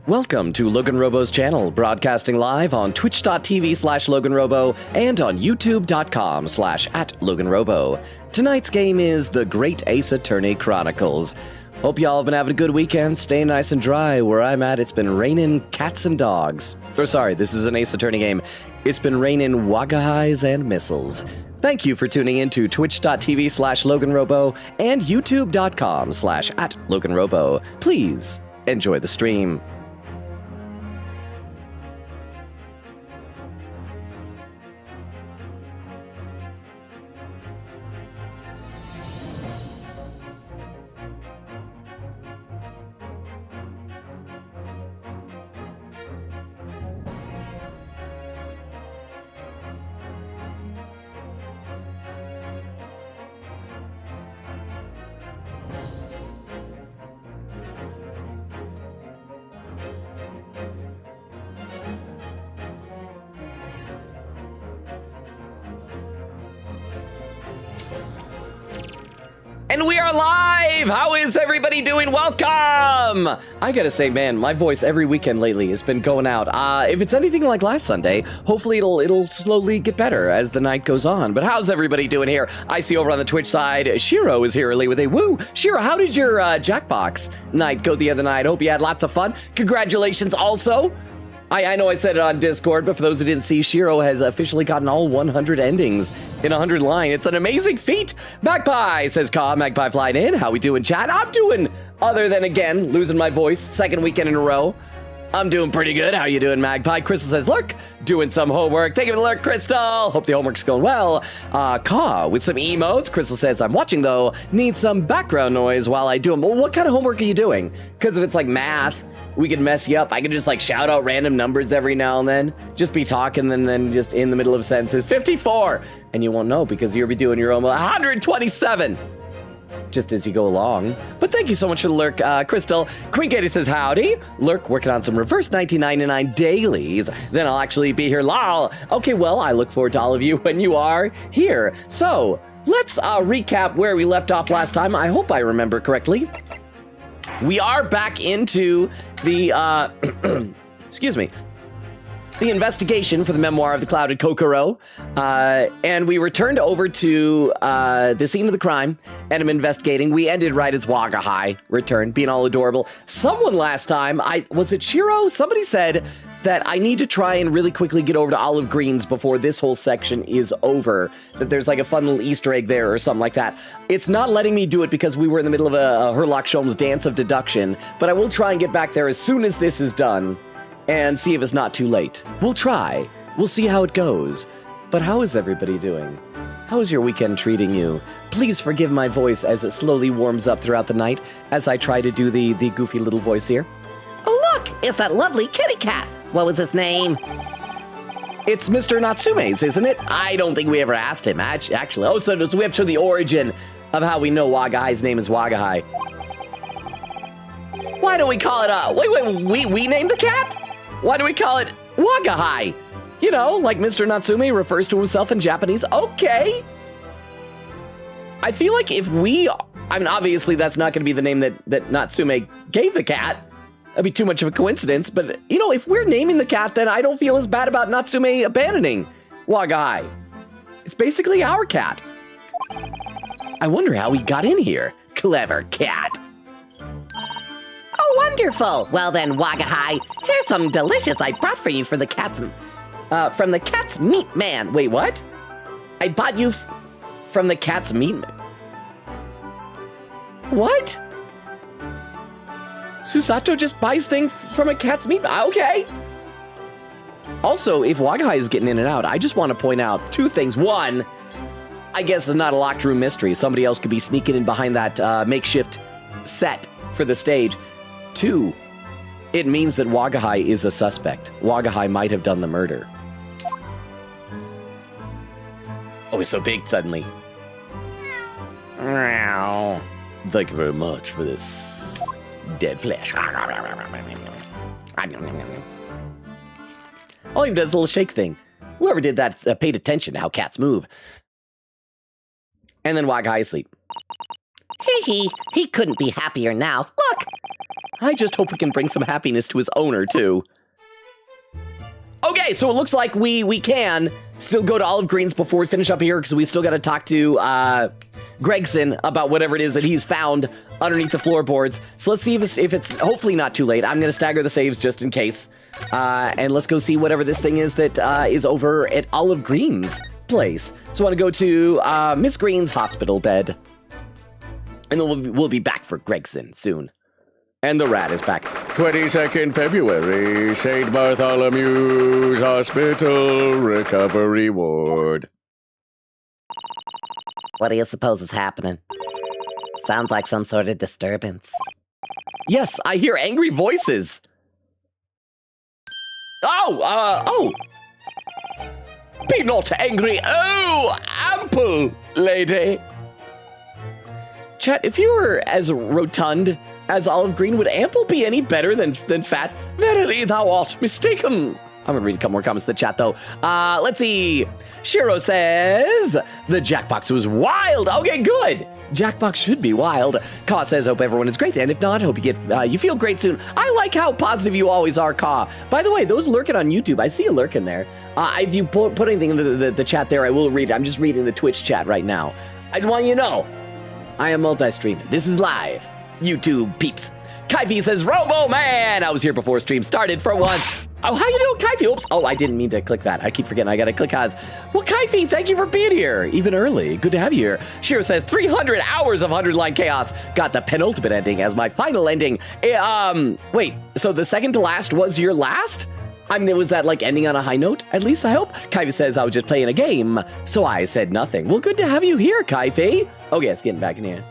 Welcome to LoganRobo's channel, broadcasting live on twitch.tv/LoganRobo and on youtube.com/@LoganRobo. Tonight's game is the Great Ace Attorney Chronicles. Hope y'all have been having a good weekend, staying nice and dry. Where I'm at, it's been raining cats and dogs. Or sorry, this is an Ace Attorney game. It's been raining wagahais and missiles. Thank you for tuning in to twitch.tv/LoganRobo and youtube.com/@LoganRobo. Please enjoy the stream. And we are live! How is everybody doing? Welcome! I gotta say, man, my voice every weekend lately has been going out. If it's anything like last Sunday, hopefully it'll slowly get better as the night goes on. But how's everybody doing here? I see over on the Twitch side, Shiro is here early with a woo! Shiro, how did your Jackbox night go the other night? Hope you had lots of fun. Congratulations also! I know I said it on Discord, but for those who didn't see, Shiro has officially gotten all 100 endings in 100 line. It's an amazing feat. Magpie says, Magpie flying in. How we doing, chat? I'm doing, other than, again, losing my voice, second weekend in a row. I'm doing pretty good. How you doing, Magpie? Crystal says, lurk, doing some homework. Thank you for the lurk, Crystal. Hope the homework's going well. Ka with some emotes. Crystal says, I'm watching, though. Need some background noise while I do them. Well, what kind of homework are you doing? Because if it's like math, we could mess you up. I could just like shout out random numbers every now and then. Just be talking and then just in the middle of sentences. 54! And you won't know because you'll be doing your own 127! Just as you go along. But thank you so much for the lurk, Crystal. Queen Katie says, howdy. Lurk, working on some reverse 1999 dailies. Then I'll actually be here, lol. Okay, well, I look forward to all of you when you are here. So, let's recap where we left off last time. I hope I remember correctly. We are back into the, excuse me, the investigation for the memoir of the Clouded Kokoro, and we returned over to the scene of the crime, and I'm investigating. We ended right as Wagahai returned, being all adorable. Someone last time, was it Shiro? Somebody said that I need to try and really quickly get over to Olive Green's before this whole section is over, that there's like a fun little Easter egg there or something like that. It's not letting me do it because we were in the middle of a Herlock Sholmes dance of deduction, but I will try and get back there as soon as this is done and see if it's not too late. We'll try. We'll see how it goes. But how is everybody doing? How is your weekend treating you? Please forgive my voice as it slowly warms up throughout the night as I try to do the goofy little voice here. Oh look, it's that lovely kitty cat. What was his name? It's Mr. Natsume's, isn't it? I don't think we ever asked him, actually. Oh, so we have to show the origin of how we know Wagahai's name is Wagahai. Why don't we call it, we named the cat? Why do we call it Wagahai? You know, like Mr. Natsume refers to himself in Japanese. Okay. I feel like if obviously that's not going to be the name that Natsume gave the cat. That'd be too much of a coincidence, but, you know, if we're naming the cat, then I don't feel as bad about Natsume abandoning Wagahai. It's basically our cat. I wonder how he got in here. Clever cat. Oh, wonderful. Well then, Wagahai, here's some delicious I brought for you from the cat's meat man. Wait, what? I bought you from the cat's meat man. What? Susato just buys things from a cat's meat. Okay. Also, if Wagahai is getting in and out, I just want to point out two things. One, I guess it's not a locked room mystery. Somebody else could be sneaking in behind that makeshift set for the stage. Two, it means that Wagahai is a suspect. Wagahai might have done the murder. Oh, he's so big suddenly. Thank you very much for this dead flesh. Oh, he does a little shake thing. Whoever did that paid attention to how cats move. And then Wagahai is asleep. He couldn't be happier now. Look, I just hope we can bring some happiness to his owner, too. Okay, so it looks like we can still go to Olive Green's before we finish up here, because we still got to talk to Gregson about whatever it is that he's found underneath the floorboards. So let's see if it's hopefully not too late. I'm going to stagger the saves just in case. And let's go see whatever this thing is that is over at Olive Green's place. So I want to go to Miss Green's hospital bed. And then we'll be back for Gregson soon. And the rat is back. 22nd February, St. Bartholomew's Hospital Recovery Ward. What do you suppose is happening? Sounds like some sort of disturbance. Yes, I hear angry voices. Oh. Be not angry, oh, ample lady. Chat, if you were as rotund as Olive Green, would ample be any better than fat? Verily, thou art mistaken. I'm gonna read a couple more comments in the chat, though. Let's see. Shiro says, the Jackbox was wild. Okay, good. Jackbox should be wild. Ka says, hope everyone is great, and if not, hope you feel great soon. I like how positive you always are, Ka. By the way, those lurking on YouTube, I see a lurk in there. If you put anything in the chat there, I will read it. I'm just reading the Twitch chat right now. I want you to know, I am multi-streaming. This is live. YouTube peeps. Kaifi says, Robo Man! I was here before stream started for once. Oh, how you doing, Kaifi? Oops. Oh, I didn't mean to click that. I keep forgetting I gotta click Oz. Well, Kaifi, thank you for being here, even early. Good to have you here. Shiro says, 300 hours of 100-line chaos. Got the penultimate ending as my final ending. Wait, so the second to last was your last? I mean, was that like ending on a high note? At least I hope. Kaifi says, I was just playing a game, so I said nothing. Well, good to have you here, Kaifi. Oh, yes, getting back in here.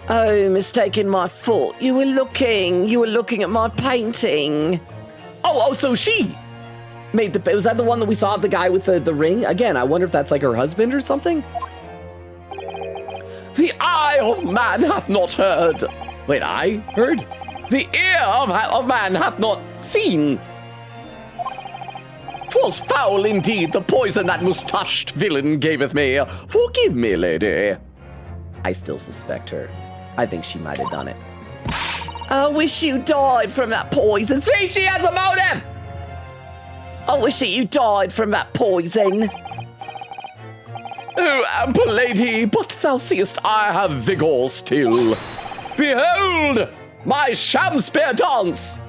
Oh, mistaken my fault. You were looking at my painting. Oh, so she made was that the one that we saw of the guy with the ring? Again, I wonder if that's like her husband or something. The eye of man hath not heard. Wait, I heard? The ear of man hath not seen. 'Twas foul indeed, the poison that mustached villain gaveth me. Forgive me, lady. I still suspect her. I think she might have done it. I wish you died from that poison. See, she has a motive! I wish that you died from that poison. Oh, ample lady, but thou seest I have vigor still. Behold, my sham spear dance!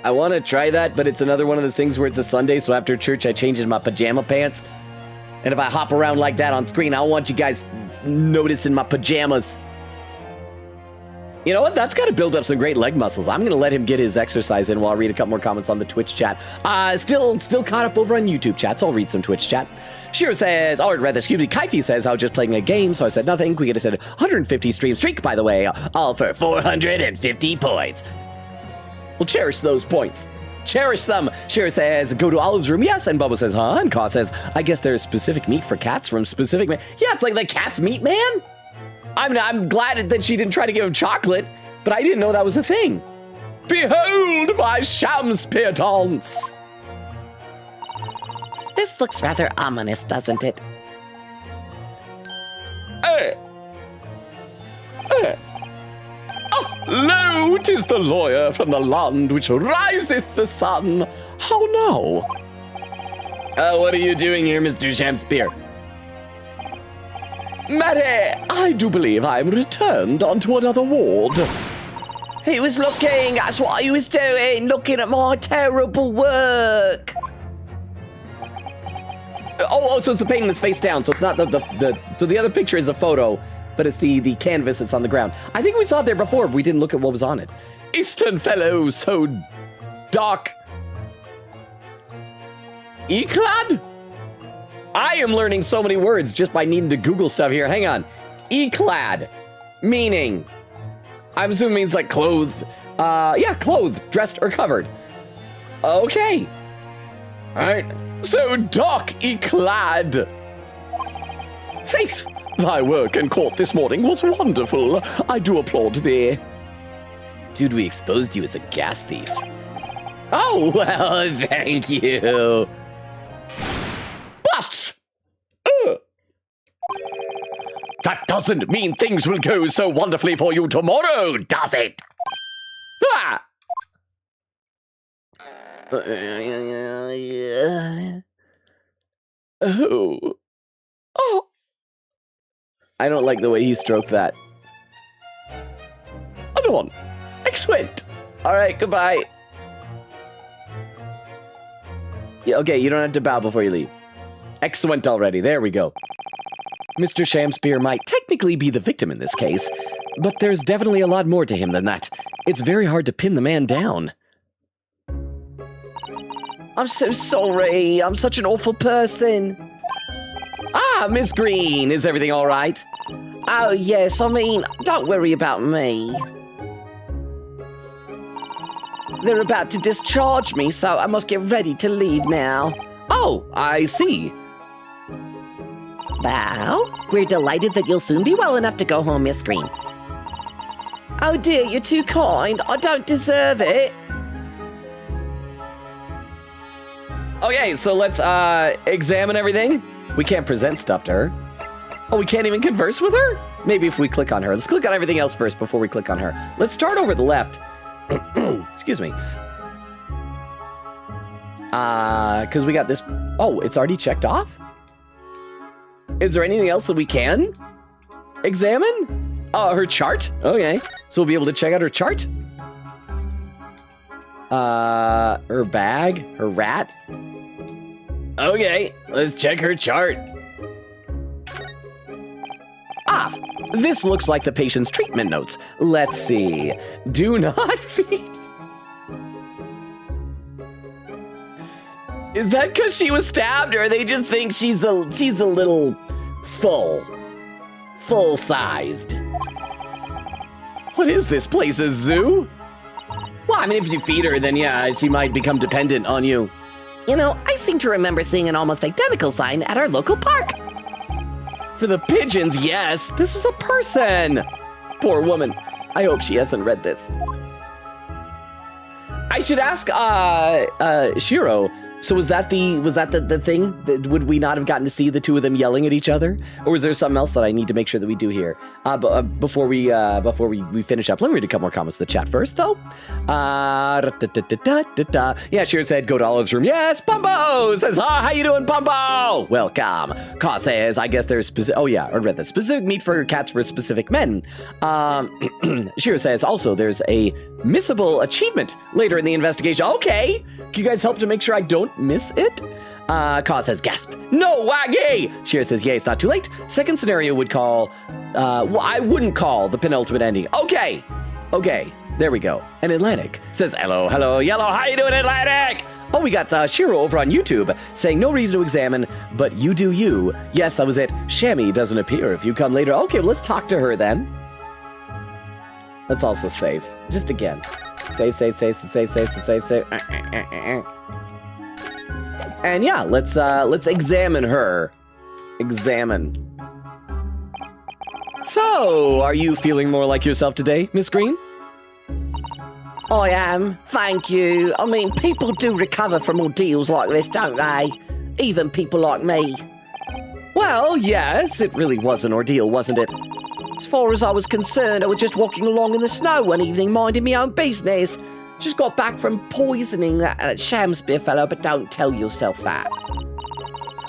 I want to try that, but it's another one of those things where it's a Sunday, so after church I change into my pajama pants. And if I hop around like that on screen, I don't want you guys noticing my pajamas. You know what? That's got to build up some great leg muscles. I'm going to let him get his exercise in while I read a couple more comments on the Twitch chat. Still caught up over on YouTube chat, so I'll read some Twitch chat. Shiro says, or rather, excuse me, Kaifi says, I was just playing a game, so I said nothing. We could have said 150 stream streak, by the way, all for 450 points. We'll cherish those points. Cherish them. Shiro says, go to Olive's room. Yes. And Bubba says, huh? And Ka says, I guess there's specific meat for cats from specific man. Yeah, it's like the cat's meat man. I'm glad that she didn't try to give him chocolate, but I didn't know that was a thing. Behold my sham spear dance. This looks rather ominous, doesn't it? Lo, 'tis the lawyer from the land which riseth the sun. How now? What are you doing here, Mr. Shamspear? Mary, I do believe I am returned onto another ward. He was looking, that's what he was doing, looking at my terrible work. Oh, so it's the painting that's face down, so it's not so the other picture is a photo, but it's the canvas that's on the ground. I think we saw it there before, but we didn't look at what was on it. Eastern fellow, so dark. Eclad? I am learning so many words just by needing to Google stuff here. Hang on. Eclad, meaning, I'm assuming it means like clothed. Yeah, clothed, dressed, or covered. Okay. All right. So dark eclad. Faith, thy work in court this morning was wonderful. I do applaud thee. Dude, we exposed you as a gas thief. Oh, well, thank you. But, doesn't mean things will go so wonderfully for you tomorrow, does it? Ah! Oh. Oh. I don't like the way he stroked that. Other one. Excellent. All right, goodbye. Yeah, okay, you don't have to bow before you leave. Excellent already. There we go. Mr. Shamspear might technically be the victim in this case, but there's definitely a lot more to him than that. It's very hard to pin the man down. I'm so sorry. I'm such an awful person. Ah, Miss Green, is everything all right? Oh, yes. I mean, don't worry about me. They're about to discharge me, so I must get ready to leave now. Oh, I see. Well, we're delighted that you'll soon be well enough to go home, Miss Green. Oh dear, you're too kind. I don't deserve it. Okay, so let's examine everything. We can't present stuff to her. Oh, we can't even converse with her? Maybe if we click on her. Let's click on everything else first before we click on her. Let's start over the left. Excuse me. Because we got this. Oh, it's already checked off? Is there anything else that we can examine? Her chart? Okay. So we'll be able to check out her chart. Her bag, her rat. Okay, let's check her chart. Ah, this looks like the patient's treatment notes. Let's see. Do not feed. Is that because she was stabbed, or they just think she's a little full-sized? What is this place, a zoo? Well, I mean, if you feed her, then yeah, she might become dependent on you. You know, I seem to remember seeing an almost identical sign at our local park. For the pigeons, yes. This is a person. Poor woman. I hope she hasn't read this. I should ask, Shiro. So was that the thing? Would we not have gotten to see the two of them yelling at each other? Or is there something else that I need to make sure that we do here? Before we finish up, let me read a couple more comments in the chat first, though. Yeah, Shiro said, go to Olive's room. Yes, Pumbo says, hi, how you doing, Pumbo? Welcome. Ka says, I guess there's oh yeah, I read that. Specific meat for cats for specific men. Shiro says, also, there's a missable achievement later in the investigation. Okay, can you guys help to make sure I don't miss it? Ka says, gasp. No, waggy! Shira says, yay, it's not too late. Second scenario would call, well, I wouldn't call the penultimate ending. Okay, there we go. And Atlantic says, hello, yellow, how you doing, Atlantic? Oh, we got Shiro over on YouTube saying, no reason to examine, but you do you. Yes, that was it. Shammy doesn't appear if you come later. Okay, well, let's talk to her then. Let's also save. Just again. Save. And yeah, let's examine her. Examine. So, are you feeling more like yourself today, Miss Green? I am, thank you. I mean, people do recover from ordeals like this, don't they? Even people like me. Well, yes, it really was an ordeal, wasn't it? As far as I was concerned, I was just walking along in the snow one evening, minding my own business. Just got back from poisoning that Shamspear fellow, but don't tell yourself that.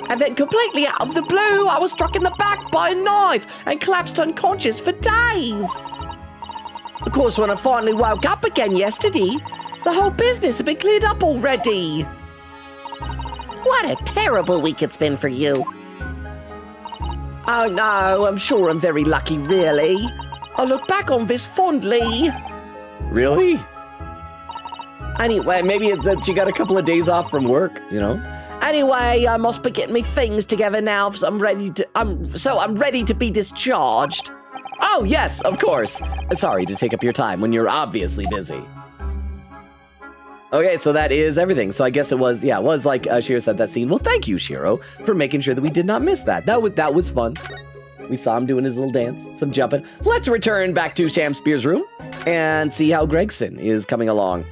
And then completely out of the blue, I was struck in the back by a knife and collapsed unconscious for days. Of course, when I finally woke up again yesterday, the whole business had been cleared up already. What a terrible week it's been for you. Oh no, I'm sure I'm very lucky, really. I look back on this fondly. Really? Anyway, maybe it's that she got a couple of days off from work, you know? Anyway, I must be getting me things together now, so I'm ready to be discharged. Oh, yes, of course. Sorry to take up your time when you're obviously busy. Okay, so that is everything. So I guess it was like Shiro said, that scene. Well, thank you, Shiro, for making sure that we did not miss that. That was fun. We saw him doing his little dance, some jumping. Let's return back to Shamspear's room and see how Gregson is coming along.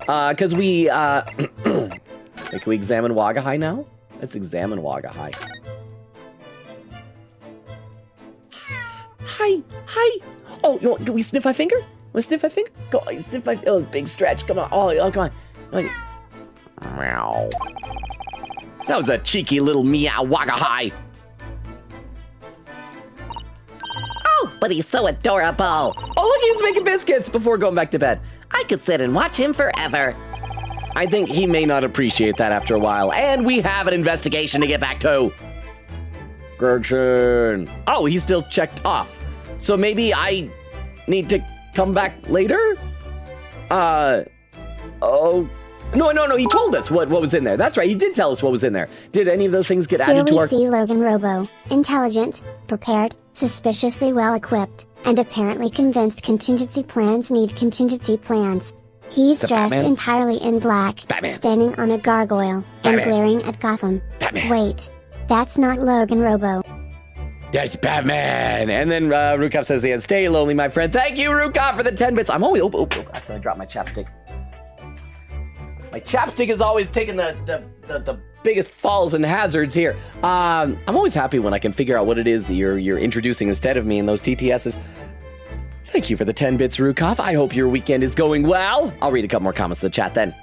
Because we, can we examine Wagahai now? Let's examine Wagahai. Hi. Oh, can we sniff my finger? Want to sniff my finger? Go on, sniff my, oh, big stretch. Come on. Oh, come on. Meow. That was a cheeky little meow wagga hi. Oh, but he's so adorable. Oh, look, he's making biscuits before going back to bed. I could sit and watch him forever. I think he may not appreciate that after a while. And we have an investigation to get back to. Gretchen. Oh, he's still checked off. So maybe I need to come back later? Oh. No, he told us what was in there. That's right, he did tell us what was in there. Did any of those things get added to our... Here we see Logan Robo, intelligent, prepared, suspiciously well-equipped, and apparently convinced contingency plans need contingency plans. He's dressed Batman? entirely in black, Batman. standing on a gargoyle, Batman. and glaring at Gotham. Batman. Wait, that's not Logan Robo. That's Batman. And then Rukov says again, stay lonely, my friend. Thank you, Rukov, for the 10 bits. I'm always... Oh, accidentally dropped my chapstick. My chapstick is always taking the biggest falls and hazards here. I'm always happy when I can figure out what it is that you're introducing instead of me in those TTSs. Thank you for the 10 bits, Rukov. I hope your weekend is going well. I'll read a couple more comments in the chat then.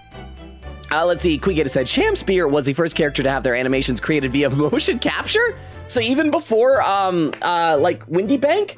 Let's see. Quigata said, Shamspear was the first character to have their animations created via motion capture? So even before, like, Windy Bank?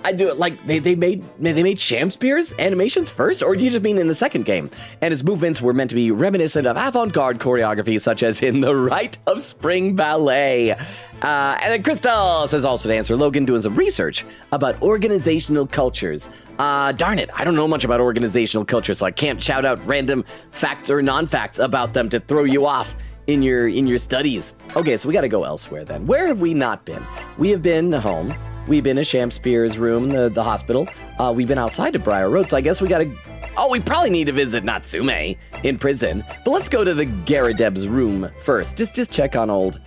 I do it like they made Shamspear's animations first, or do you just mean in the second game? And his movements were meant to be reminiscent of avant-garde choreography, such as in The Rite of Spring Ballet. And then Crystal says also to answer Logan doing some research about organizational cultures. Darn it, I don't know much about organizational cultures, so I can't shout out random facts or non-facts about them to throw you off in your studies. Okay, so we got to go elsewhere then. Where have we not been? We have been home. We've been to Shamspear's room, the hospital. We've been outside of Briar Road, so I guess we gotta... Oh, we probably need to visit Natsume in prison. But let's go to the Garadeb's room first. Just check on old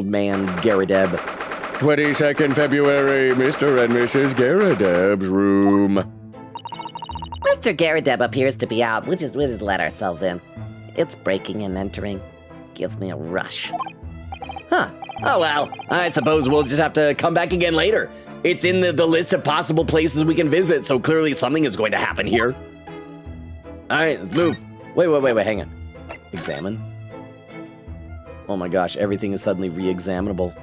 man Garadeb. 22nd February, Mr. and Mrs. Garadeb's room. Mr. Garadeb appears to be out. We'll just let ourselves in. It's breaking and entering. Gives me a rush. Huh. Oh, well, I suppose we'll just have to come back again later. It's in the list of possible places we can visit, so clearly something is going to happen here. All right, let's move. Wait, hang on. Examine. Oh my gosh, everything is suddenly re-examinable.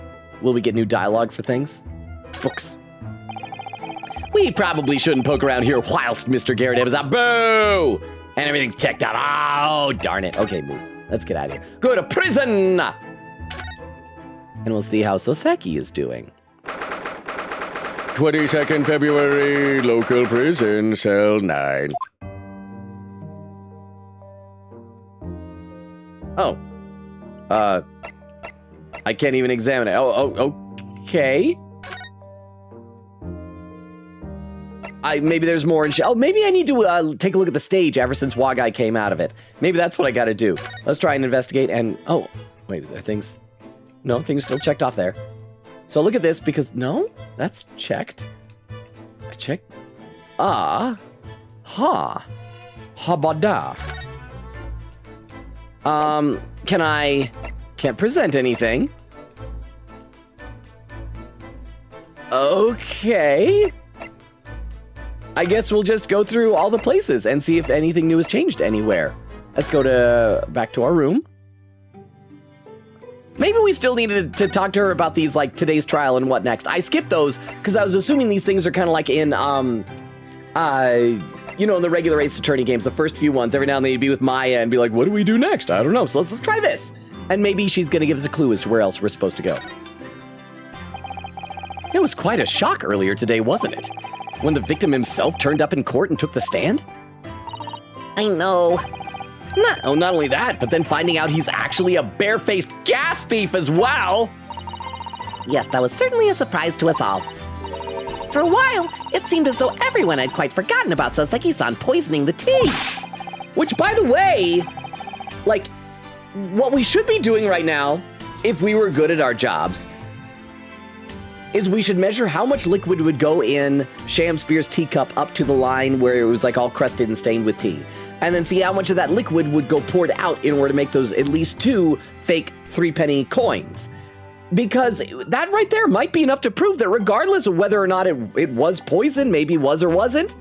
Will we get new dialogue for things? Books. We probably shouldn't poke around here whilst Mr. Garadeb is out. Boo! And everything's checked out. Oh, darn it. Okay, move. Let's get out of here. Go to prison! And we'll see how Soseki is doing. 22nd February, local prison, cell 9. Oh. I can't even examine it. Oh, okay. Maybe there's more in oh, maybe I need to take a look at the stage ever since Wagai came out of it. Maybe that's what I gotta do. Let's try and investigate and... Oh, wait, are things... No, things still checked off there. So look at this because... No, that's checked. I checked... Habada. Can't present anything. Okay. I guess we'll just go through all the places and see if anything new has changed anywhere. Let's go back to our room. Maybe we still needed to talk to her about these, like, today's trial and what next. I skipped those because I was assuming these things are kind of like in, you know, in the regular Ace Attorney games, the first few ones. Every now and then you'd be with Maya and be like, what do we do next? I don't know. So let's try this. And maybe she's going to give us a clue as to where else we're supposed to go. It was quite a shock earlier today, wasn't it? When the victim himself turned up in court and took the stand? I know. Not only that, but then finding out he's actually a barefaced gas thief as well. Yes, that was certainly a surprise to us all. For a while, it seemed as though everyone had quite forgotten about Soseki-san poisoning the tea. Which, by the way, like, what we should be doing right now, if we were good at our jobs, is we should measure how much liquid would go in Shamspear's teacup up to the line where it was like all crusted and stained with tea. And then see how much of that liquid would go poured out in order to make those at least 2 fake 3-penny coins. Because that right there might be enough to prove that regardless of whether or not it was poison, maybe was or wasn't,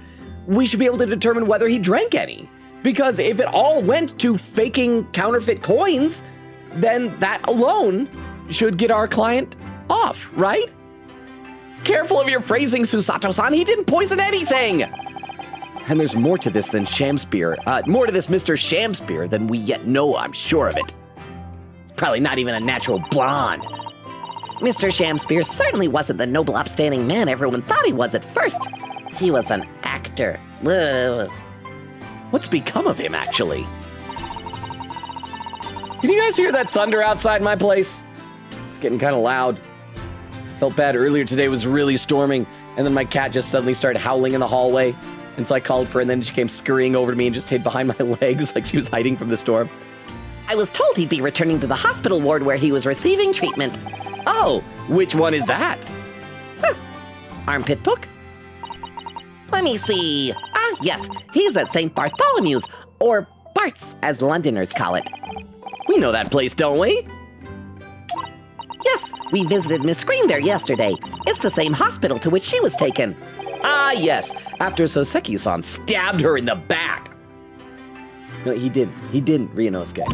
we should be able to determine whether he drank any. Because if it all went to faking counterfeit coins, then that alone should get our client off, right? Careful of your phrasing, Susato-san. He didn't poison anything. And there's more to this than Shamspear. More to this Mr. Shamspear than we yet know, I'm sure of it. It's probably not even a natural blonde. Mr. Shamspear certainly wasn't the noble, upstanding man everyone thought he was at first. He was an actor. Ugh. What's become of him, actually? Can you guys hear that thunder outside my place? It's getting kind of loud. I felt bad earlier today. It was really storming, and then my cat just suddenly started howling in the hallway. And so I called for her, and then she came scurrying over to me and just hid behind my legs like she was hiding from the storm. I was told he'd be returning to the hospital ward where he was receiving treatment. Oh, which one is that? Armpit book? Let me see. Ah, yes, he's at St. Bartholomew's, or Bart's, as Londoners call it. We know that place, don't we? Yes, we visited Miss Green there yesterday. It's the same hospital to which she was taken. Ah, yes, after Soseki-san stabbed her in the back. No, he didn't, Ryunosuke.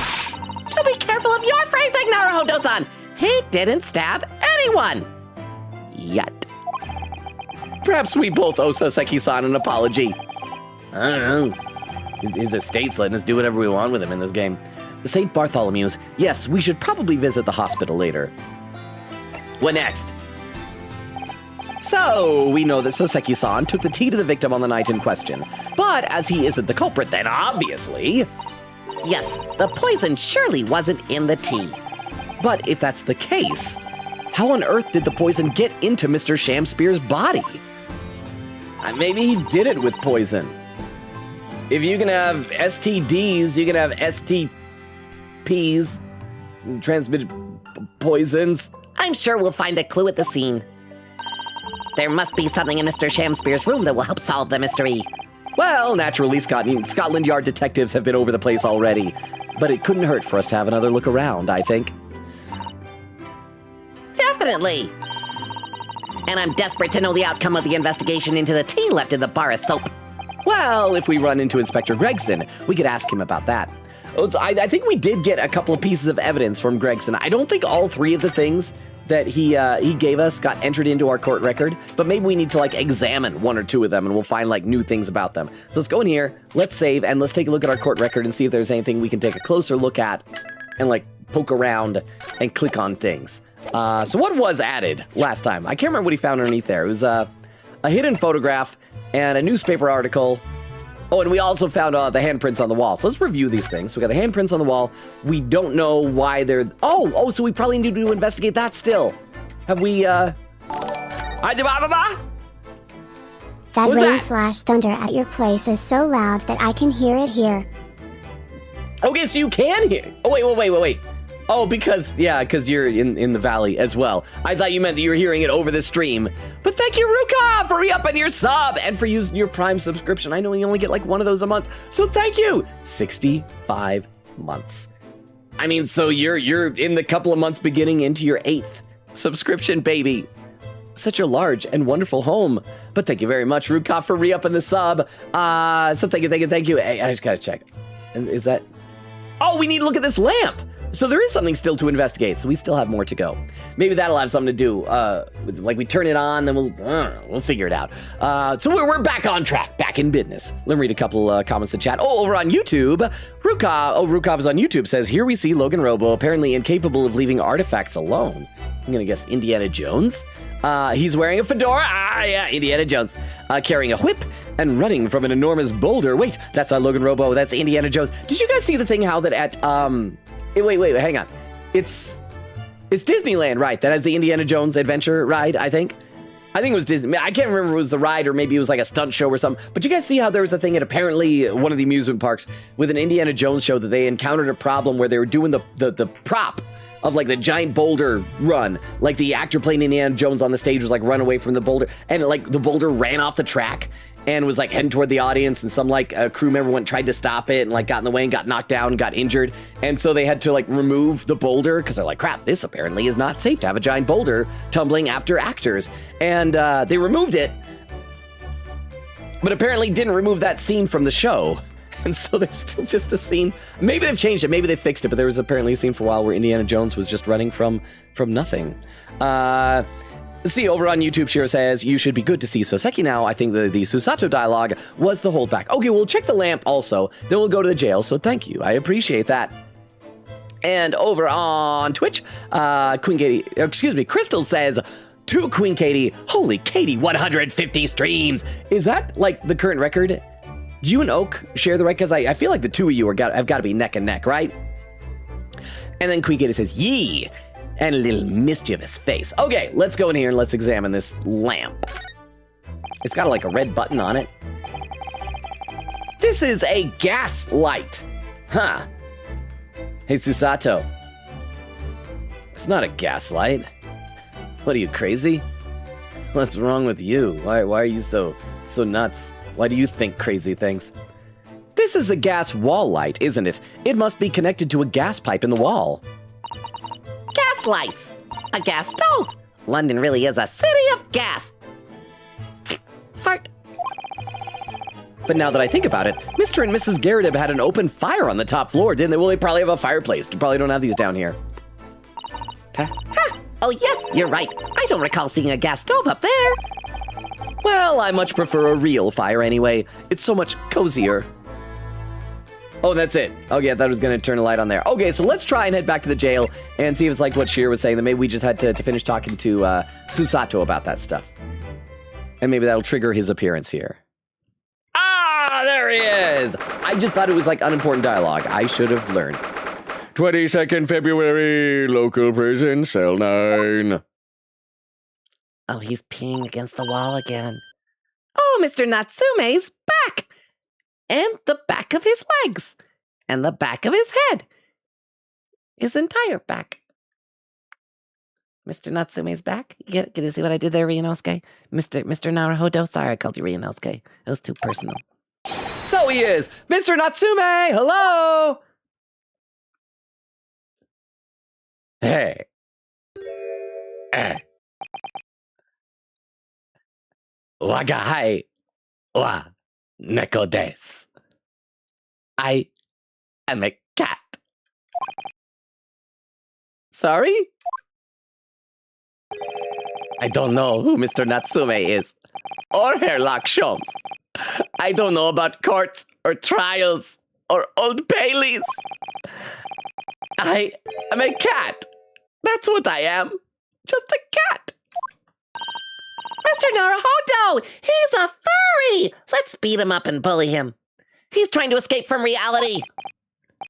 Do be careful of your phrasing, Naruhodo-san. He didn't stab anyone. Yet. Perhaps we both owe Soseki-san an apology. I don't know. His estate's letting us do whatever we want with him in this game. St. Bartholomew's. Yes, we should probably visit the hospital later. What next? So, we know that Soseki-san took the tea to the victim on the night in question. But as he isn't the culprit, then obviously... Yes, the poison surely wasn't in the tea. But if that's the case, how on earth did the poison get into Mr. Shamspear's body? Maybe he did it with poison. If you can have STDs, you can have STPs, transmitted poisons. I'm sure we'll find a clue at the scene. There must be something in Mr. Shamspear's room that will help solve the mystery. Well, naturally, Scotland Yard detectives have been over the place already. But it couldn't hurt for us to have another look around, I think. Definitely. And I'm desperate to know the outcome of the investigation into the tea left in the bar of soap. Well, if we run into Inspector Gregson, we could ask him about that. I think we did get a couple of pieces of evidence from Gregson. I don't think all three of the things that he gave us got entered into our court record, but maybe we need to examine one or two of them and we'll find new things about them. So let's go in here, let's save, and let's take a look at our court record and see if there's anything we can take a closer look at and poke around and click on things. So what was added last time? I can't remember what he found underneath there. It was a hidden photograph and a newspaper article. Oh, and we also found the handprints on the wall. So let's review these things. So we got the handprints on the wall. We don't know why they're... Oh, so we probably need to investigate that still. Have we, That rain/thunder at your place is so loud that I can hear it here. Okay, so you can hear... Oh, wait. Oh, because you're in the valley as well. I thought you meant that you were hearing it over the stream. But thank you, Ruka, for re-upping your sub and for using your Prime subscription. I know you only get one of those a month, so thank you. 65 months. I mean, so you're in the couple of months beginning into your 8th subscription, baby. Such a large and wonderful home. But thank you very much, Ruka, for re-upping the sub. So thank you. Hey, I just gotta check. And is that... Oh, we need to look at this lamp. So there is something still to investigate, so we still have more to go. Maybe that'll have something to do with, we turn it on, then we'll figure it out. So we're back on track, back in business. Let me read a couple comments in chat. Oh, over on YouTube, Rukov is on YouTube, says, here we see Logan Robo apparently incapable of leaving artifacts alone. I'm gonna guess Indiana Jones. He's wearing a fedora. Yeah, Indiana Jones. Carrying a whip and running from an enormous boulder. Wait, that's not Logan Robo, that's Indiana Jones. Did you guys see the thing how that at, Wait, hang on. It's Disneyland, right? That has the Indiana Jones adventure ride, I think. I think it was Disney. I can't remember if it was the ride or maybe it was a stunt show or something. But you guys see how there was a thing at apparently one of the amusement parks with an Indiana Jones show that they encountered a problem where they were doing the prop of the giant boulder run. The actor playing Indiana Jones on the stage was run away from the boulder and the boulder ran off the track and was like heading toward the audience, and some like crew member went tried to stop it and like got in the way and got knocked down, got injured, and so they had to like remove the boulder because they're like, crap, this apparently is not safe to have a giant boulder tumbling after actors, and they removed it, but apparently didn't remove that scene from the show. And so there's still just a scene. Maybe they've changed it. Maybe they fixed it. But there was apparently a scene for a while where Indiana Jones was just running from nothing. See, over on YouTube, Shira says, you should be good to see Soseki now. I think the Susato dialogue was the holdback. Okay, we'll check the lamp also. Then we'll go to the jail. So thank you. I appreciate that. And over on Twitch, Crystal says, to Queen Katie, holy Katie, 150 streams. Is that like the current record? Do you and Oak share the right? Because I feel like the two of you have got to be neck and neck, right? And then Queen Katie says, yee, and a little mischievous face. Okay, let's go in here and let's examine this lamp. It's got like a red button on it. This is a gas light. Huh. Hey, Susato. It's not a gas light. What are you, crazy? What's wrong with you? Why are you so nuts? Why do you think crazy things? This is a gas wall light, isn't it? It must be connected to a gas pipe in the wall. Gas lights! A gas stove! London really is a city of gas! Fart. But now that I think about it, Mr. and Mrs. Garrett had an open fire on the top floor, didn't they? Well, they probably have a fireplace. They probably don't have these down here. Oh yes, you're right. I don't recall seeing a gas stove up there. Well, I much prefer a real fire anyway. It's so much cozier. Oh, that's it. Okay, I thought I was going to turn a light on there. Okay, so let's try and head back to the jail and see if it's like what Shira was saying, that maybe we just had to finish talking to Susato about that stuff. And maybe that'll trigger his appearance here. Ah, there he is! I just thought it was like unimportant dialogue. I should have learned. 22nd February, local prison, cell 9. Oh, he's peeing against the wall again. Oh, Mr. Natsume's back! And the back of his legs. And the back of his head. His entire back. Mr. Natsume's back. Get to see what I did there, Ryunosuke? Mr. Naruhodo? Sorry, I called you Ryunosuke. It was too personal. So he is! Mr. Natsume! Hello! Hey. Waga hai wa neko desu. I am a cat. Sorry? I don't know who Mr. Natsume is, or Herlock Sholmes. I don't know about courts, or trials, or Old Baileys. I am a cat. That's what I am. Just a cat. Mr. Naruhodo! He's a furry! Let's beat him up and bully him. He's trying to escape from reality.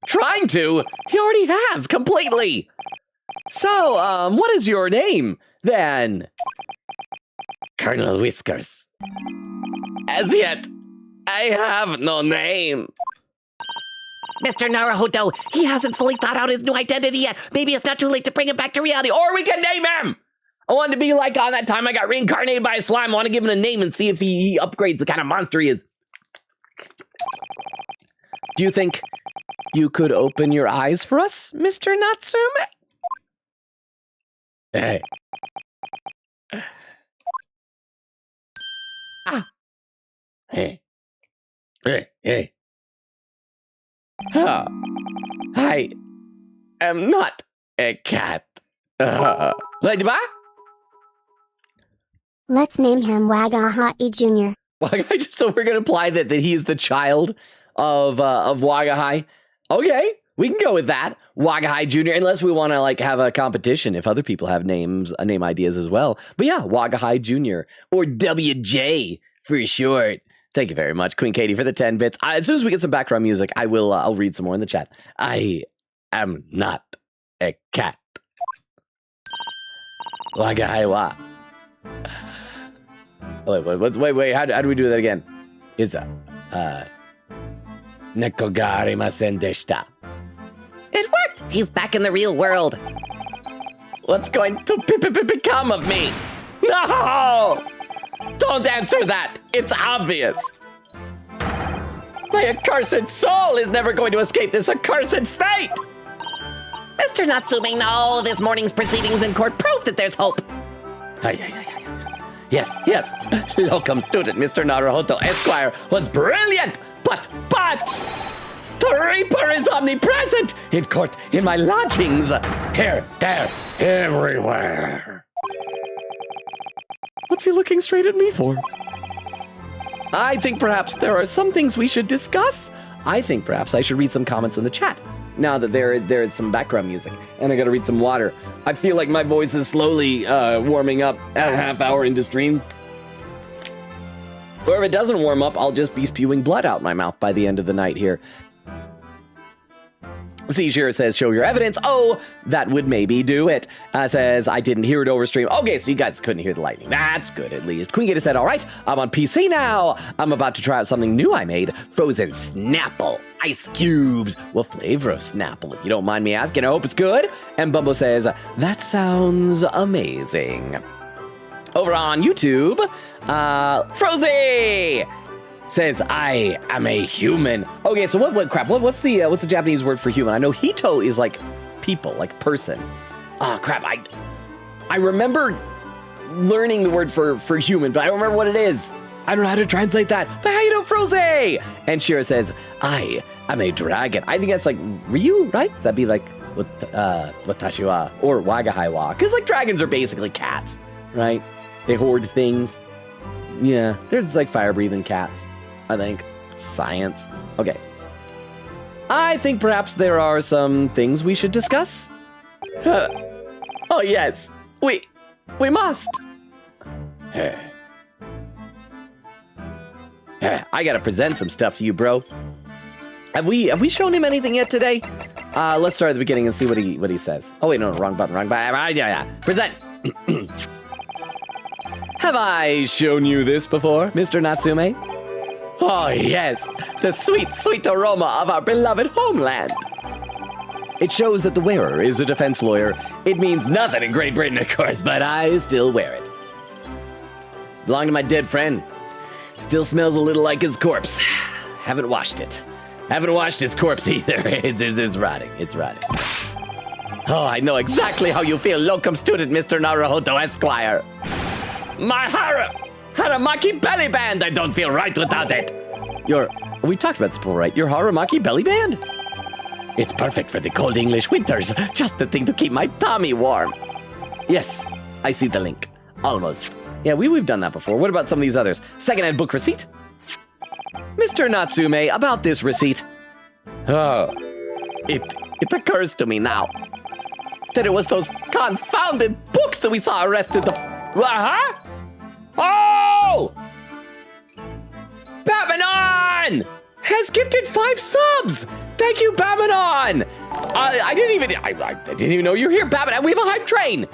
Trying to? He already has, completely. So, what is your name, then? Colonel Whiskers. As yet, I have no name. Mr. Naruhodo, he hasn't fully thought out his new identity yet. Maybe it's not too late to bring him back to reality, or we can name him! I wanted to be like on that time I got reincarnated by a slime. I want to give him a name and see if he upgrades the kind of monster he is. Do you think you could open your eyes for us, Mr. Natsume? Hey. Ah. Hey. Hey. I am not a cat. Ladybug? Let's name him Wagahai Jr. So we're gonna imply that he is the child of Wagahai. Okay, we can go with that, Wagahai Jr. Unless we want to like have a competition if other people have name ideas as well. But yeah, Wagahai Jr. or WJ for short. Thank you very much, Queen Katie, for the 10 bits. As soon as we get some background music, I'll read some more in the chat. I am not a cat. Wagahai wa. Wait, how do we do that again? Neko ga arimasen deshita. It worked! He's back in the real world. What's going to become of me? No! Don't answer that. It's obvious. My accursed soul is never going to escape this accursed fate. Mr. Natsume, no, this morning's proceedings in court prove that there's hope. Yes, locum student Mr. Naruhodo Esquire was brilliant, but the Reaper is omnipresent in court, in my lodgings, here, there, everywhere. What's he looking straight at me for? I think perhaps there are some things we should discuss. I think perhaps I should read some comments in the chat. Now that there is some background music, and I gotta read some water. I feel like my voice is slowly warming up a half hour into stream. Or if it doesn't warm up, I'll just be spewing blood out my mouth by the end of the night here. Seashira says, show your evidence. Oh, that would maybe do it. Says, I didn't hear it over stream. Okay, so you guys couldn't hear the lightning. That's good, at least. Queen Gator said, all right, I'm on PC now. I'm about to try out something new I made. Frozen Snapple. Ice cubes. What flavor of Snapple, if you don't mind me asking? I hope it's good. And Bumbo says, that sounds amazing. Over on YouTube, Frozy says, I am a human. Okay, so what crap? What's the Japanese word for human? I know hito is like people, like person. Ah, crap. I remember learning the word for human, but I don't remember what it is. I don't know how to translate that. But how you doing, Frozy? And Shira says, I am a dragon. I think that's like Ryu, right? So that'd be like Watashi wa or Wagahai wa. Because like dragons are basically cats, right? They hoard things. Yeah, there's like fire-breathing cats, I think. Science. Okay. I think perhaps there are some things we should discuss. Oh, yes. We must. I gotta present some stuff to you, bro. Have we shown him anything yet today? Let's start at the beginning and see what he says. Oh, wait, no, wrong button. Yeah. Present. Have I shown you this before, Mr. Natsume? Oh, yes, the sweet, sweet aroma of our beloved homeland. It shows that the wearer is a defense lawyer. It means nothing in Great Britain, of course, but I still wear it. Belonged to my dead friend. Still smells a little like his corpse. Haven't washed it. Haven't washed his corpse either. It's rotting. It's rotting. Oh, I know exactly how you feel, locum student, Mr. Naruhodo Esquire. My Haramaki belly band! I don't feel right without it! We talked about this before, right? Your Haramaki belly band? It's perfect for the cold English winters. Just the thing to keep my tummy warm. Yes, I see the link. Almost. Yeah, we've done that before. What about some of these others? Secondhand book receipt? Mr. Natsume, about this receipt. Oh, it occurs to me now that it was those confounded books that we saw arrested the... Huh? Oh! Batmanon has gifted 5 subs. Thank you, Batmanon. I didn't even know you were here, Batmanon. We have a hype train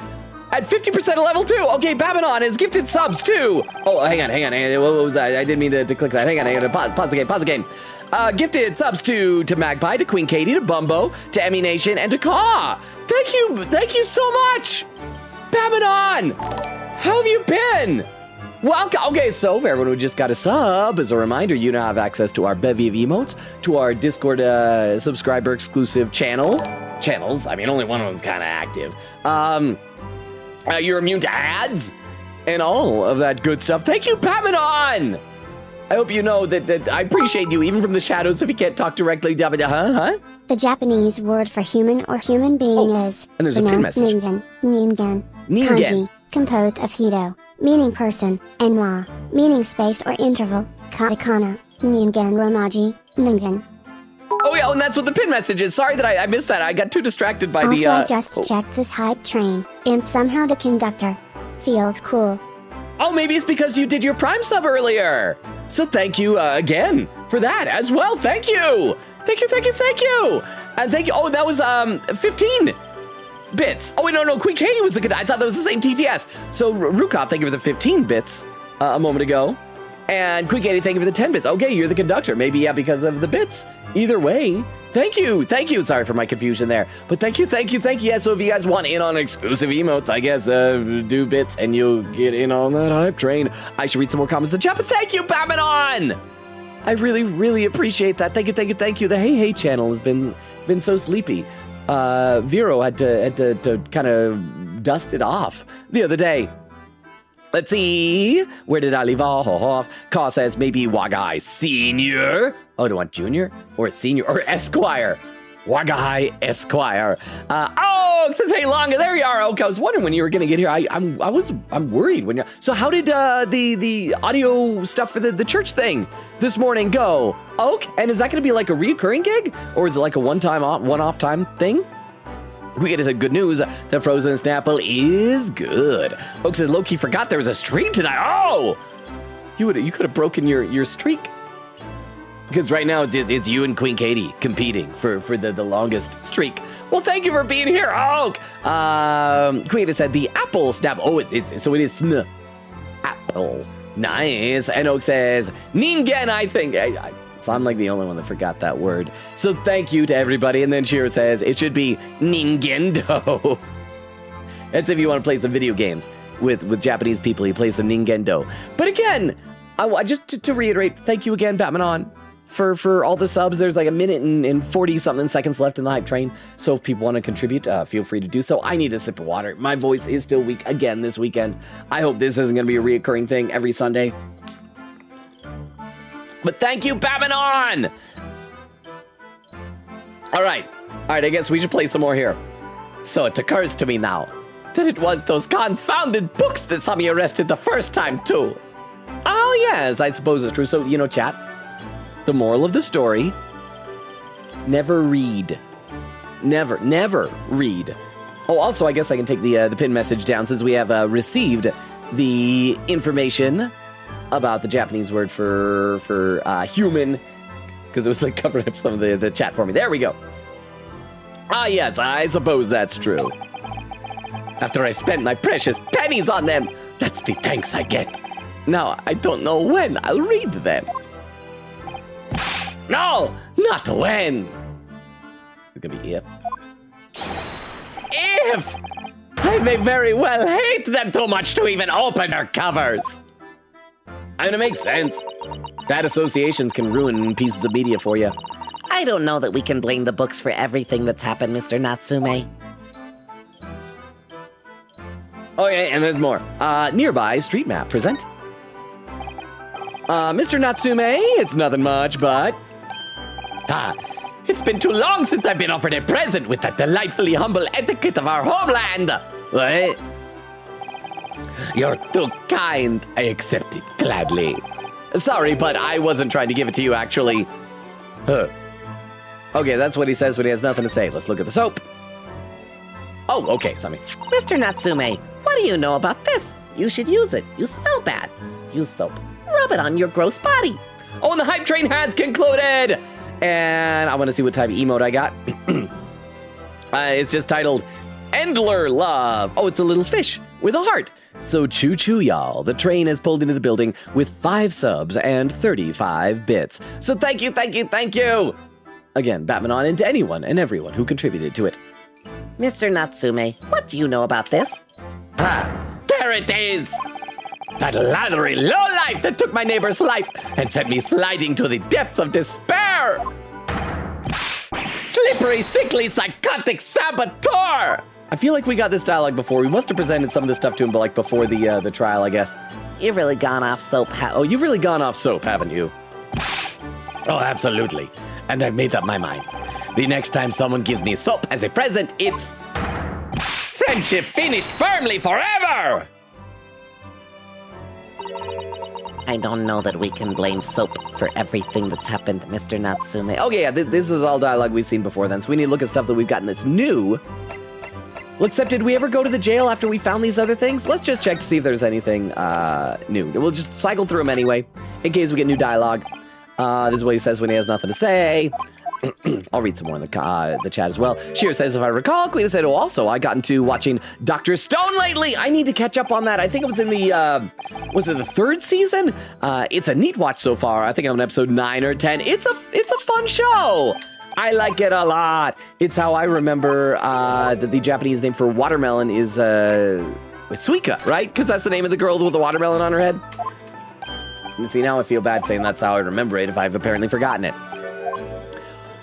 at 50% of level 2. Okay, Batmanon has gifted subs too. Oh, hang on. What was that? I didn't mean to click that. Hang on. Pause the game. Gifted subs to Magpie, to Queen Katie, to Bumbo, to Emmy Nation, and to Caw. Thank you so much, Batmanon. How have you been? Welcome. Okay, so for everyone who just got a sub, as a reminder, you now have access to our bevy of emotes, to our Discord subscriber exclusive channels. I mean, only one of them's kind of active. You're immune to ads and all of that good stuff. Thank you, Batmanon. I hope you know that I appreciate you, even from the shadows. If you can't talk directly, huh? The Japanese word for human or human being is and there's a pin message. Ningen. Kanji, composed of hito, meaning person, and wa, meaning space or interval, katakana, ningen romaji, ningen. Oh yeah, and that's what the pin message is. Sorry that I missed that. I got too distracted by also, I just checked this hype train. Am somehow the conductor. Feels cool. Oh, maybe it's because you did your Prime sub earlier. So thank you again for that as well. Thank you. Thank you. And thank you. Oh, that was 15 bits. Oh, wait, no. Queen Katie was the good. I thought that was the same TTS. So Rukop, thank you for the 15 bits a moment ago. And Queen Katie, thank you for the 10 bits. Okay, you're the conductor. Maybe, yeah, because of the bits. either way, thank you. Sorry for my confusion there, but thank you. Yeah, so if you guys want in on exclusive emotes, I guess do bits and you'll get in on that hype train. I should read some more comments in the chat, but thank you, Batmanon! I really appreciate that. Thank you. The Hey channel has been so sleepy. Vero had to kind of dust it off the other day. Let's see. Where did I leave off? Caw says maybe Wagai Senior. Oh, do I want Junior or Senior or Esquire? Wagai Esquire. Oh, says hey Longa. There you are. Okay, I was wondering when you were gonna get here. I'm worried when you're. So how did the audio stuff for the church thing this morning go? Okay, and is that gonna be like a reoccurring gig or is it like a one-off time thing? We get some good news. The frozen Snapple is good. Oak says Loki forgot there was a stream tonight. Oh, you could have broken your streak. Because right now it's you and Queen Katie competing for the longest streak. Well, thank you for being here, Oak. Queen has said the apple snap. Oh, so it is sn apple. Nice. And Oak says Ningen. I think. So I'm like the only one that forgot that word. So thank you to everybody. And then Shiro says it should be Ningendo. That's if you want to play some video games with Japanese people. You play some Ningendo. But again, I just to reiterate, thank you again, Batmanon, for all the subs. There's like a minute and 40 something seconds left in the hype train. So if people want to contribute, feel free to do so. I need a sip of water. My voice is still weak again this weekend. I hope this isn't going to be a reoccurring thing every Sunday. But thank you, Babylon! All right, I guess we should play some more here. So it occurs to me now that it was those confounded books that saw me arrested the first time, too. Oh, yes, I suppose it's true. So, chat, the moral of the story, never read. Never read. Oh, also, I guess I can take the pin message down since we have received the information about the Japanese word for human, because it was like covering up some of the chat for me. There we go. Ah, yes, I suppose that's true. After I spent my precious pennies on them, that's the thanks I get. Now, I don't know when I'll read them. No, not when. It's gonna be if. If! I may very well hate them too much to even open their covers. I mean, it makes sense. Bad associations can ruin pieces of media for you. I don't know that we can blame the books for everything that's happened, Mr. Natsume. Oh, yeah, and there's more. Nearby street map present. Mr. Natsume, it's nothing much, but... it's been too long since I've been offered a present with that delightfully humble etiquette of our homeland. What? You're too kind. I accept it gladly. Sorry, but I wasn't trying to give it to you, actually. Okay, that's what he says when he has nothing to say. Let's look at the soap. Oh, okay, Sammy. Mr. Natsume, what do you know about this? You should use it. You smell bad. Use soap. Rub it on your gross body. Oh, and the hype train has concluded. And I want to see what type of emote I got. It's just titled Endler Love. Oh, it's a little fish with a heart. So choo-choo, y'all. The train has pulled into the building with 5 subs and 35 bits. So thank you. Again, Batmanon, and to anyone and everyone who contributed to it. Mr. Natsume, what do you know about this? There it is! That lathery lowlife that took my neighbor's life and sent me sliding to the depths of despair! Slippery, sickly, psychotic saboteur! I feel like we got this dialogue before. We must have presented some of this stuff to him, but like before the trial, I guess. You've really gone off soap. Oh, you've really gone off soap, haven't you? Oh, absolutely. And I've made up my mind. The next time someone gives me soap as a present, it's... friendship finished firmly forever! I don't know that we can blame soap for everything that's happened, Mr. Natsume. Okay, yeah, this is all dialogue we've seen before then, so we need to look at stuff that we've gotten that's new. Well, except did we ever go to the jail after we found these other things? Let's just check to see if there's anything new. We'll just cycle through them anyway, in case we get new dialogue. This is what he says when he has nothing to say. I'll read some more in the chat as well. Shira says, if I recall, Queen said, oh, also, I got into watching Dr. Stone lately. I need to catch up on that. I think it was in the, was it the 3rd season? It's a neat watch so far. I think I'm on episode 9 or 10. It's a fun show. I like it a lot. It's how I remember that the Japanese name for watermelon is Suika, right? Because that's the name of the girl with the watermelon on her head. And see, now I feel bad saying that's how I remember it if I've apparently forgotten it.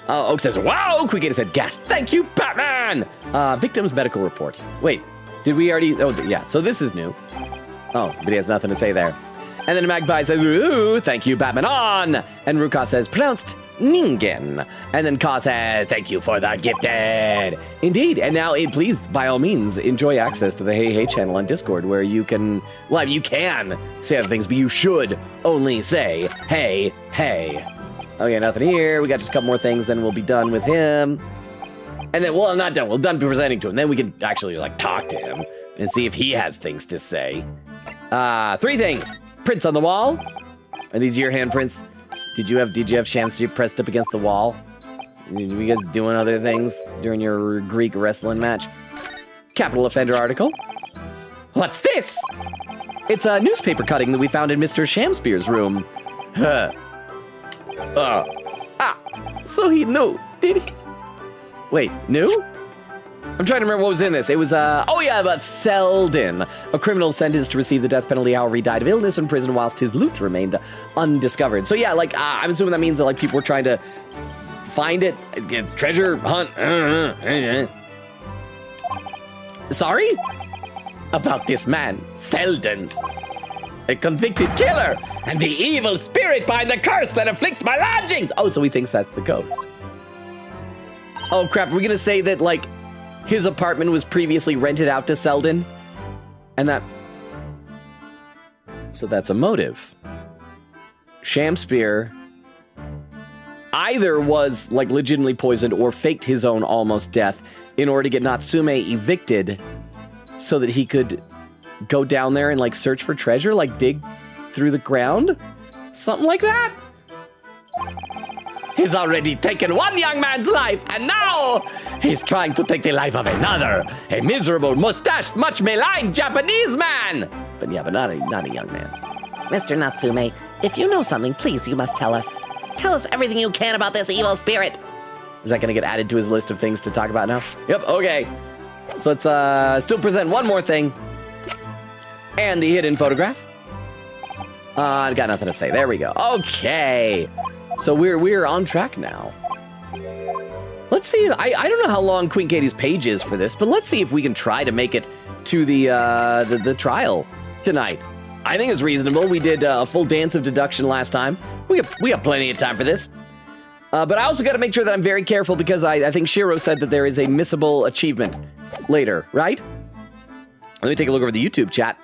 Oak says, wow, Quick said, gasp, thank you, Batman! Victim's medical report. Wait, did we already, oh, yeah, so this is new. Oh, but he has nothing to say there. And then Magpie says, ooh, thank you, Batman on! And Ruka says, pronounced Ningen. And then Ka says, thank you for the gifted. Indeed, and now, please, by all means, enjoy access to the Hey Hey channel on Discord, where you can, well, you can say other things, but you should only say, hey, hey. Okay, nothing here. We got just a couple more things, then we'll be done with him. And then, well, not done. We'll done presenting to him. Then we can actually, like, talk to him and see if he has things to say. 3 things. Prints on the wall. Are these your handprints? Did you have Shamsir pressed up against the wall? Were you guys doing other things during your Greek wrestling match? Capital offender article. What's this? It's a newspaper cutting that we found in Mr. Shamspear's room. Huh. So he knew, did he? Wait, knew? I'm trying to remember what was in this. It was, oh yeah, about Selden, a criminal sentenced to receive the death penalty, however he died of illness in prison whilst his loot remained undiscovered. So yeah, like, I'm assuming that means that, like, people were trying to find it, get treasure hunt. Sorry? About this man, Selden. A convicted killer, and the evil spirit behind the curse that afflicts my lodgings! Oh, so he thinks that's the ghost. Oh, crap, we're gonna say that, like, his apartment was previously rented out to Selden? And that... So that's a motive. Shamspear either was, like, legitimately poisoned or faked his own almost death in order to get Natsume evicted so that he could go down there and, like, search for treasure, like dig through the ground? Something like that? He's already taken one young man's life, and now he's trying to take the life of another, a miserable, mustached, much maligned Japanese man. But yeah, but not a young man. Mr. Natsume, if you know something, please, you must tell us. Tell us everything you can about this evil spirit. Is that gonna get added to his list of things to talk about now? Yep, okay. So let's still present one more thing. And the hidden photograph. I got nothing to say. There we go. Okay. So we're on track now. Let's see. I don't know how long Queen Katie's page is for this, but let's see if we can try to make it to the trial tonight. I think it's reasonable. We did a full dance of deduction last time. We got plenty of time for this. But I also got to make sure that I'm very careful because I think Shiro said that there is a missable achievement later, right? Let me take a look over the YouTube chat.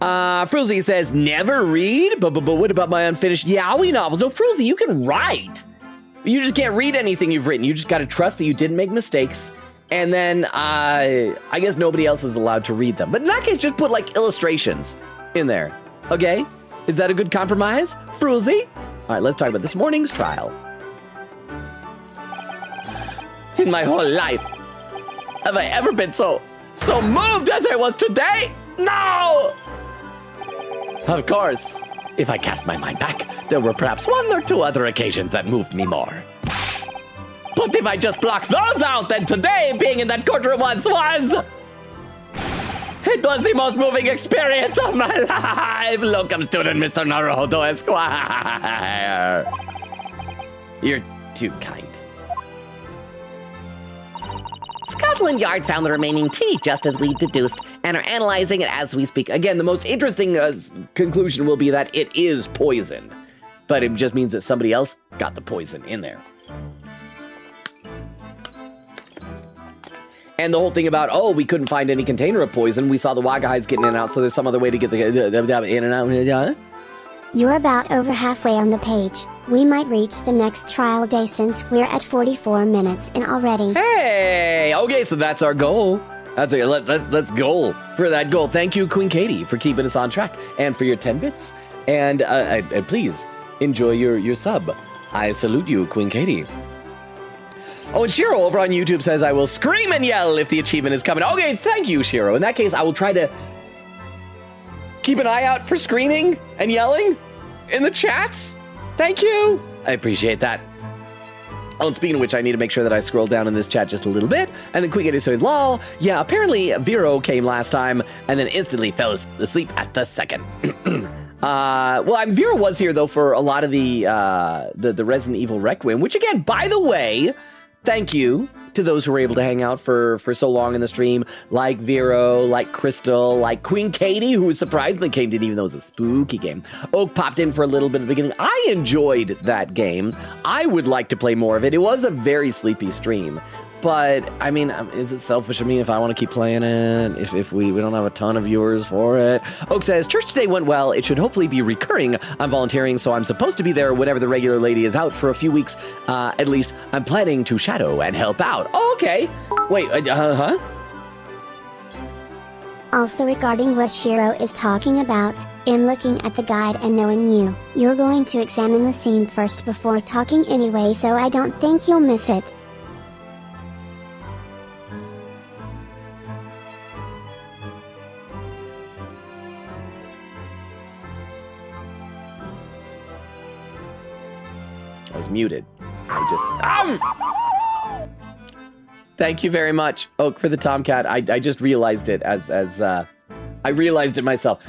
Frulzy says, never read? But what about my unfinished yaoi novels? No, Frulzy, you can write. You just can't read anything you've written. You just got to trust that you didn't make mistakes. And then I guess nobody else is allowed to read them. But in that case, just put, like, illustrations in there. Okay? Is that a good compromise, Frulzy? All right, let's talk about this morning's trial. In my whole life, have I ever been so moved as I was today? No! Of course, if I cast my mind back, there were perhaps 1 or 2 other occasions that moved me more. But if I just block those out, then today, being in that courtroom was... It was the most moving experience of my life! Locum student, Mr. Naruhodo Esquire. You're too kind. Scotland Yard found the remaining tea, just as we deduced, and are analyzing it as we speak. Again, the most interesting conclusion will be that it is poisoned. But it just means that somebody else got the poison in there. And the whole thing about, oh, we couldn't find any container of poison. We saw the Wagahais getting in and out, so there's some other way to get the in and out. You're about over halfway on the page. We might reach the next trial day since we're at 44 minutes in already. Hey! Okay, so that's our goal. That's okay. Let's goal for that goal. Thank you, Queen Katie, for keeping us on track and for your 10 bits. And please enjoy your sub. I salute you, Queen Katie. Oh, and Shiro over on YouTube says, I will scream and yell if the achievement is coming. Okay, thank you, Shiro. In that case, I will try to keep an eye out for screaming and yelling in the chats. Thank you. I appreciate that. Oh, and speaking of which, I need to make sure that I scroll down in this chat just a little bit. And then Quick Eddie said, lol. Yeah, apparently Vero came last time and then instantly fell asleep at the second. Well, Vero was here, though, for a lot of the Resident Evil Requiem, which, again, by the way, thank you to those who were able to hang out for so long in the stream, like Vero, like Crystal, like Queen Katie, who surprisingly came, didn't even know it was a spooky game. Oak popped in for a little bit at the beginning. I enjoyed that game. I would like to play more of it. It was a very sleepy stream. But, I mean, is it selfish of me if I want to keep playing it? If we don't have a ton of viewers for it? Oak says, church today went well. It should hopefully be recurring. I'm volunteering, so I'm supposed to be there whenever the regular lady is out for a few weeks. At least, I'm planning to shadow and help out. Oh, okay. Wait, huh? Also regarding what Shiro is talking about, in looking at the guide and knowing you're going to examine the scene first before talking anyway, so I don't think you'll miss it. I was muted. Thank you very much, Oak, for the Tomcat. I just realized it as I realized it myself.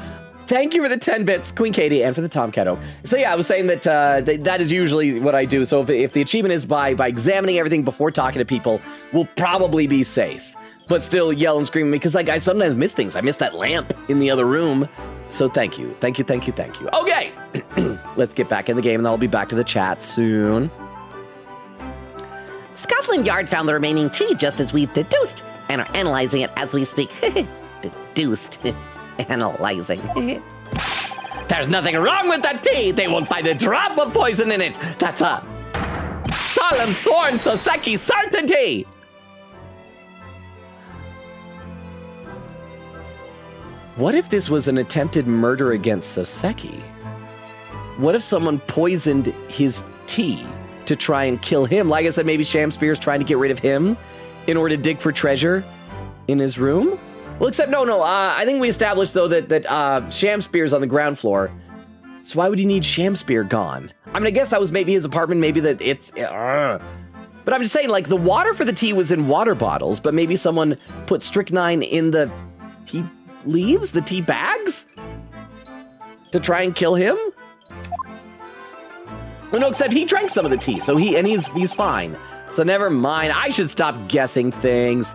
Thank you for the 10 bits, Queen Katie, and for the Tomcat, Oak. So yeah, I was saying that that is usually what I do. So if the achievement is by examining everything before talking to people, we'll probably be safe. But still yell and scream at me, because like I sometimes miss things. I miss that lamp in the other room. So thank you. Thank you. Okay, let's get back in the game, and I'll be back to the chat soon. Scotland Yard found the remaining tea just as we deduced and are analyzing it as we speak. Deduced. Analyzing. There's nothing wrong with that tea. They won't find a drop of poison in it. That's a solemn sworn Soseki certainty. What if this was an attempted murder against Soseki? What if someone poisoned his tea to try and kill him? Like I said, maybe Shamspear's trying to get rid of him in order to dig for treasure in his room? Well, except, no, I think we established, though, that Shamspear's on the ground floor. So why would you need Shamspear gone? I mean, I guess that was maybe his apartment, maybe that it's... But I'm just saying, like, the water for the tea was in water bottles, but maybe someone put strychnine in the tea leaves, the tea bags, to try and kill him? Well, no, except he drank some of the tea, so he's fine. So never mind, I should stop guessing things.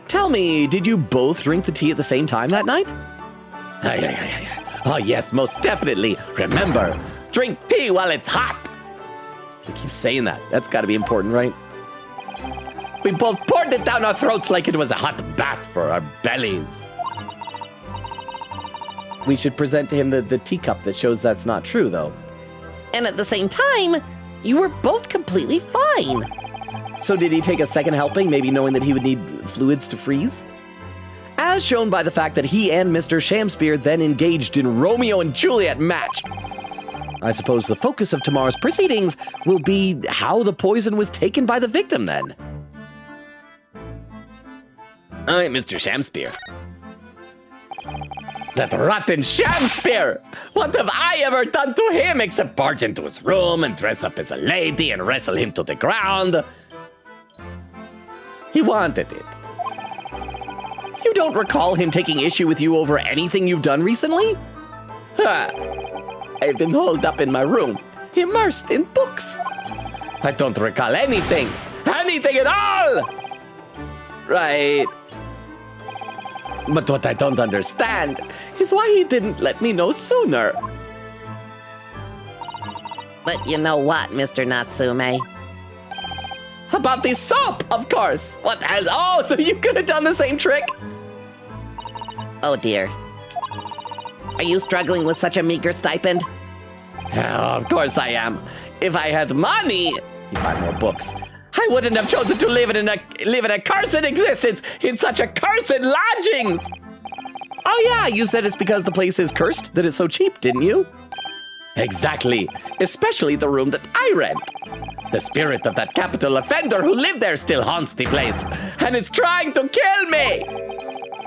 Tell me, did you both drink the tea at the same time that night? Oh yes, most definitely. Remember, drink tea while it's hot. I keep saying that. That's gotta be important, right? We both poured it down our throats like it was a hot bath for our bellies. We should present to him the teacup that shows that's not true, though. And at the same time, you were both completely fine. So did he take a second helping, maybe knowing that he would need fluids to freeze? As shown by the fact that he and Mr. Shamspear then engaged in Romeo and Juliet match. I suppose the focus of tomorrow's proceedings will be how the poison was taken by the victim, then. All right, Mr. Shamspear. That rotten Shamspear! What have I ever done to him except barge into his room and dress up as a lady and wrestle him to the ground? He wanted it. You don't recall him taking issue with you over anything you've done recently? I've been holed up in my room, immersed in books. I don't recall anything at all! Right. But what I don't understand is why he didn't let me know sooner. But you know what, Mr. Natsume? About the soap, of course. What else? Oh, so you could have done the same trick? Oh dear. Are you struggling with such a meager stipend? Oh, of course I am. If I had money, you'd buy more books. I wouldn't have chosen to live in a cursed existence in such accursed lodgings. Oh yeah, you said it's because the place is cursed that it's so cheap, didn't you? Exactly. Especially the room that I rent. The spirit of that capital offender who lived there still haunts the place and is trying to kill me.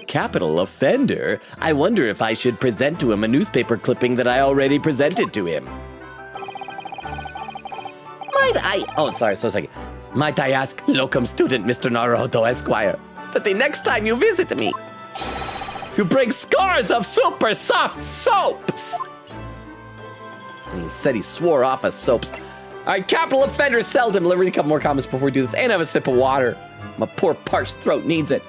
Capital offender? I wonder if I should present to him a newspaper clipping that I already presented to him. Might I ask, locum student Mr. Naruto Esquire, that the next time you visit me, you bring scores of super soft soaps. And he said he swore off of soaps. All right, capital offender Selden. Let me read a couple more comments before we do this and have a sip of water. My poor parched throat needs it.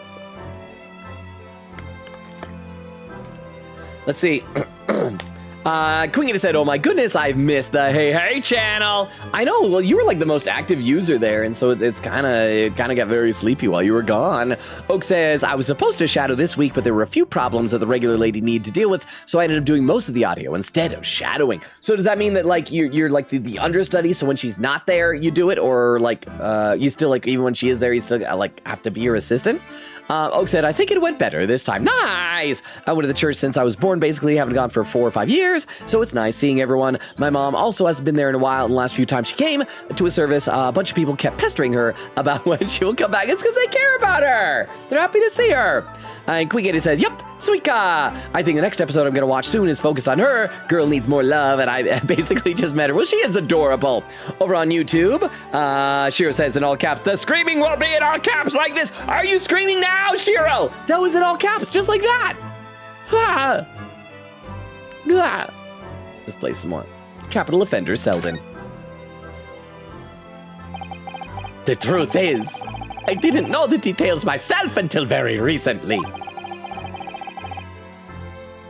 Let's see. Queen said, oh my goodness, I've missed the Hey Hey channel. I know, well, you were like the most active user there, and so it kind of got very sleepy while you were gone. Oak says, I was supposed to shadow this week, but there were a few problems that the regular lady needed to deal with, so I ended up doing most of the audio instead of shadowing. So does that mean that like you're like the understudy, so when she's not there, you do it, or like you still like, even when she is there, you still like have to be your assistant? Oak said, I think it went better this time. Nice! I went to the church since I was born, basically, haven't gone for 4 or 5 years, so it's nice seeing everyone. My mom also hasn't been there in a while, and the last few times she came to a service, a bunch of people kept pestering her about when she will come back. It's because they care about her. They're happy to see her. And Queen Gaty says, yep, Suika. I think the next episode I'm going to watch soon is focused on her. Girl needs more love, and I basically just met her. Well, she is adorable. Over on YouTube, Shiro says in all caps, the screaming will be in all caps like this. Are you screaming now, Shiro? That was in all caps, just like that. Ah. Ah. Let's play some more. Capital offender Selden. The truth is, I didn't know the details myself until very recently.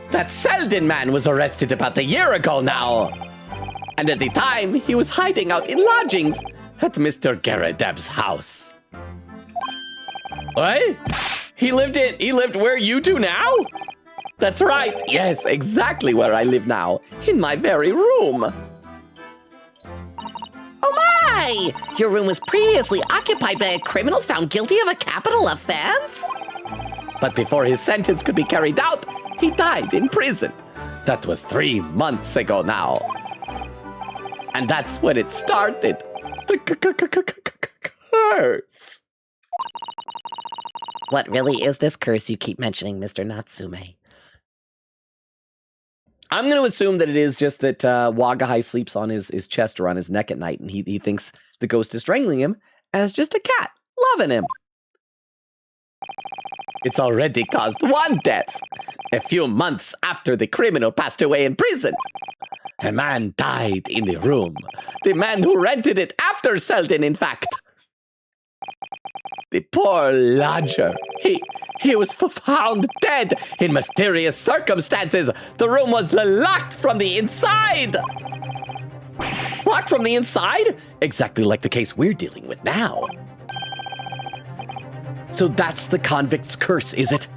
That Selden man was arrested about a year ago now. And at the time, he was hiding out in lodgings at Mr. Garadeb's house. What? He lived where you do now? That's right. Yes, exactly where I live now. In my very room. Oh my! Your room was previously occupied by a criminal found guilty of a capital offense? But before his sentence could be carried out, he died in prison. That was 3 months ago now. And that's when it started. The curse. What really is this curse you keep mentioning, Mr. Natsume? I'm going to assume that it is just that Wagahai sleeps on his chest or on his neck at night, and he thinks the ghost is strangling him as just a cat, loving him. It's already caused 1 death. A few months after the criminal passed away in prison. A man died in the room. The man who rented it after Selden, in fact. The poor lodger. He was found dead in mysterious circumstances. The room was locked from the inside. Locked from the inside? Exactly like the case we're dealing with now. So that's the convict's curse, is it?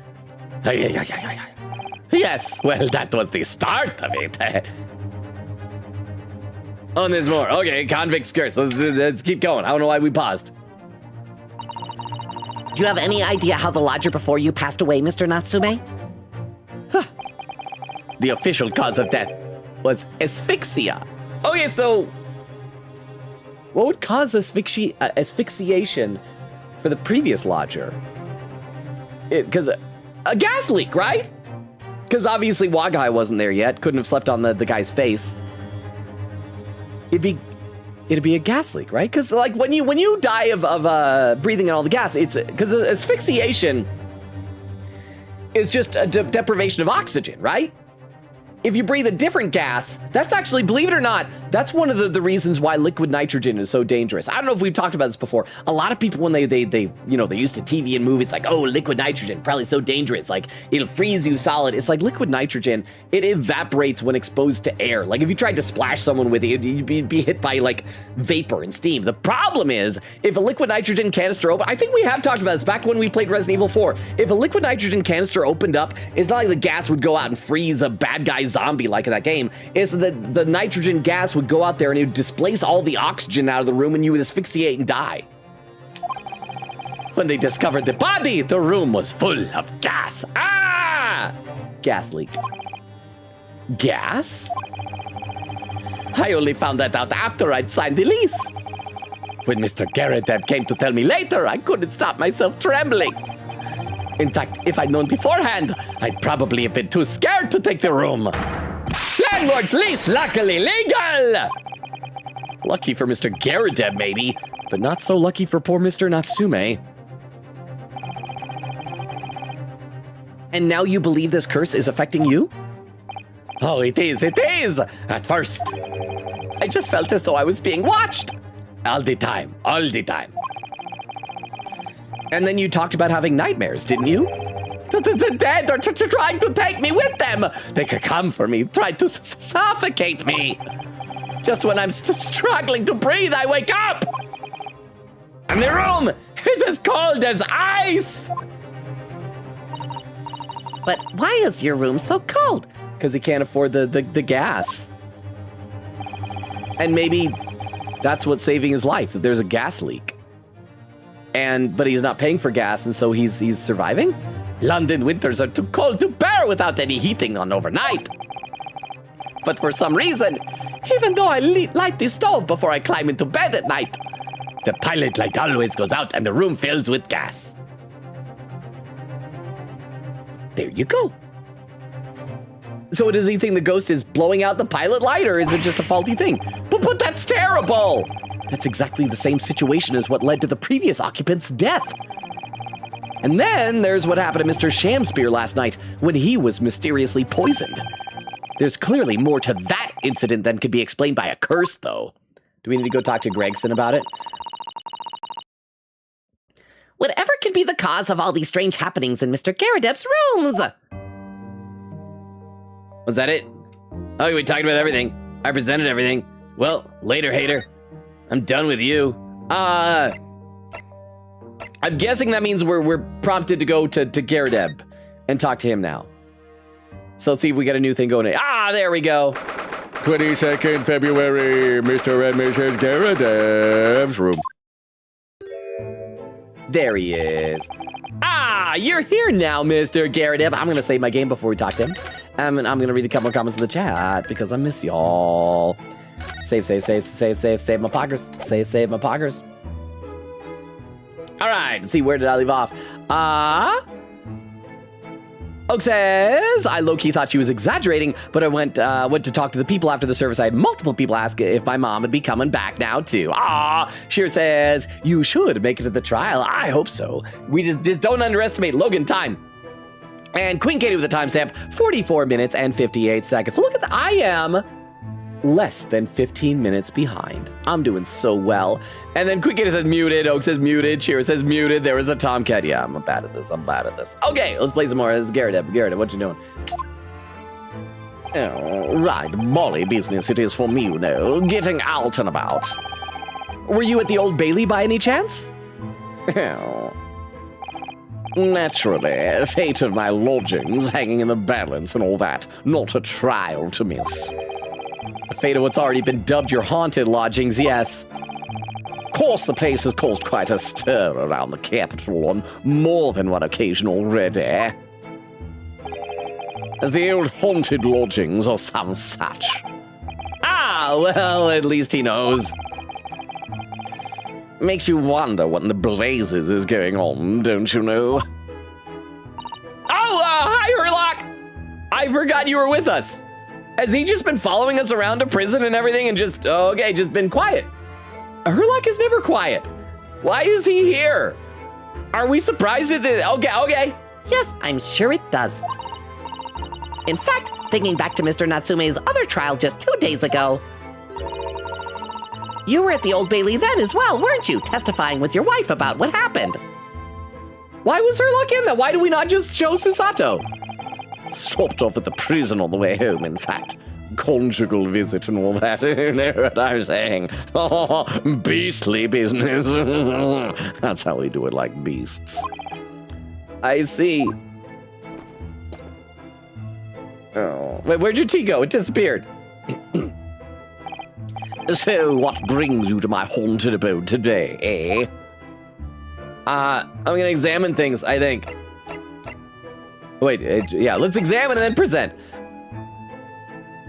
Yes, well, that was the start of it. Oh, there's more. Okay, convict's curse. Let's keep going. I don't know why we paused. Do you have any idea how the lodger before you passed away, Mr. Natsume? The official cause of death was asphyxia. Okay, so what would cause asphyxiation for the previous lodger? Because a gas leak, right? Because obviously Wagahai wasn't there yet. Couldn't have slept on the guy's face. It'd be a gas leak, right? Because like when you die of breathing in all the gas, it's because asphyxiation is just a deprivation of oxygen, right? If you breathe a different gas, that's actually, believe it or not, that's one of the reasons why liquid nitrogen is so dangerous. I don't know if we've talked about this before. A lot of people, when they used to TV and movies, like, oh, liquid nitrogen, probably so dangerous. Like, it'll freeze you solid. It's like liquid nitrogen, it evaporates when exposed to air. Like, if you tried to splash someone with it, you'd be hit by, like, vapor and steam. The problem is, if a liquid nitrogen canister I think we have talked about this back when we played Resident Evil 4. If a liquid nitrogen canister opened up, it's not like the gas would go out and freeze a bad guy's zombie like in that game. Is that the nitrogen gas would go out there and it would displace all the oxygen out of the room and you would asphyxiate and die. When they discovered the body, the room was full of gas. Gas leak. Gas? I only found that out after I'd signed the lease. When Mr. Garrett came to tell me later, I couldn't stop myself trembling. In fact, if I'd known beforehand, I'd probably have been too scared to take the room. Landlord's lease, luckily legal! Lucky for Mr. Garrett, maybe, but not so lucky for poor Mr. Natsume. And now you believe this curse is affecting you? Oh, it is. At first, I just felt as though I was being watched. all the time. And then you talked about having nightmares, didn't you? The dead are trying to take me with them. They could come for me, try to suffocate me. Just when I'm struggling to breathe, I wake up. And the room is as cold as ice. But why is your room so cold? Because he can't afford the gas. And maybe that's what's saving his life, that there's a gas leak. But he's not paying for gas, and so he's surviving? London winters are too cold to bear without any heating on overnight. But for some reason, Even though I light the stove before I climb into bed at night, the pilot light always goes out and the room fills with gas. there you go. So does he think the ghost is blowing out the pilot light, or is it just a faulty thing? But that's terrible! That's exactly the same situation as what led to the previous occupant's death. And then there's what happened to Mr. Shamspear last night when he was mysteriously poisoned. There's clearly more to that incident than could be explained by a curse, though. Do we need to go talk to Gregson about it? Whatever could be the cause of all these strange happenings in Mr. Garrideb's rooms? Was that it? Oh, we talked about everything. I presented everything. Well, later, hater. I'm done with you. I'm guessing that means we're prompted to go to Garrideb And talk to him now. So let's see if we get a new thing going. There we go. 22nd February, Mr. and Mrs. Garrideb's room. There he is. You're here now, Mr. Garrideb. I'm going to save my game before we talk to him. And I'm going to read a couple more comments in the chat because I miss y'all. Save my poggers. Save my poggers. All right, let's see, where did I leave off? Oak says, I low-key thought she was exaggerating, but I went to talk to the people after the service. I had multiple people ask if my mom would be coming back now, too. Sheer says, you should make it to the trial. I hope so. We just don't underestimate Logan time. And Queen Katie with the timestamp, 44 minutes and 58 seconds. So look at that. I am less than 15 minutes behind. I'm doing so well. And then Quick Katie says muted, Oak says muted, Cheer says muted, there was a Tomcat. Yeah, I'm bad at this, Okay, let's play some more. This is Garrideb, what you doing? Oh, right, Molly business it is for me, you know, getting out and about. Were you at the Old Bailey by any chance? Oh. Naturally, fate of my lodgings hanging in the balance and all that, not a trial to miss. The fate of what's already been dubbed your haunted lodgings, yes. Of course, the place has caused quite a stir around the capital on more than one occasion already. As the old haunted lodgings or some such. Well, at least he knows. Makes you wonder what in the blazes is going on, don't you know? Hi, Herlock! I forgot you were with us. Has he just been following us around to prison and everything and just been quiet? Herlock is never quiet. Why is he here? Are we surprised at this? Okay. Yes, I'm sure it does. In fact, thinking back to Mr. Natsume's other trial just 2 days ago, you were at the Old Bailey then as well, weren't you? Testifying with your wife about what happened. Why was Herlock in there? Why do we not just show Susato? Stopped off at the prison on the way home, in fact. Conjugal visit and all that. You know what I'm saying? Oh, beastly business. That's how we do it, like beasts. I see. Oh. Wait, where'd your tea go? It disappeared. So, what brings you to my haunted abode today, eh? I'm gonna examine things, I think. Wait, yeah, let's examine and then present.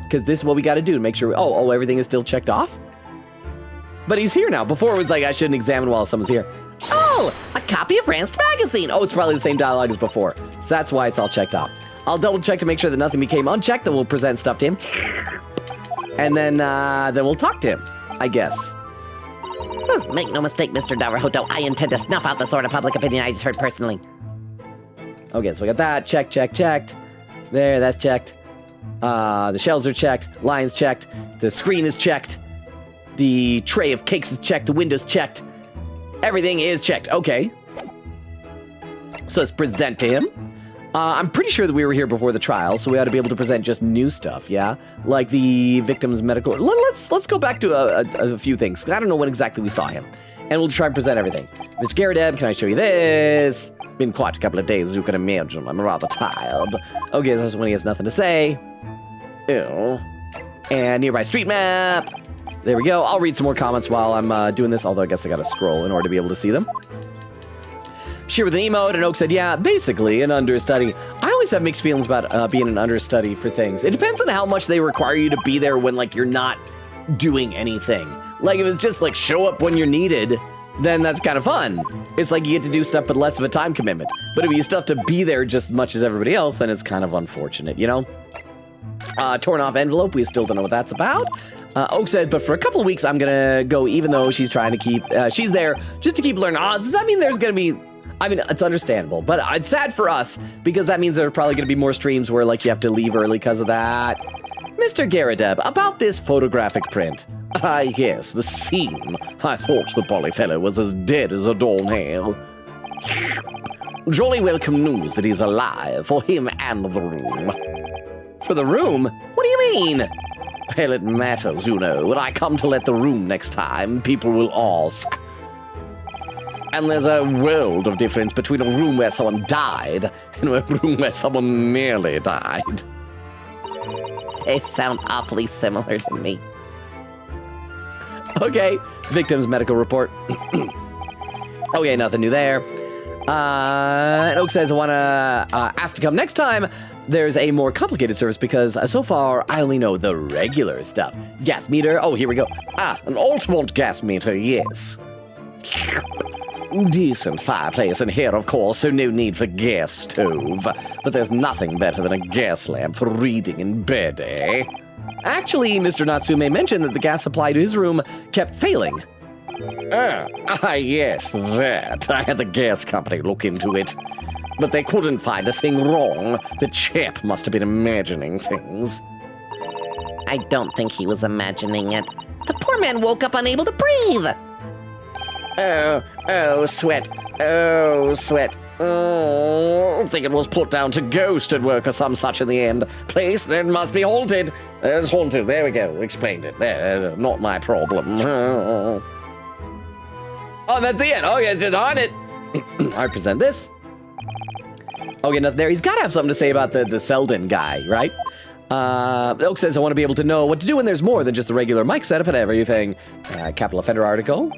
because this is what we got to do to make sure. Oh, everything is still checked off. But he's here now. Before it was like I shouldn't examine while someone's here. Oh, a copy of Ranced Magazine. Oh, it's probably the same dialogue as before. So that's why it's all checked off. I'll double check to make sure that nothing became unchecked. Then we'll present stuff to him, and then we'll talk to him, I guess. Make no mistake, Mr. Naruhodo. I intend to snuff out the sort of public opinion I just heard personally. Okay, so we got that. Checked. There, that's checked. The shelves are checked. Lines checked. The screen is checked. The tray of cakes is checked. The window's checked. Everything is checked. Okay. So let's present to him. I'm pretty sure that we were here before the trial, so we ought to be able to present just new stuff, yeah? Like the victim's medical... Let's go back to a few things. I don't know when exactly we saw him. And we'll try and present everything. Mr. Garadeb, can I show you this? Been quite a couple of days, as you can imagine. I'm rather tired. Okay, so that's when he has nothing to say. Ew. And nearby street map. There we go. I'll read some more comments while I'm doing this, although I guess I gotta scroll in order to be able to see them. Sheer with an emote, and Oak said, yeah, basically an understudy. I always have mixed feelings about being an understudy for things. It depends on how much they require you to be there when, like, you're not doing anything. Like, if it's just, like, show up when you're needed, then that's kind of fun. It's like you get to do stuff but less of a time commitment. But if you still have to be there just as much as everybody else, then it's kind of unfortunate, you know? Torn off envelope, we still don't know what that's about. Oak said, but for a couple of weeks, I'm gonna go even though she's trying to keep, she's there just to keep learning. Does that mean there's gonna be... I mean, it's understandable, but it's sad for us because that means there are probably going to be more streams where, like, you have to leave early because of that. Mr. Garadeb, about this photographic print. Yes, the scene. I thought the Polly fellow was as dead as a doornail. Jolly welcome news that he's alive for him and the room. For the room? What do you mean? Well, it matters, you know. When I come to let the room next time, people will ask. And there's a world of difference between a room where someone died and a room where someone nearly died. They sound awfully similar to me. Okay, victim's medical report. Okay, nothing new there. And Oak says, I want to ask to come next time. There's a more complicated service because so far I only know the regular stuff. Gas meter. Oh, here we go. An Altamont gas meter, yes. Decent fireplace in here, of course, so no need for gas stove. But there's nothing better than a gas lamp for reading in bed, eh? Actually, Mr. Natsume mentioned that the gas supply to his room kept failing. Yes, that. I had the gas company look into it. But they couldn't find a thing wrong. The chap must have been imagining things. I don't think he was imagining it. The poor man woke up unable to breathe. Oh, sweat. I think it was put down to ghosted work or some such in the end. Place, it must be haunted. It's haunted. There we go. Explained it. There, not my problem. Oh, that's the end. Okay, it's just on it. I present this. Okay, nothing there. He's got to have something to say about the Selden guy, right? Oak says, I want to be able to know what to do when there's more than just the regular mic setup and everything. Capital Offender article.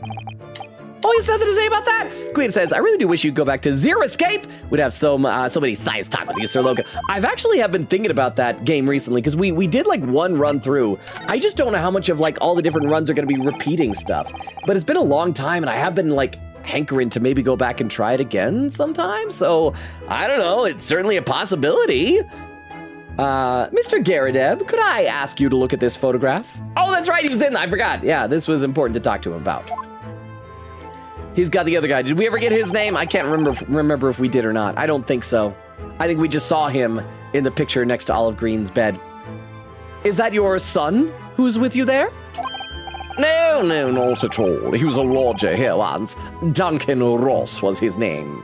Oh, he has nothing to say about that? Queen says, I really do wish you'd go back to Zero Escape. We'd have so many science time with you, Sir Logan. I've actually been thinking about that game recently because we did like one run through. I just don't know how much of like all the different runs are going to be repeating stuff. But it's been a long time and I have been like hankering to maybe go back and try it again sometime. So I don't know. It's certainly a possibility. Mr. Garadeb, could I ask you to look at this photograph? Oh, that's right. He was in. I forgot. Yeah, this was important to talk to him about. He's got the other guy. Did we ever get his name? I can't remember if we did or not. I don't think so. I think we just saw him in the picture next to Olive Green's bed. Is that your son who's with you there? No, not at all. He was a lodger here once. Duncan Ross was his name.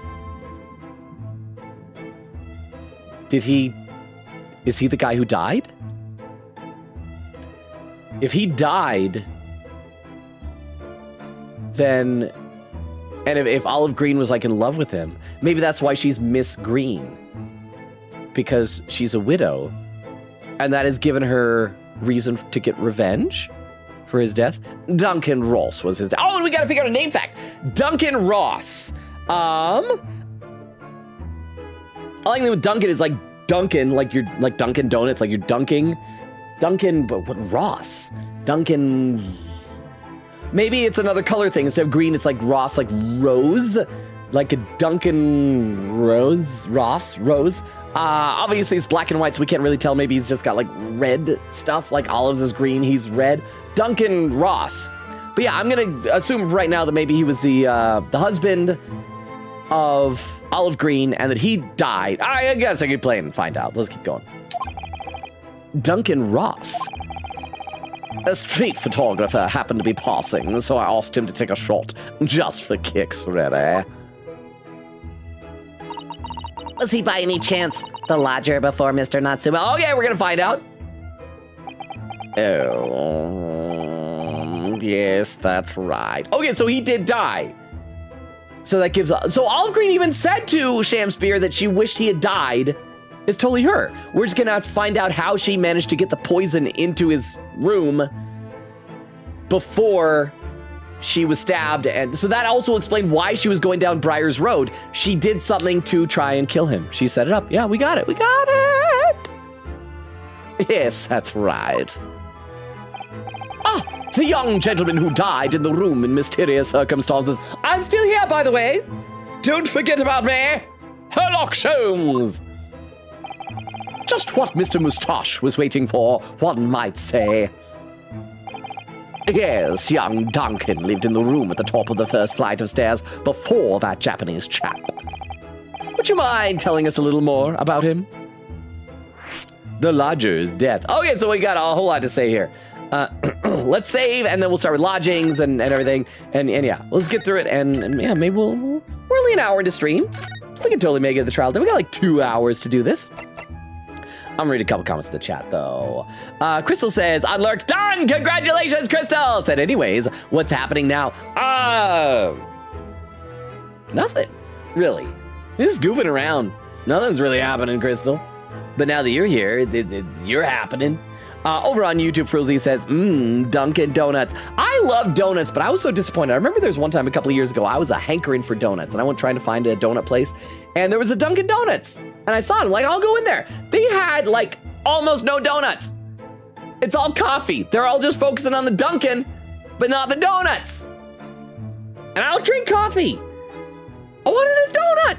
Is he the guy who died? If he died, then... And if Olive Green was like in love with him, maybe that's why she's Miss Green. Because she's a widow. And that has given her reason to get revenge for his death. Duncan Ross was his death. Oh, and we gotta figure out a name fact. Duncan Ross. I like the with Duncan is like Duncan, like you're like Dunkin' Donuts, like you're dunking. Duncan, but what, Ross? Duncan, maybe it's another color thing. Instead of green, it's like Ross, like rose, like a Duncan Ross. Obviously it's black and white, so we can't really tell. Maybe he's just got like red stuff, like Olive's is green, he's red. Duncan Ross. But yeah, I'm gonna assume right now that maybe he was the husband of Olive Green and that he died. I guess I could play and find out. Let's keep going. Duncan Ross. A street photographer happened to be passing, so I asked him to take a shot, just for kicks, really. Was he by any chance the lodger before Mr. Natsume? Oh yeah, we're gonna find out. Oh, yes, that's right. Okay, so he did die. So that gives so Olive Green even said to Shamspear that she wished he had died. It's totally her. We're just gonna find out how she managed to get the poison into his room before she was stabbed. And so that also explained why she was going down Briar's Road. She did something to try and kill him. She set it up. Yeah, we got it. We got it. Yes, that's right. Ah, the young gentleman who died in the room in mysterious circumstances. I'm still here, by the way. Don't forget about me. Sherlock Holmes. Just what Mr. Moustache was waiting for, one might say. Yes, young Duncan lived in the room at the top of the first flight of stairs before that Japanese chap. Would you mind telling us a little more about him? The lodger's death. Okay, so we got a whole lot to say here. Let's save, and then we'll start with lodgings and everything. And yeah, let's get through it. And yeah, maybe we're only an hour into stream. We can totally make it the trial day. We got like 2 hours to do this. I'm gonna read a couple comments in the chat, though. Crystal says, Unlurk done! Congratulations, Crystal! Said, anyways, what's happening now? Nothing, really. You're just goofing around. Nothing's really happening, Crystal. But now that you're here, you're happening. Over on YouTube, Frilzy says, Dunkin' Donuts. I love donuts, but I was so disappointed. I remember there's one time a couple of years ago, I was a hankering for donuts, and I went trying to find a donut place, and there was a Dunkin' Donuts. And I saw it, I'm like, I'll go in there. They had, like, almost no donuts. It's all coffee. They're all just focusing on the Dunkin', but not the donuts. And I don't drink coffee. I wanted a donut.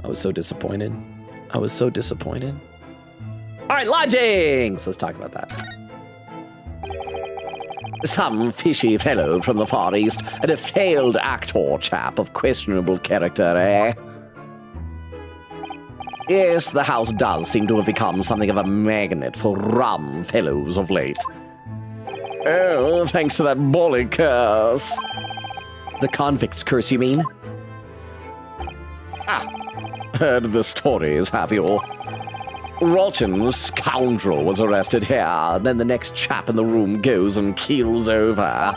I was so disappointed. I was so disappointed. All right, lodgings. Let's talk about that. Some fishy fellow from the Far East and a failed actor chap of questionable character, eh? Yes, the house does seem to have become something of a magnet for rum fellows of late. Oh, thanks to that bully curse. The convict's curse, you mean? Heard the stories, have you? Rotten scoundrel was arrested here, then the next chap in the room goes and keels over.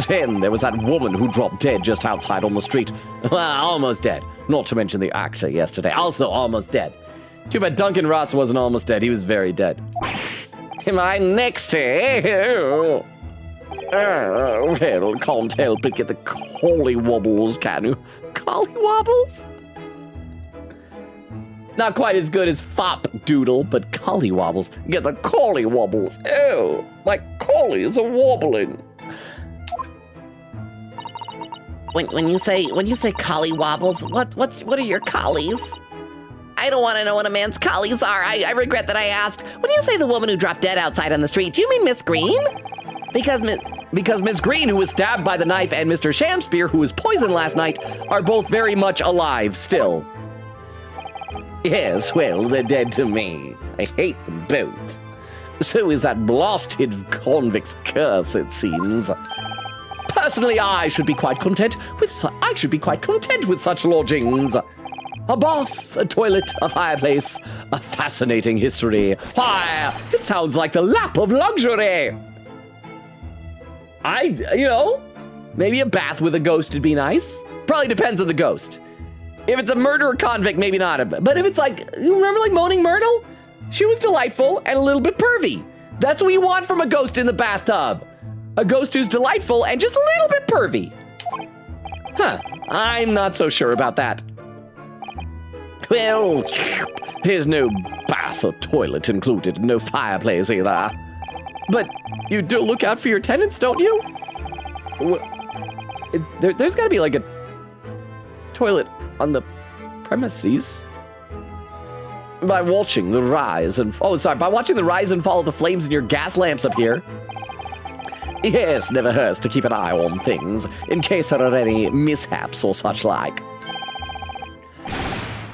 Then there was that woman who dropped dead just outside on the street. Almost dead. Not to mention the actor yesterday, also almost dead. Too bad Duncan Ross wasn't almost dead. He was very dead. Am I next, eh? Oh, well, can't help but get the collywobbles, can you? Collywobbles? Not quite as good as Fop Doodle, but collywobbles. Get the collywobbles. Oh, my collies are wobbling. When you say collie wobbles, what are your collies? I don't want to know what a man's collies are. I regret that I asked. When you say the woman who dropped dead outside on the street, do you mean Miss Green? Because Miss Green, who was stabbed by the knife, and Mr. Shamspear, who was poisoned last night, are both very much alive still. Yes, well, they're dead to me. I hate them both. So is that blasted convict's curse, it seems. Personally, I should be quite content with such lodgings. A bath, a toilet, a fireplace, a fascinating history. Why, it sounds like the lap of luxury. Maybe a bath with a ghost would be nice. Probably depends on the ghost. If it's a murderer convict, maybe not. But if it's like, you remember like Moaning Myrtle? She was delightful and a little bit pervy. That's what you want from a ghost in the bathtub. A ghost who's delightful and just a little bit pervy. Huh, I'm not so sure about that. Well, there's no bath or toilet included, no fireplace either. But you do look out for your tenants, don't you? There's got to be like a toilet on the premises. By watching the rise and By watching the rise and fall of the flames in your gas lamps up here. yes, never hurts to keep an eye on things in case there are any mishaps or such like.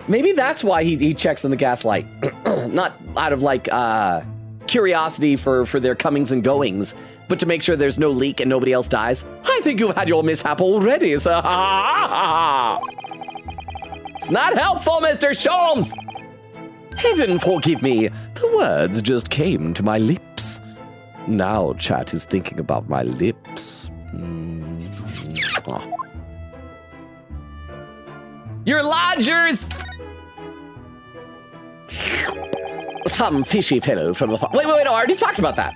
Maybe that's why he checks on the gas light. Not out of like curiosity for their comings and goings, but to make sure there's no leak and nobody else dies. I think you've had your mishap already, sir. It's not helpful, Mr. Sholmes. Heaven forgive me, the words just came to my lips. Now chat is thinking about my lips. Your lodgers! Some fishy fellow from the Wait, I already talked about that.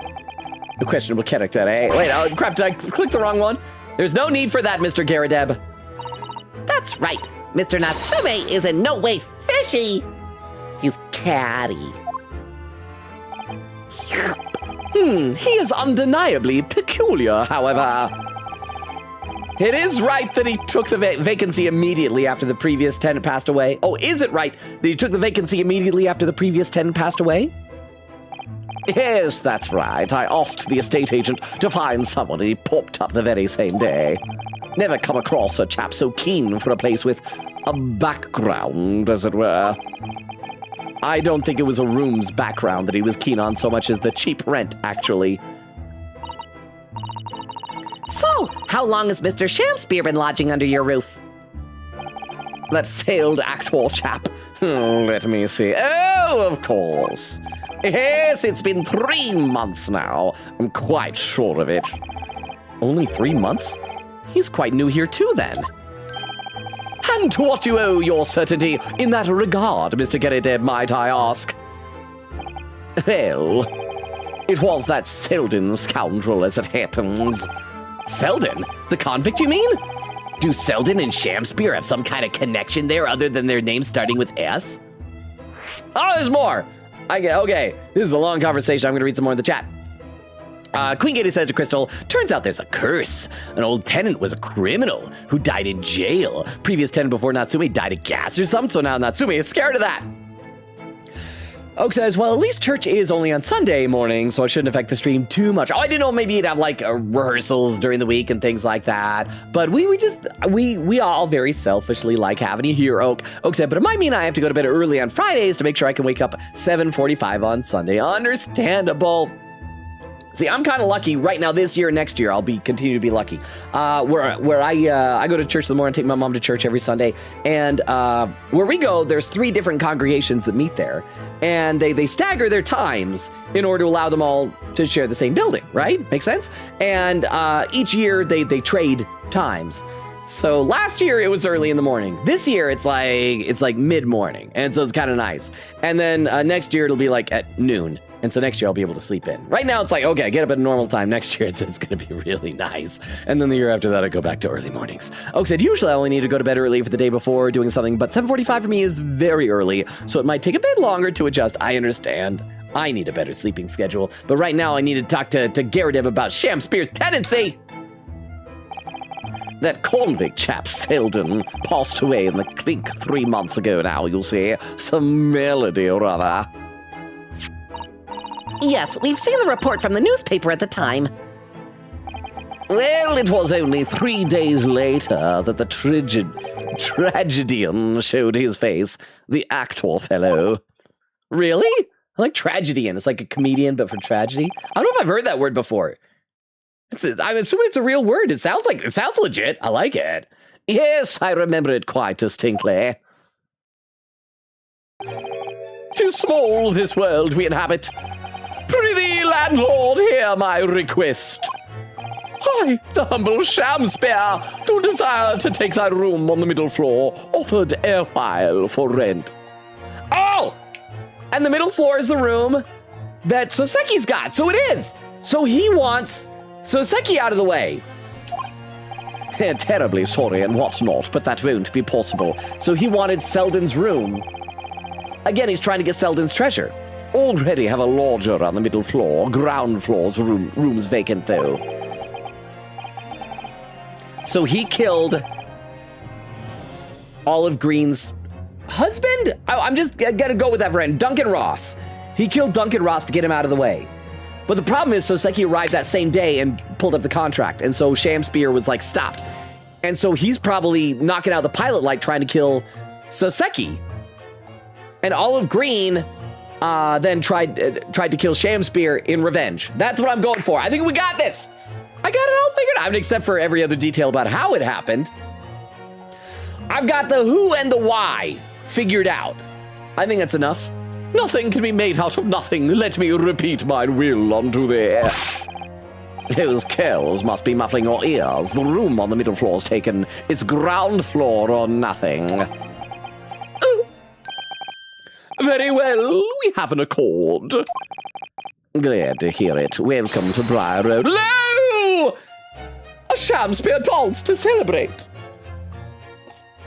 A questionable character, eh? Wait, oh crap, did I click the wrong one? There's no need for that, Mr. Garadeb. That's right. Mr. Natsume is in no way fishy. He's catty. He is undeniably peculiar, however. It is right that he took the vacancy immediately after the previous tenant passed away. Oh, is it right that he took the vacancy immediately after the previous tenant passed away? Yes, that's right. I asked the estate agent to find someone and he popped up the very same day. Never come across a chap so keen for a place with a background, as it were. I don't think it was a room's background that he was keen on so much as the cheap rent, actually. So, how long has Mr. Shamspear been lodging under your roof? That failed actor chap. Let me see. Oh, of course. Yes, it's been 3 months now. I'm quite sure of it. Only 3 months? He's quite new here too, then. And to what do you owe your certainty in that regard, Mr. Garadeb, might I ask? Well, it was that Selden scoundrel, as it happens. Selden? The convict, you mean? Do Selden and Shamspear have some kind of connection there other than their names starting with S? Oh, there's more! Okay, this is a long conversation. I'm going to read some more in the chat. Queen Katie says to Crystal, turns out there's a curse. An old tenant was a criminal who died in jail. Previous tenant before Natsume died of gas or something, so now Natsume is scared of that. Oak says, well, at least church is only on Sunday morning, so it shouldn't affect the stream too much. Oh, I didn't know maybe you'd have like rehearsals during the week and things like that. But we all very selfishly like having you here, Oak. Oak said, but it might mean I have to go to bed early on Fridays to make sure I can wake up 7:45 on Sunday. Understandable. See, I'm kind of lucky right now. This year, next year, I'll continue to be lucky. Where I go to church in the morning, take my mom to church every Sunday, and where we go, there's 3 different congregations that meet there, and they stagger their times in order to allow them all to share the same building. Right? Makes sense. And each year they trade times. So last year it was early in the morning. This year it's like mid morning, and so it's kind of nice. And then next year it'll be like at noon. And so next year I'll be able to sleep in. Right now it's like, okay, I get up at a normal time. Next year it's going to be really nice. And then the year after that I go back to early mornings. Oak said, usually I only need to go to bed early for the day before doing something, but 7:45 for me is very early. So it might take a bit longer to adjust. I understand. I need a better sleeping schedule. But right now I need to talk to Garadeb about Shamspear's tenancy. That convict chap, Selden, passed away in the clink 3 months ago now, you'll see. Some melody or other. Yes, we've seen the report from the newspaper at the time. Well, it was only 3 days later that the tragedian showed his face, the actor fellow. Really? I like tragedian. It's like a comedian, but for tragedy. I don't know if I've heard that word before. I'm assuming it's a real word. It sounds legit. I like it. Yes, I remember it quite distinctly. 'Tis small, this world we inhabit. Prithee, landlord, hear my request. I, the humble Shamspear, do desire to take thy room on the middle floor, offered erewhile for rent. Oh! And the middle floor is the room that Soseki's got, so it is! So he wants Soseki out of the way. Terribly sorry and whatnot, but that won't be possible. So he wanted Selden's room Again, he's trying to get Selden's treasure. Already have a lodger on the middle floor. Ground floor's room's vacant, though. So he killed Olive Green's husband? I'm just gonna go with that friend, Duncan Ross. He killed Duncan Ross to get him out of the way. But the problem is Soseki arrived that same day and pulled up the contract. And so Shamspear was like stopped. And so he's probably knocking out the pilot light trying to kill Soseki. And Olive Green then tried to kill Shamspear in revenge. That's what I'm going for. I think we got this. I got it all figured out. I mean, except for every other detail about how it happened. I've got the who and the why figured out. I think that's enough. Nothing can be made out of nothing. Let me repeat my will unto the air. Those cows must be muffling your ears. The room on the middle floor is taken. It's ground floor or nothing. Oh. Very well, we have an accord. Glad to hear it. Welcome to Briar Road. No! A Shamspear dance to celebrate.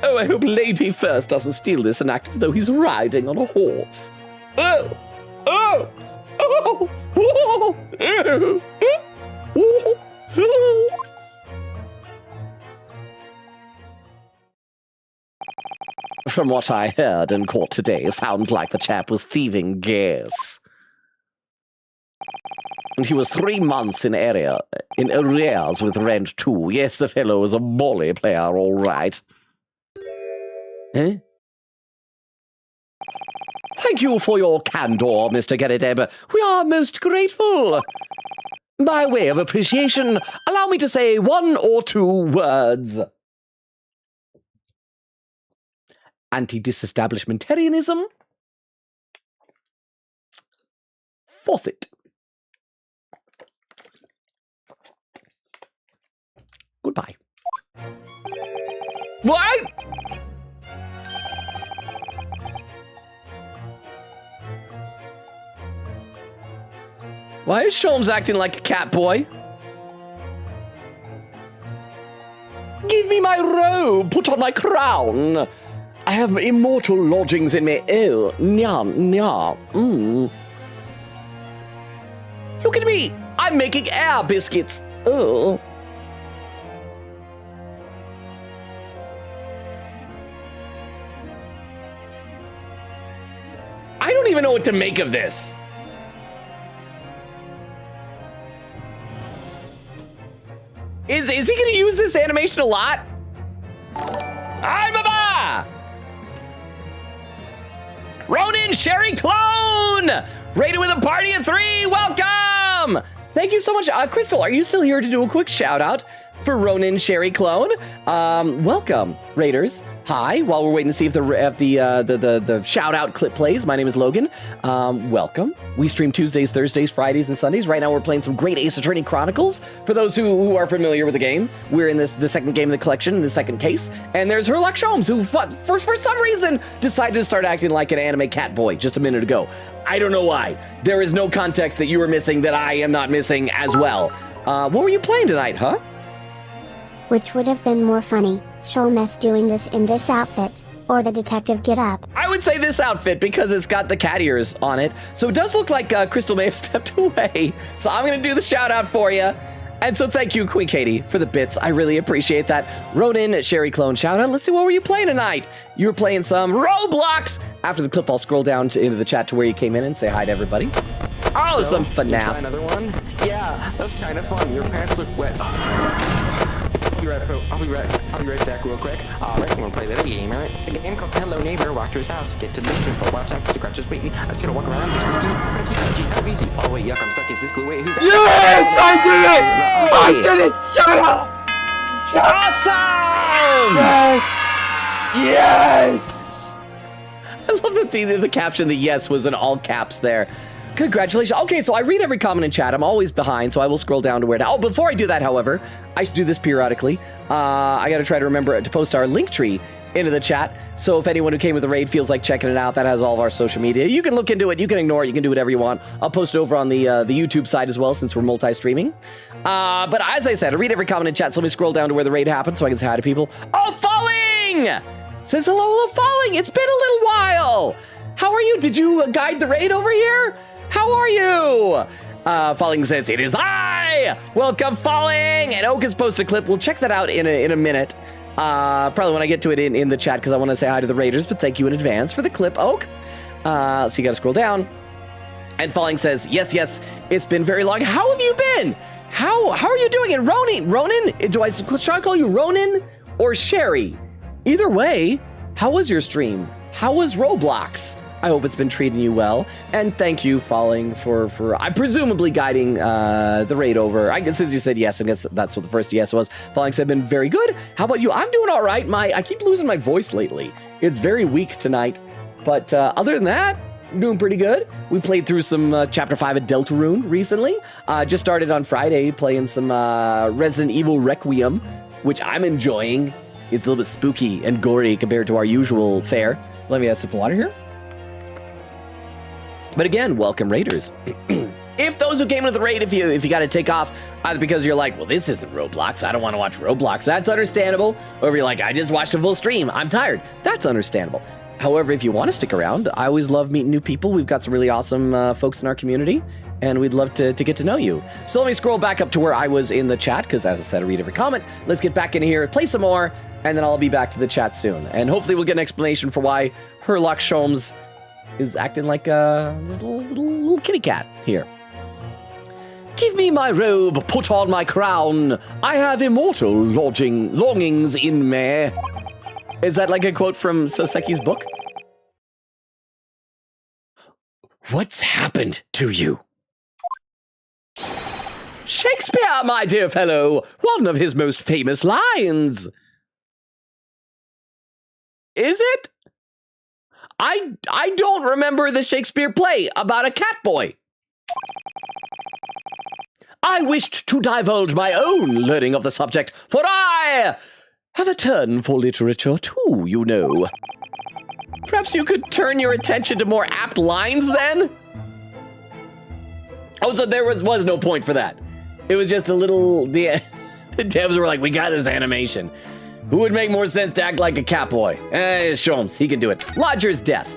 Oh, I hope Lady First doesn't steal this and act as though he's riding on a horse. Oh! Oh! Oh! Oh! Oh! Oh! From what I heard in court today, sounds like the chap was thieving gas. And he was 3 months in arrears with rent too. Yes, the fellow was a volley player, all right. Huh? Thank you for your candor, Mr. Gettydeb. We are most grateful. By way of appreciation, allow me to say 1 or 2 words. Anti-disestablishmentarianism. Faucet. Goodbye. What? Why is Sholmes acting like a cat boy? Give me my robe, put on my crown. I have immortal lodgings in me. Oh, nyam, nyam. Look at me! I'm making air biscuits. Oh. I don't even know what to make of this. Is he gonna use this animation a lot? I'm a ba! Ronin Sherry Clone! Rated with a party of 3, welcome! Thank you so much. Crystal, are you still here to do a quick shout out for Ronin Sherry Clone? Welcome, Raiders. Hi, while we're waiting to see if the shout out clip plays, my name is Logan. Welcome. We stream Tuesdays, Thursdays, Fridays, and Sundays. Right now we're playing some great Ace Attorney Chronicles. For those who are familiar with the game, we're in the second game of the collection, in the second case. And there's Herlock Sholmes, who for some reason decided to start acting like an anime cat boy just a minute ago. I don't know why. There is no context that you were missing that I am not missing as well. What were you playing tonight, huh? Which would have been more funny, Sholmes doing this in this outfit, or the detective get up? I would say this outfit because it's got the cat ears on it. So it does look like Crystal may have stepped away. So I'm going to do the shout out for you. And so thank you, Queen Katie, for the bits. I really appreciate that. Ronin, Sherry Clone shout out. Let's see, what were you playing tonight? You were playing some Roblox. After the clip, I'll scroll down into the chat to where you came in and say hi to everybody. Oh, so, some FNAF. Try another one? Yeah, that was kind of fun. Your pants look wet. I'll be right back real quick. Alright, we're gonna play that game, alright? It's a game called Hello Neighbor. Walk to his house, get to the basement, but watch out, Mr. Crouch is waiting. I was gonna walk around, be sneaky. Jeez, how easy. Oh wait, yuck, I'm stuck. Is this glue? Wait, who's that? Yes, I did it! I did it! Shut up! Awesome! Yes! Yes! I love that the caption, the yes, was in all caps there. Congratulations. Okay, so I read every comment in chat. I'm always behind, so I will scroll down to where now. Oh, before I do that, however, I should do this periodically. I got to try to remember to post our link tree into the chat. So if anyone who came with the raid feels like checking it out, that has all of our social media. You can look into it. You can ignore it. You can do whatever you want. I'll post it over on the YouTube side as well, since we're multi-streaming. But as I said, I read every comment in chat, so let me scroll down to where the raid happens so I can say hi to people. Oh, Falling! Says hello, Falling. It's been a little while. How are you? Did you guide the raid over here? How are you? Falling says, it is I! Welcome, Falling! And Oak has posted a clip. We'll check that out in a minute. Probably when I get to it in the chat, because I want to say hi to the raiders, but thank you in advance for the clip, Oak. So you gotta scroll down. And Falling says, yes, it's been very long. How have you been? How are you doing? And Ronan? Should I call you Ronan or Sherry? Either way, how was your stream? How was Roblox? I hope it's been treating you well. And thank you, Falling, for I'm presumably guiding the raid over. I guess as you said yes, I guess that's what the first yes was. Falling said, been very good. How about you? I'm doing all right. I keep losing my voice lately. It's very weak tonight. But other than that, doing pretty good. We played through some Chapter 5 of Deltarune recently. Just started on Friday playing some Resident Evil Requiem, which I'm enjoying. It's a little bit spooky and gory compared to our usual fare. Let me have some water here. But again, welcome raiders. If those who came into the raid, if you got to take off, either because you're like, well, this isn't Roblox, I don't want to watch Roblox, that's understandable. Or if you're like, I just watched a full stream, I'm tired, that's understandable. However, if you want to stick around, I always love meeting new people. We've got some really awesome folks in our community, and we'd love to get to know you. So let me scroll back up to where I was in the chat, because as I said, I read every comment. Let's get back in here, play some more, and then I'll be back to the chat soon. And hopefully we'll get an explanation for why Herlock Sholmes is acting like this little kitty cat here. Give me my robe, put on my crown. I have immortal longings in me. Is that like a quote from Soseki's book? What's happened to you? Shakespeare, my dear fellow, one of his most famous lines. Is it? I don't remember the Shakespeare play about a cat boy. I wished to divulge my own learning of the subject, for I have a turn for literature too, you know. Perhaps you could turn your attention to more apt lines then? Oh, so there was no point for that. It was just a little, the devs were like, we got this animation. Who would make more sense to act like a cat boy? Sholmes, he can do it. Lodger's death.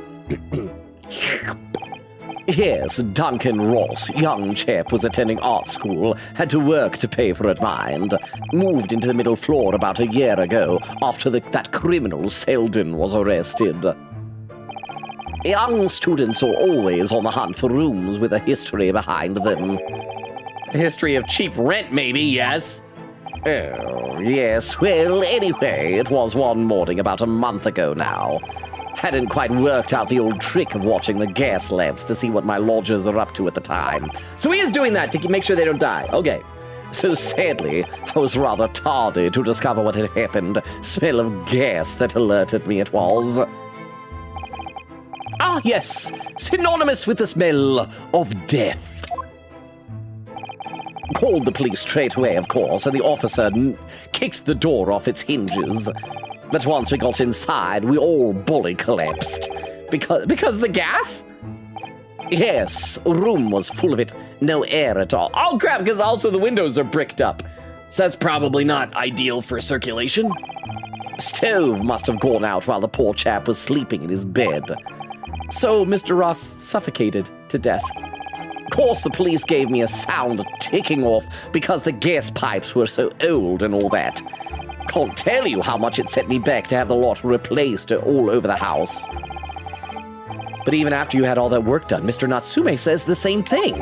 Yes, Duncan Ross, young chap, was attending art school, had to work to pay for it, mind. Moved into the middle floor about a year ago, after that criminal Selden was arrested. Young students are always on the hunt for rooms with a history behind them. A history of cheap rent, maybe, yes? Oh, yes. Well, anyway, it was one morning about a month ago now. Hadn't quite worked out the old trick of watching the gas lamps to see what my lodgers are up to at the time. So he is doing that to make sure they don't die. Okay. So sadly, I was rather tardy to discover what had happened. Smell of gas that alerted me it was. Ah, yes. Synonymous with the smell of death. Called the police straight away, of course, and the officer kicked the door off its hinges. But once we got inside, we all bully collapsed. Because the gas? Yes, room was full of it. No air at all. Oh, crap, because also the windows are bricked up. So that's probably not ideal for circulation. Stove must have gone out while the poor chap was sleeping in his bed. So Mr. Ross suffocated to death. Of course, the police gave me a sound ticking off because the gas pipes were so old and all that. Can't tell you how much it set me back to have the lot replaced all over the house. But even after you had all that work done, Mr. Natsume says the same thing.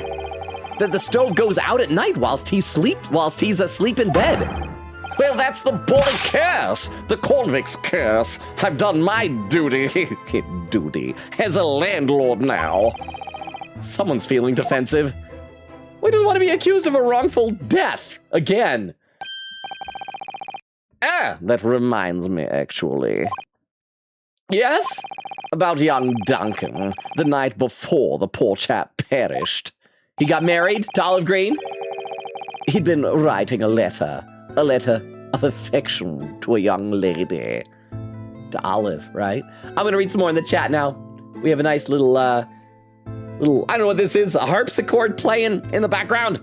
That the stove goes out at night whilst he's asleep in bed. Well, that's the bully curse, the convict's curse. I've done my duty as a landlord now. Someone's feeling defensive. We just want to be accused of a wrongful death again. Ah, that reminds me, actually. Yes? About young Duncan, the night before the poor chap perished. He got married to Olive Green. He'd been writing a letter of affection to a young lady. To Olive, right? I'm gonna read some more in the chat now. We have a nice little, I don't know what this is, a harpsichord playing in the background.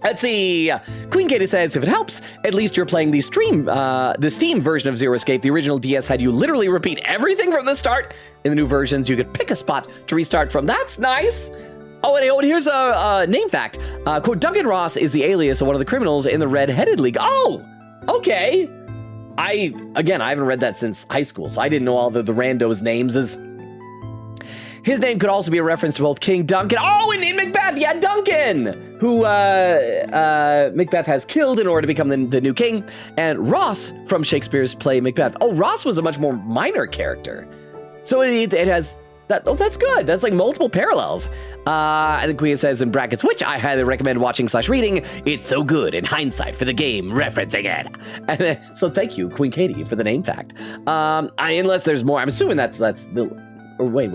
Let's see. Queen Katie says, if it helps, at least you're playing the Steam version of Zero Escape. The original DS had you literally repeat everything from the start. In the new versions, you could pick a spot to restart from. That's nice. Oh, and here's a name fact. Quote, Duncan Ross is the alias of one of the criminals in the Red-Headed League. Oh, okay. I haven't read that since high school, so I didn't know all the randos' names. His name could also be a reference to both King Duncan. Oh, and in Macbeth, yeah, Duncan, who Macbeth has killed in order to become the new king, and Ross from Shakespeare's play Macbeth. Oh, Ross was a much more minor character. So it has that. Oh, that's good. That's like multiple parallels. And the Queen says in brackets, which I highly recommend watching/reading. It's so good in hindsight for the game, referencing it. And then, so thank you, Queen Katie, for the name fact. Unless there's more, I'm assuming that's the. Or wait.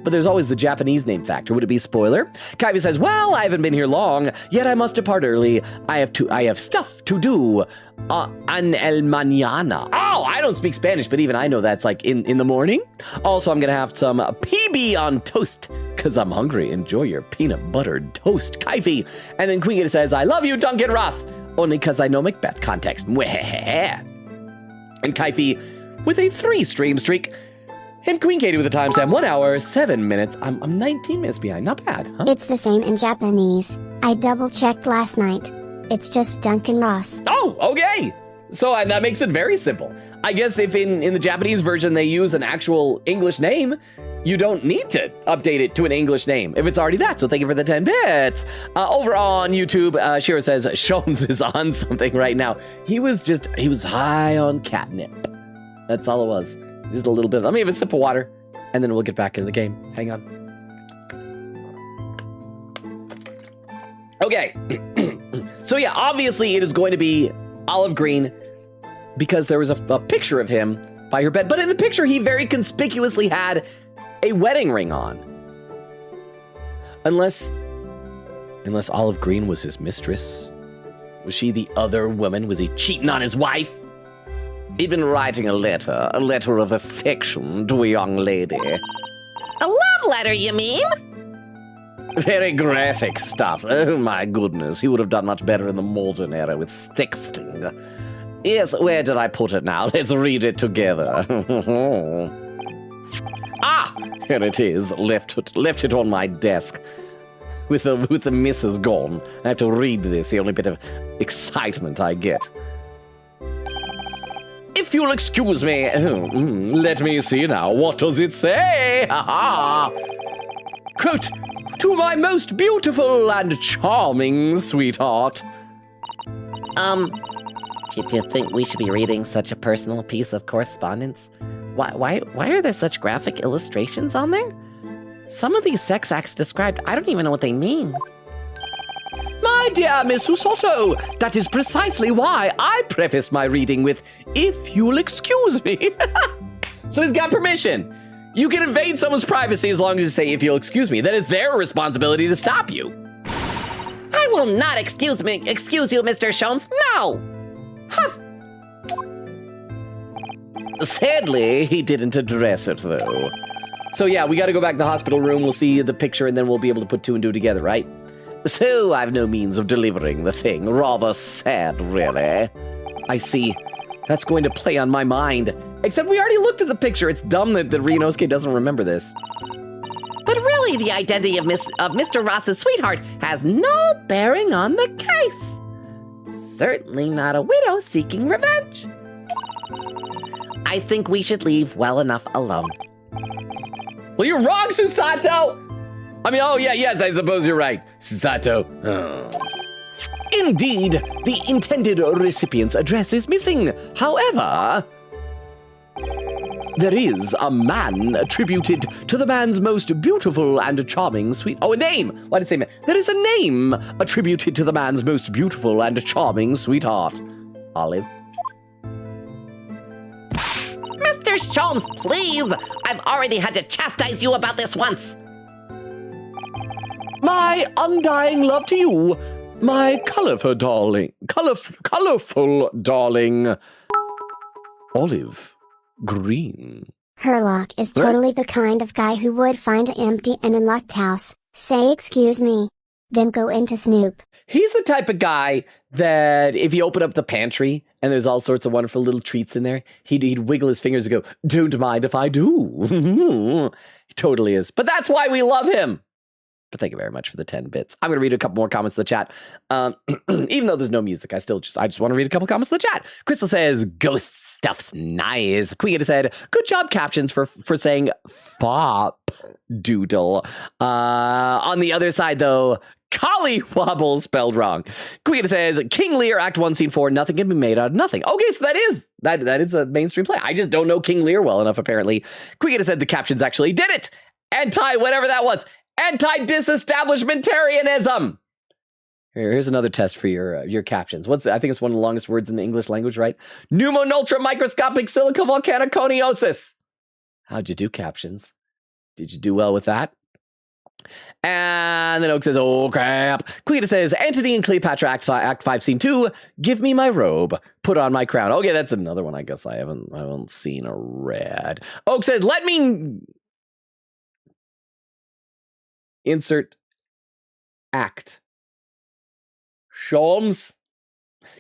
But there's always the Japanese name factor. Would it be spoiler? Kyvie says, well, I haven't been here long, yet I must depart early. I have stuff to do. An el mañana. Oh, I don't speak Spanish, but even I know that's like in the morning. Also, I'm going to have some PB on toast because I'm hungry. Enjoy your peanut buttered toast, Kyvie. And then Queen Gita says, I love you, Duncan Ross. Only because I know Macbeth context. And Kyvie with a 3-stream streak. And Queen Katie with a timestamp, 1 hour, 7 minutes. I'm 19 minutes behind, not bad, huh? It's the same in Japanese. I double-checked last night. It's just Duncan Ross. Oh, okay. So that makes it very simple. I guess if in the Japanese version they use an actual English name, you don't need to update it to an English name if it's already that. So thank you for the 10 bits. Over on YouTube, Shira says, Sholmes is on something right now. He was high on catnip. That's all it was. Just a little bit. Let me have a sip of water, and then we'll get back into the game. Hang on. Okay. So yeah, obviously it is going to be olive green because there was a picture of him by her bed. But in the picture, he very conspicuously had a wedding ring on. Unless olive green was his mistress. Was she the other woman? Was he cheating on his wife? He'd been writing a letter of affection to a young lady. A love letter, you mean? Very graphic stuff. Oh my goodness, he would have done much better in the modern era with sexting. Yes, where did I put it now? Let's read it together. Ah, here it is. Left it on my desk. With the missus gone, I have to read this, the only bit of excitement I get. If you'll excuse me, let me see now. What does it say? Quote, to my most beautiful and charming sweetheart. Do you think we should be reading such a personal piece of correspondence? Why are there such graphic illustrations on there? Some of these sex acts described, I don't even know what they mean. My dear Miss Usoto, that is precisely why I prefaced my reading with, if you'll excuse me. So he's got permission. You can invade someone's privacy as long as you say, if you'll excuse me. That is their responsibility to stop you. I will not excuse you, Mr. Sholmes. No! Huh. Sadly, he didn't address it, though. So yeah, we gotta go back to the hospital room. We'll see the picture, and then we'll be able to put 2 and 2 together, right? So I've no means of delivering the thing. Rather sad, really. I see. That's going to play on my mind. Except we already looked at the picture. It's dumb that Ryunosuke doesn't remember this. But really, the identity of Mr. Ross's sweetheart has no bearing on the case. Certainly not a widow seeking revenge. I think we should leave well enough alone. Well, you're wrong, Susato! I mean, oh, yes, I suppose you're right, Susato. Oh. Indeed, the intended recipient's address is missing. However, there is a man attributed to the man's most beautiful and charming a name. Why did I say man? There is a name attributed to the man's most beautiful and charming sweetheart. Olive. Mr. Sholmes, please! I've already had to chastise you about this once. My undying love to you, my colorful darling, colorful darling, olive green. Herlock is totally the kind of guy who would find an empty and unlocked house, say excuse me, then go into Snoop. He's the type of guy that if you open up the pantry and there's all sorts of wonderful little treats in there, he'd wiggle his fingers and go, "Don't mind if I do." He totally is. But that's why we love him. But thank you very much for the 10 bits. I'm going to read a couple more comments in the chat. Even though there's no music, I just want to read a couple comments in the chat. Crystal says, "Ghost stuff's nice." Queen said, "Good job captions for saying fop doodle." On the other side, though, Collywobble spelled wrong. Queen says, "King Lear, Act 1, Scene 4, nothing can be made out of nothing." Okay, so that is a mainstream play. I just don't know King Lear well enough, apparently. Queen said the captions actually did it. Whatever that was. Anti-disestablishmentarianism. Here's another test for your captions. I think it's one of the longest words in the English language, right? Pneumon-ultra microscopic silicovolcanoconiosis. How'd you do, captions? Did you do well with that? And then Oak says, "Oh crap." Cleta says, "Antony and Cleopatra, Act 5, Scene 2. Give me my robe. Put on my crown." Okay, that's another one I guess I haven't seen or read. Oak says, "Let me insert act. Shawms."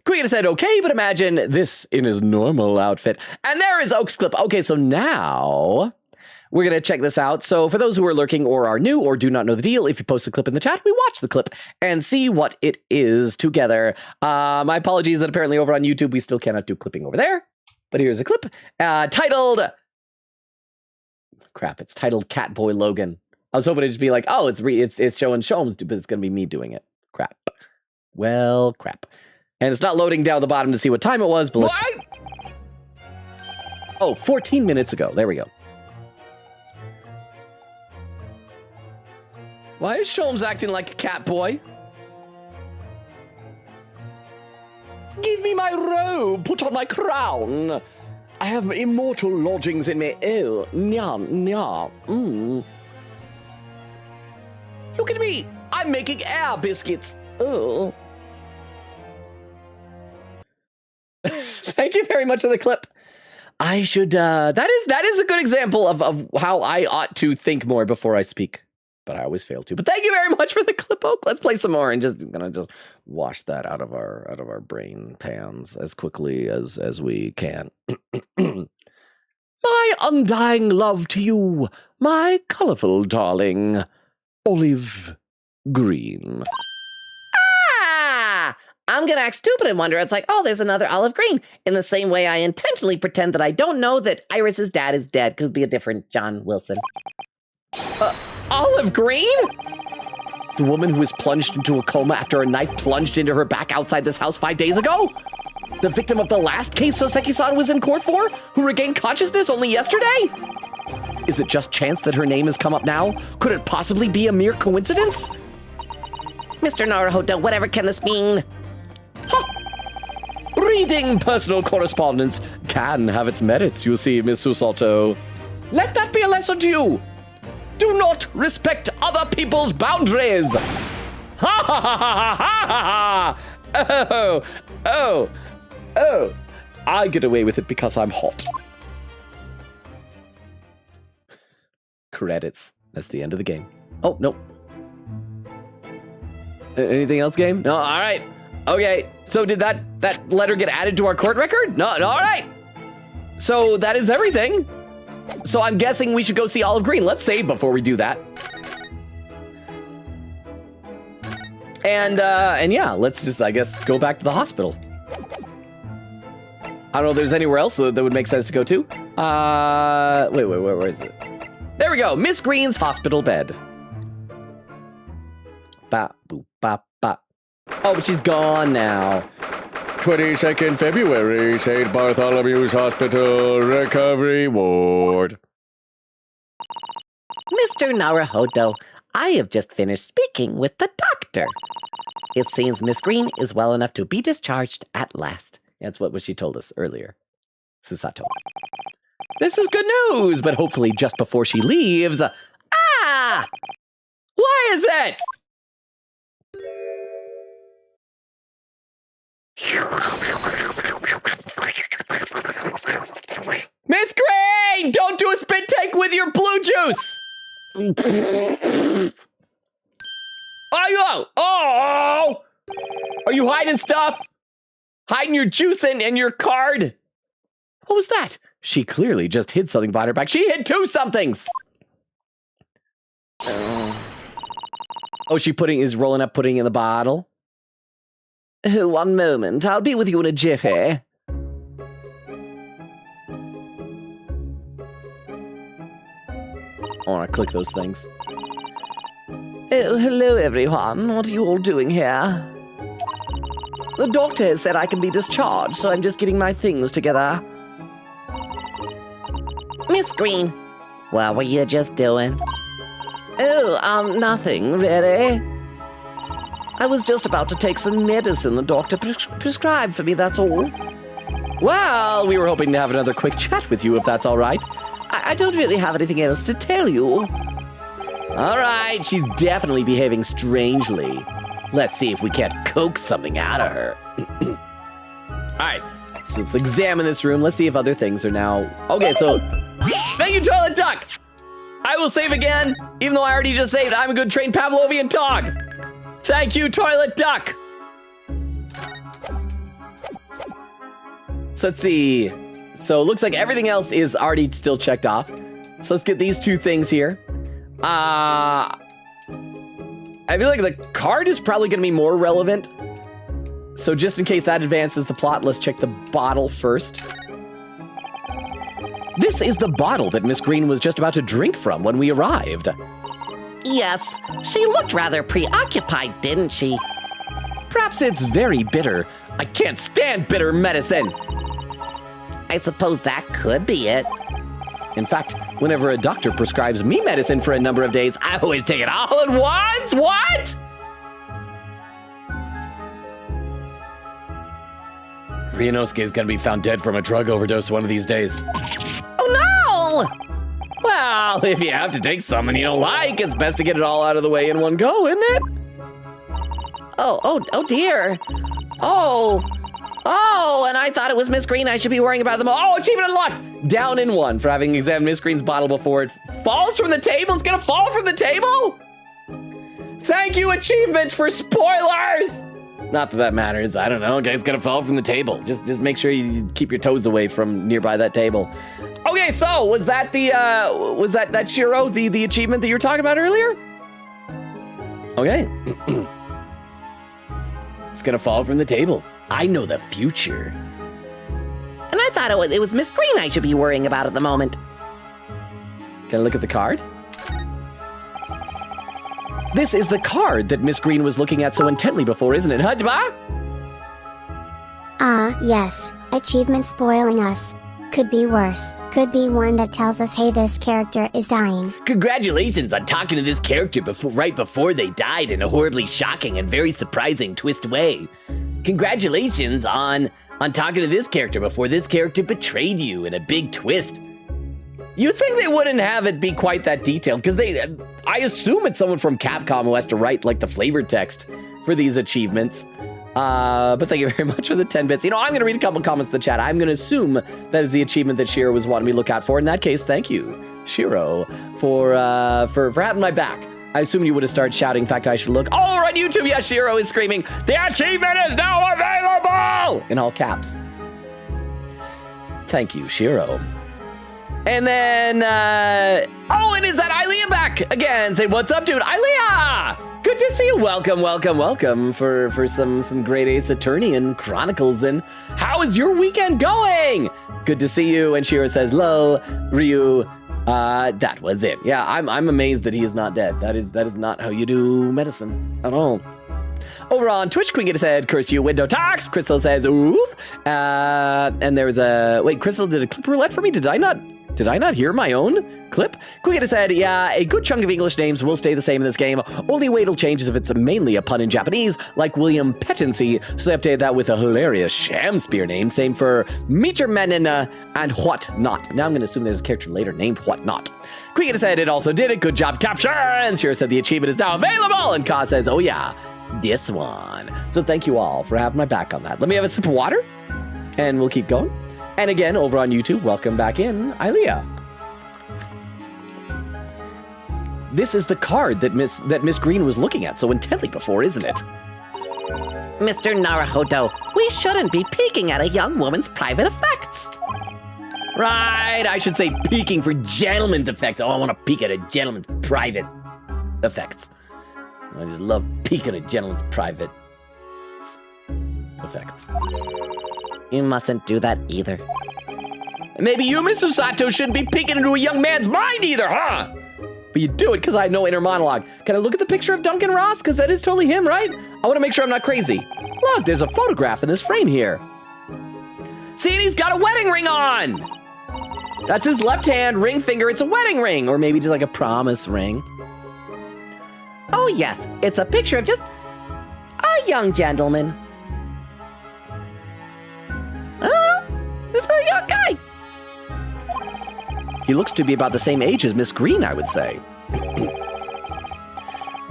Queen said, "Okay, but imagine this in his normal outfit." And there is Oak's clip. Okay, so now we're going to check this out. So for those who are lurking or are new or do not know the deal, if you post a clip in the chat, we watch the clip and see what it is together. My apologies that apparently over on YouTube, we still cannot do clipping over there. But here's a clip titled... Crap, it's titled Catboy Logan. I was hoping it'd just be like, oh, it's showing Shawms, but it's going to be me doing it. Crap. Well, crap. And it's not loading down the bottom to see what time it was, but let's just... Oh, 14 minutes ago. There we go. Why is Shawms acting like a cat boy? "Give me my robe, put on my crown. I have immortal lodgings in me. Oh, nya, nya, Look at me, I'm making air biscuits. Oh." Thank you very much for the clip. I should, that is a good example of how I ought to think more before I speak. But I always fail to. But thank you very much for the clip, Oak. Let's play some more and just wash that out of our brain pans as quickly as we can. "My undying love to you, my colorful darling, olive green." Ah! I'm gonna act stupid and wonder. It's like, oh, there's another olive green. In the same way I intentionally pretend that I don't know that Iris's dad is dead. Could be a different John Wilson. Olive green? The woman who was plunged into a coma after a knife plunged into her back outside this house 5 days ago? The victim of the last case Soseki-san was in court for, who regained consciousness only yesterday? Is it just chance that her name has come up now? Could it possibly be a mere coincidence? Mr. Naruhodo, whatever can this mean? Reading personal correspondence can have its merits, you see, Miss Susato. Let that be a lesson to you. Do not respect other people's boundaries. Ha ha ha ha ha ha. Oh. I get away with it because I'm hot. Credits. That's the end of the game. Oh, no. Anything else, game? No, all right. Okay, so did that letter get added to our court record? No, all right. So that is everything. So I'm guessing we should go see Olive Green. Let's save before we do that. And yeah, let's just, I guess, go back to the hospital. I don't know if there's anywhere else that would make sense to go to. Wait, where is it? There we go, Miss Green's hospital bed. Ba, boop, ba, ba. Oh, but she's gone now. 22nd February, St. Bartholomew's Hospital Recovery Ward. Mr. Naruhodo, I have just finished speaking with the doctor. It seems Miss Green is well enough to be discharged at last. That's what she told us earlier. Susato. This is good news, but hopefully just before she leaves... Ah! Why is it? Miss Green! Don't do a spit take with your blue juice! Oh, Are you hiding stuff? Hiding your juice and your card? What was that? She clearly just hid something behind her back. She hid 2 somethings! Oh, she is rolling up pudding in the bottle? One moment, I'll be with you in a jiffy. I want to click those things. Oh, hello everyone. What are you all doing here? The doctor has said I can be discharged, so I'm just getting my things together. Miss Green, what were you just doing? Oh, nothing, really. I was just about to take some medicine the doctor prescribed for me, that's all. Well, we were hoping to have another quick chat with you, if that's all right. I don't really have anything else to tell you. All right, she's definitely behaving strangely. Let's see if we can't coax something out of her. All right, so let's examine this room. Let's see if other things are now... Okay, so... Thank you, Toilet Duck! I will save again, even though I already just saved. I'm a good trained Pavlovian dog. Thank you, Toilet Duck! So let's see. So it looks like everything else is already still checked off. So let's get these 2 things here. I feel like the card is probably going to be more relevant. So just in case that advances the plot, let's check the bottle first. This is the bottle that Miss Green was just about to drink from when we arrived. Yes, she looked rather preoccupied, didn't she? Perhaps it's very bitter. I can't stand bitter medicine. I suppose that could be it. In fact, whenever a doctor prescribes me medicine for a number of days, I always take it all at once. What? Ryunosuke is gonna be found dead from a drug overdose one of these days. Oh no! Well, if you have to take something you don't like, it's best to get it all out of the way in one go, isn't it? Oh dear. Oh, and I thought it was Miss Green I should be worrying about them all. Oh, achievement unlocked! Down in 1 for having examined Miss Green's bottle before it falls from the table. It's gonna fall from the table? Thank you, achievement, for spoilers! Not that that matters. I don't know. Okay, it's gonna fall from the table. Just make sure you keep your toes away from nearby that table. Okay, so was that the was that Shiro, the achievement that you were talking about earlier? Okay. It's gonna fall from the table. I know the future. And I thought it was Miss Green I should be worrying about at the moment. Can I look at the card? This is the card that Miss Green was looking at so intently before, isn't it, Hajba? Yes. Achievement spoiling us. Could be worse. Could be one that tells us, hey, this character is dying. Congratulations on talking to this character right before they died in a horribly shocking and very surprising twist way. Congratulations on talking to this character before this character betrayed you in a big twist. You'd think they wouldn't have it be quite that detailed, because I assume it's someone from Capcom who has to write like the flavor text for these achievements. But thank you very much for the 10 bits. You know, I'm going to read a couple comments in the chat. I'm going to assume that is the achievement that Shiro was wanting me to look out for. In that case, thank you, Shiro, for having my back. I assume you would have started shouting. In fact, I should look. Oh, on YouTube, yes, Shiro is screaming, "The achievement is now available!" in all caps. Thank you, Shiro. And then, and is that Ilea back again? Say, what's up, dude? Ilea! Good to see you. Welcome for some great Ace Attorney and Chronicles. And how is your weekend going? Good to see you. And Shiro says, lol, Ryu, that was it. Yeah, I'm amazed that he is not dead. That is not how you do medicine at all. Over on Twitch, Queen said, curse you, window talks. Crystal says, oop. And there was wait, Crystal did a clip roulette for me? Did I not hear my own clip? Queen said, yeah, a good chunk of English names will stay the same in this game. Only way it'll change is if it's mainly a pun in Japanese, like William Pettency. So they updated that with a hilarious Shamspear name. Same for Metermenin and Whatnot. Now I'm going to assume there's a character later named Whatnot. Queen said, it also did it. Good job, captions. Shiro said the achievement is now available. And Ka says, oh yeah, this one. So thank you all for having my back on that. Let me have a sip of water and we'll keep going. And again, over on YouTube, welcome back in, Ilea. This is the card that Miss Green was looking at so intently before, isn't it? Mr. Naruhodo, we shouldn't be peeking at a young woman's private effects. Right, I should say peeking for gentleman's effects. Oh, I want to peek at a gentleman's private effects. I just love peeking at gentleman's private effects. You mustn't do that either. Maybe you, Mr. Sato, shouldn't be peeking into a young man's mind either, huh? But you do it because I have no inner monologue. Can I look at the picture of Duncan Ross? Because that is totally him, right? I want to make sure I'm not crazy. Look, there's a photograph in this frame here. See, and he's got a wedding ring on. That's his left hand, ring finger. It's a wedding ring, or maybe just like a promise ring. Oh yes, it's a picture of just a young gentleman. Oh, just a young guy. He looks to be about the same age as Miss Green, I would say.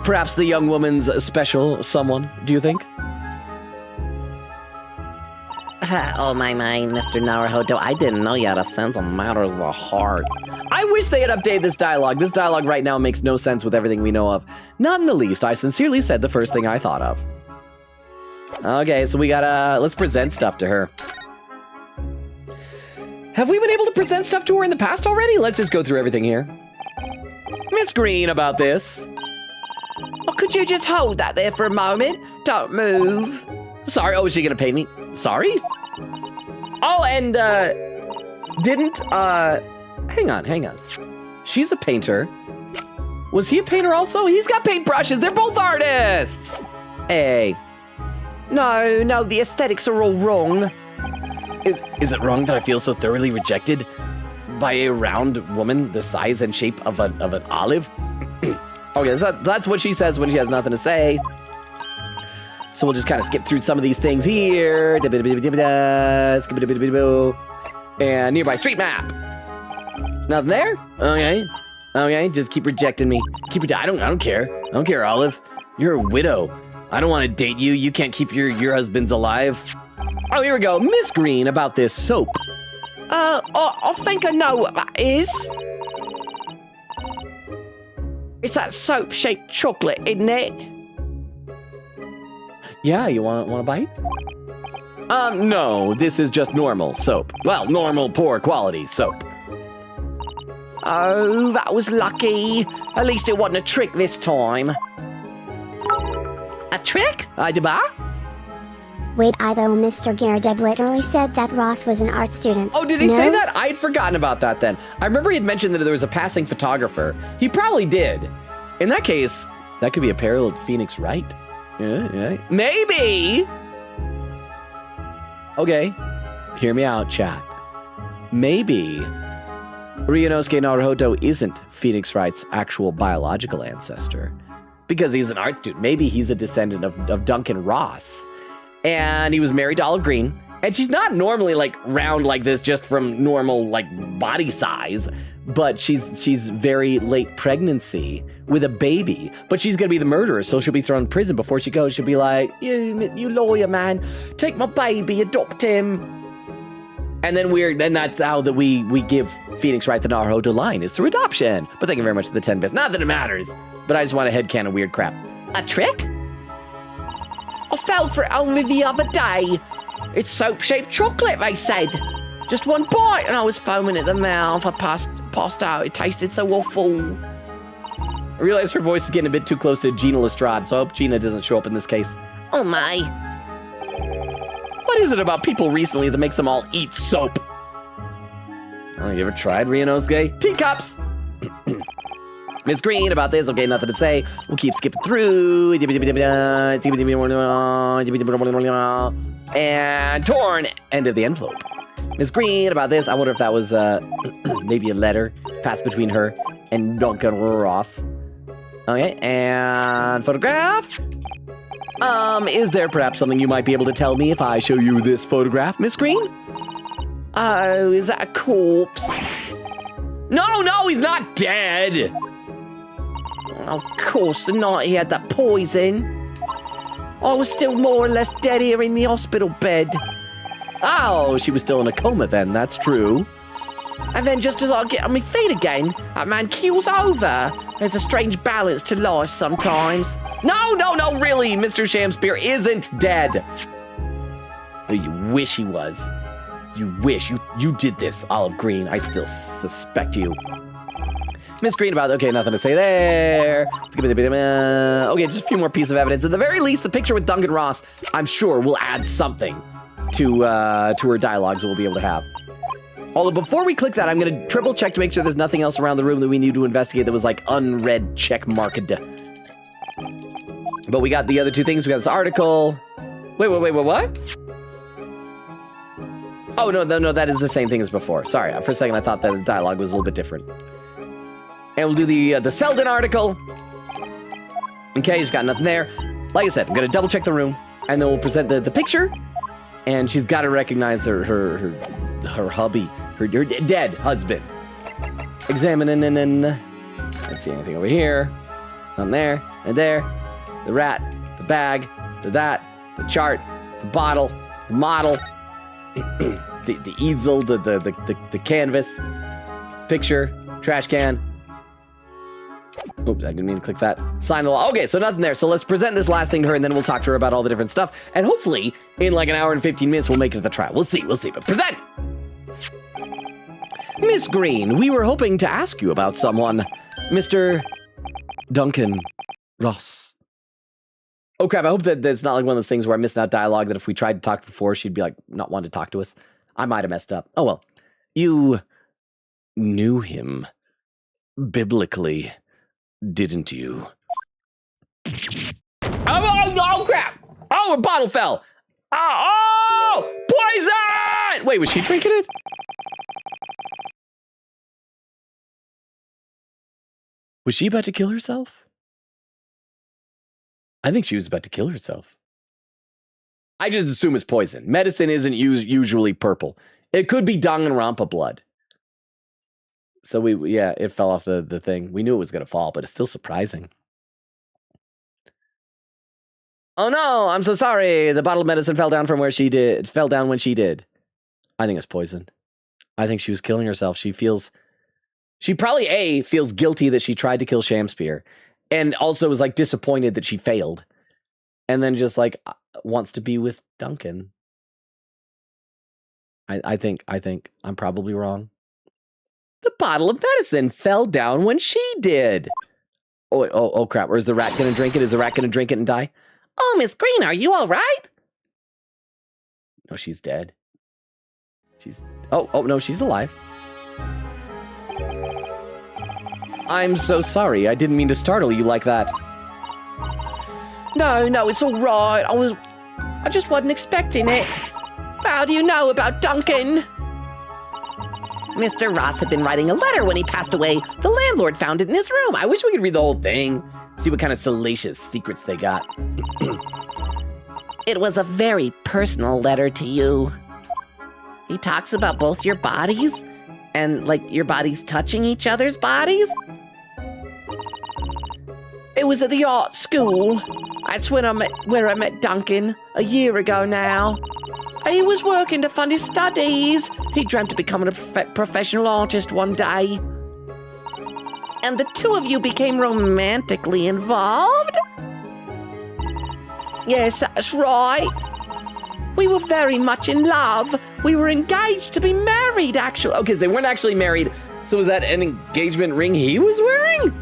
Perhaps the young woman's special someone, do you think? Oh my, Mr. Naruhodo, I didn't know you had a sense of matters of the heart. I wish they had updated this dialogue. This dialogue right now makes no sense with everything we know of. Not in the least. I sincerely said the first thing I thought of. Okay, so we gotta, let's present stuff to her. Have we been able to present stuff to her in the past already? Let's just go through everything here. Miss Green, about this. Oh, could you just hold that there for a moment? Don't move. Sorry, oh, is she gonna pay me? Sorry? Oh, and, hang on. She's a painter. Was he a painter also? He's got paintbrushes. They're both artists. Hey. No, the aesthetics are all wrong. Is it wrong that I feel so thoroughly rejected by a round woman the size and shape of an olive? Okay, that's what she says when she has nothing to say. So we'll just kind of skip through some of these things here. And nearby street map. Nothing there? Okay, just keep rejecting me. I don't care. I don't care, Olive. You're a widow. I don't want to date you. You can't keep your husbands alive. Oh, here we go. Miss Green, about this soap. I think I know what that is. It's that soap-shaped chocolate, isn't it? Yeah, you want a bite? No, this is just normal soap. Well, normal, poor quality soap. Oh, that was lucky. At least it wasn't a trick this time. A trick? Deba? Wait, though Mr. Gerdeb literally said that Ross was an art student. Oh, did he No? say that? I had forgotten about that then. I remember he had mentioned that there was a passing photographer. He probably did. In that case, that could be a parallel to Phoenix Wright. Yeah. Maybe! Okay, hear me out, chat. Maybe Ryunosuke Naruhodo isn't Phoenix Wright's actual biological ancestor because he's an art student. Maybe he's a descendant of Duncan Ross. And he was married to Olive Green. And she's not normally like round like this just from normal like body size, but she's very late pregnancy with a baby, but she's gonna be the murderer, so she'll be thrown in prison before she goes. She'll be like, you lawyer man, take my baby, adopt him. And then that's how that we give Phoenix Wright the Naruhodo line is through adoption. But thank you very much for the 10 bits. Not that it matters, but I just want a headcanon weird crap. A trick? I fell for it only the other day. It's soap-shaped chocolate, they said. Just one bite and I was foaming at the mouth. I passed out. It tasted so awful. I realize her voice is getting a bit too close to Gina Lestrade, so I hope Gina doesn't show up in this case. Oh my. What is it about people recently that makes them all eat soap? Oh, you ever tried Ryunosuke? Teacups! Miss Green, about this, okay, nothing to say. We'll keep skipping through. And torn, end of the envelope. Miss Green, about this, I wonder if that was maybe a letter passed between her and Duncan Ross. Okay, and photograph. Is there perhaps something you might be able to tell me if I show you this photograph, Miss Green? Oh, is that a corpse? No, he's not dead. Of course, the night he had that poison. I was still more or less dead here in the hospital bed. Oh, she was still in a coma then, that's true. And then just as I get on my feet again, that man keels over. There's a strange balance to life sometimes. No, really, Mr. Shamspear isn't dead. Oh, you wish he was. You wish. You did this, Olive Green. I still suspect you. Miss Green about, okay, nothing to say there. Let's give it a bit of, okay, just a few more pieces of evidence. At the very least, the picture with Duncan Ross, I'm sure, will add something to her dialogues we'll be able to have. Although before we click that, I'm going to triple check to make sure there's nothing else around the room that we need to investigate that was like unread check marked. But we got the other two things. We got this article. Wait, what? Oh, no, that is the same thing as before. Sorry, for a second I thought that the dialogue was a little bit different. And we'll do the Selden article. Okay, she's got nothing there. Like I said, I'm going to double check the room, and then we'll present the picture, and she's got to recognize her hubby, her dead husband. Examining, and let's see anything over here. Nothing there, and there. The rat, the bag, the chart, the bottle, the model, the easel, the canvas, picture, trash can. Oops, I didn't mean to click that. Sign the law. Okay, so nothing there. So let's present this last thing to her, and then we'll talk to her about all the different stuff. And hopefully, in like an hour and 15 minutes, we'll make it to the trial. We'll see. But present! Miss Green, we were hoping to ask you about someone. Mr. Duncan Ross. Oh crap, I hope that that's not like one of those things where I'm missing out dialogue that if we tried to talk before, she'd be like, not wanting to talk to us. I might have messed up. Oh well. You knew him biblically, didn't you? Oh crap! Oh, a bottle fell! Oh, poison! Wait, was she drinking it? Was she about to kill herself? I think she was about to kill herself. I just assume it's poison. Medicine isn't usually purple. It could be Danganronpa blood. So it fell off the thing. We knew it was going to fall, but it's still surprising. Oh no, I'm so sorry. The bottle of medicine fell down from where she did. It fell down when she did. I think it's poison. I think she was killing herself. She probably feels guilty that she tried to kill Shamspear, and also was like disappointed that she failed, and then just like wants to be with Duncan. I think I'm probably wrong. The bottle of medicine fell down when she did. Oh crap! Or is the rat gonna drink it? Is the rat gonna drink it and die? Oh, Miss Green, are you all right? No, she's dead. Oh no, she's alive. I'm so sorry. I didn't mean to startle you like that. No, it's all right. I just wasn't expecting it. How do you know about Duncan? Mr. Ross had been writing a letter when he passed away. The landlord found it in his room. I wish we could read the whole thing. See what kind of salacious secrets they got. It was a very personal letter to you. He talks about both your bodies and like your bodies touching each other's bodies. It was at the art school. That's where I met Duncan a year ago now. He was working to fund his studies. He dreamt of becoming a professional artist one day. And the two of you became romantically involved? Yes, that's right. We were very much in love. We were engaged to be married, actually. Okay, so they weren't actually married. So was that an engagement ring he was wearing?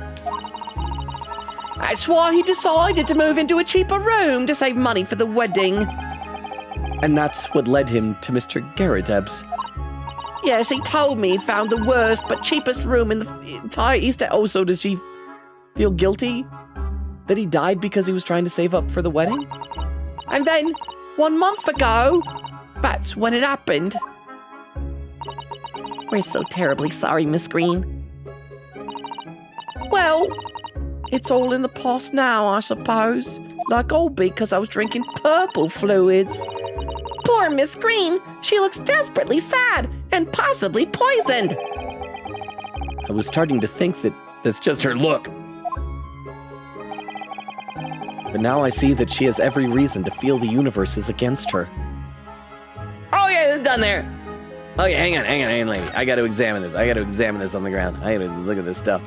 That's why he decided to move into a cheaper room to save money for the wedding. And that's what led him to Mr. Garrideb's. Yes, he told me he found the worst but cheapest room in the entire East End. Oh, so does she feel guilty that he died because he was trying to save up for the wedding? And then, 1 month ago, that's when it happened. We're so terribly sorry, Miss Green. Well, it's all in the past now, I suppose. Like all because I was drinking purple fluids. Poor Miss Green. She looks desperately sad and possibly poisoned. I was starting to think that that's just her look. But now I see that she has every reason to feel the universe is against her. Oh yeah, it's done there. Okay, hang on, lady. I gotta examine this. I gotta examine this on the ground. I gotta look at this stuff.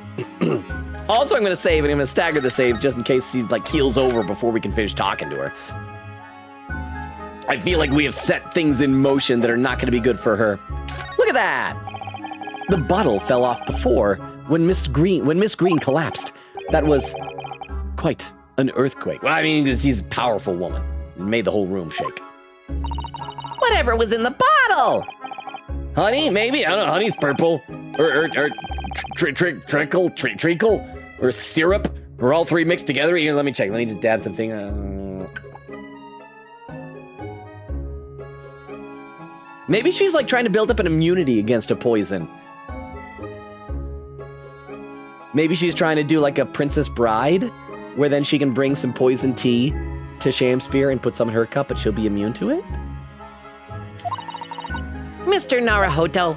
Also, I'm gonna save, and I'm gonna stagger the save just in case she, like, keels over before we can finish talking to her. I feel like we have set things in motion that are not gonna be good for her. Look at that! The bottle fell off before when Miss Green collapsed. That was quite an earthquake. Well, I mean, she's a powerful woman. It made the whole room shake. Whatever was in the bottle? Honey, maybe? I don't know, honey's purple. Or treacle? Or syrup? Or all three mixed together? Here, let me check. Let me just dab something. Maybe she's like trying to build up an immunity against a poison. Maybe she's trying to do like a Princess Bride, where then she can bring some poison tea to Shamspear and put some in her cup, but she'll be immune to it? Mr. Naruhodo,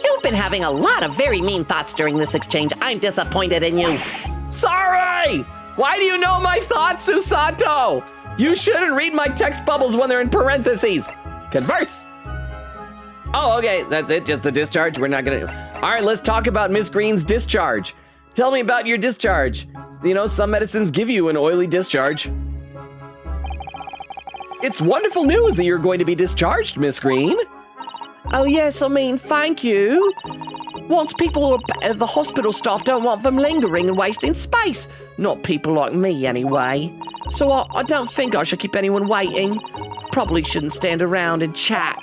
you've been having a lot of very mean thoughts during this exchange. I'm disappointed in you. Sorry! Why do you know my thoughts, Susato? You shouldn't read my text bubbles when they're in parentheses. Converse. Oh, okay, that's it, just the discharge. We're not gonna... All right, let's talk about Miss Green's discharge. Tell me about your discharge. You know, some medicines give you an oily discharge. It's wonderful news that you're going to be discharged, Miss Green. Oh, yes, I mean, thank you. Once people at the hospital staff don't want them lingering and wasting space. Not people like me, anyway. So I don't think I should keep anyone waiting. Probably shouldn't stand around and chat.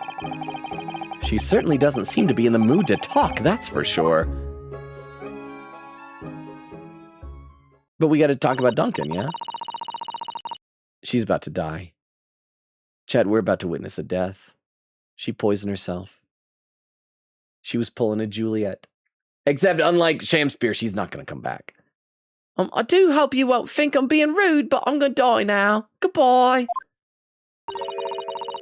She certainly doesn't seem to be in the mood to talk, that's for sure. But we gotta talk about Duncan, yeah? She's about to die. Chad, we're about to witness a death. She poisoned herself. She was pulling a Juliet. Except, unlike Shamspear, she's not gonna come back. I do hope you won't think I'm being rude, but I'm gonna die now. Goodbye.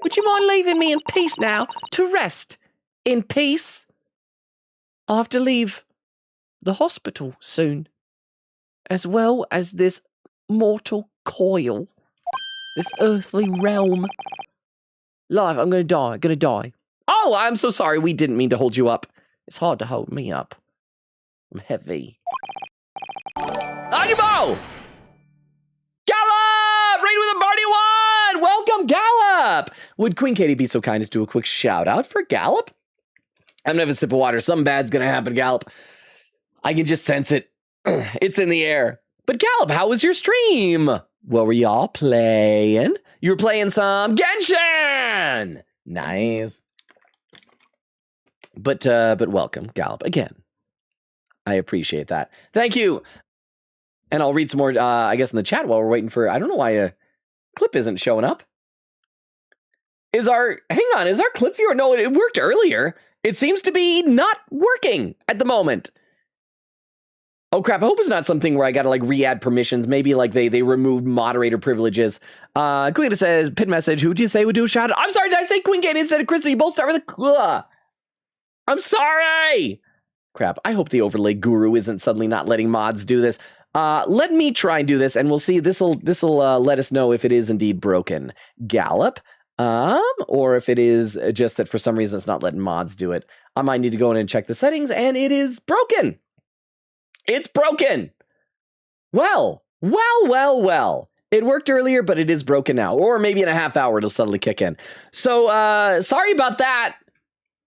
Would you mind leaving me in peace now to rest? In peace? I'll have to leave the hospital soon, as well as this mortal coil, this earthly realm. Life, I'm gonna die. Oh, I'm so sorry, we didn't mean to hold you up. It's hard to hold me up. I'm heavy. Agimo! Gallop! Raid with a Barty one! Welcome, Gallop! Would Queen Katie be so kind as to do a quick shout out for Gallop? I'm gonna have a sip of water. Something bad's gonna happen, Gallop. I can just sense it. It's in the air. But Gallop, how was your stream? What were y'all playing? You were playing some Genshin! Nice. But welcome, Gallop, again. I appreciate that. Thank you. And I'll read some more, I guess, in the chat while we're waiting for... I don't know why a clip isn't showing up. Is our clip viewer... No, it worked earlier. It seems to be not working at the moment. Oh, crap. I hope it's not something where I got to, like, re-add permissions. Maybe, like, they removed moderator privileges. Queen says, pin message, who would you say would do a shout-out? I'm sorry, did I say Queen Katie instead of Crystal? You both start with a K. I'm sorry! Crap, I hope the overlay guru isn't suddenly not letting mods do this. Let me try and do this, and we'll see. This'll let us know if it is indeed broken. Gallop, or if it is just that for some reason it's not letting mods do it. I might need to go in and check the settings, and it is broken. It's broken. Well. It worked earlier, but it is broken now. Or maybe in a half hour it'll suddenly kick in. So, sorry about that.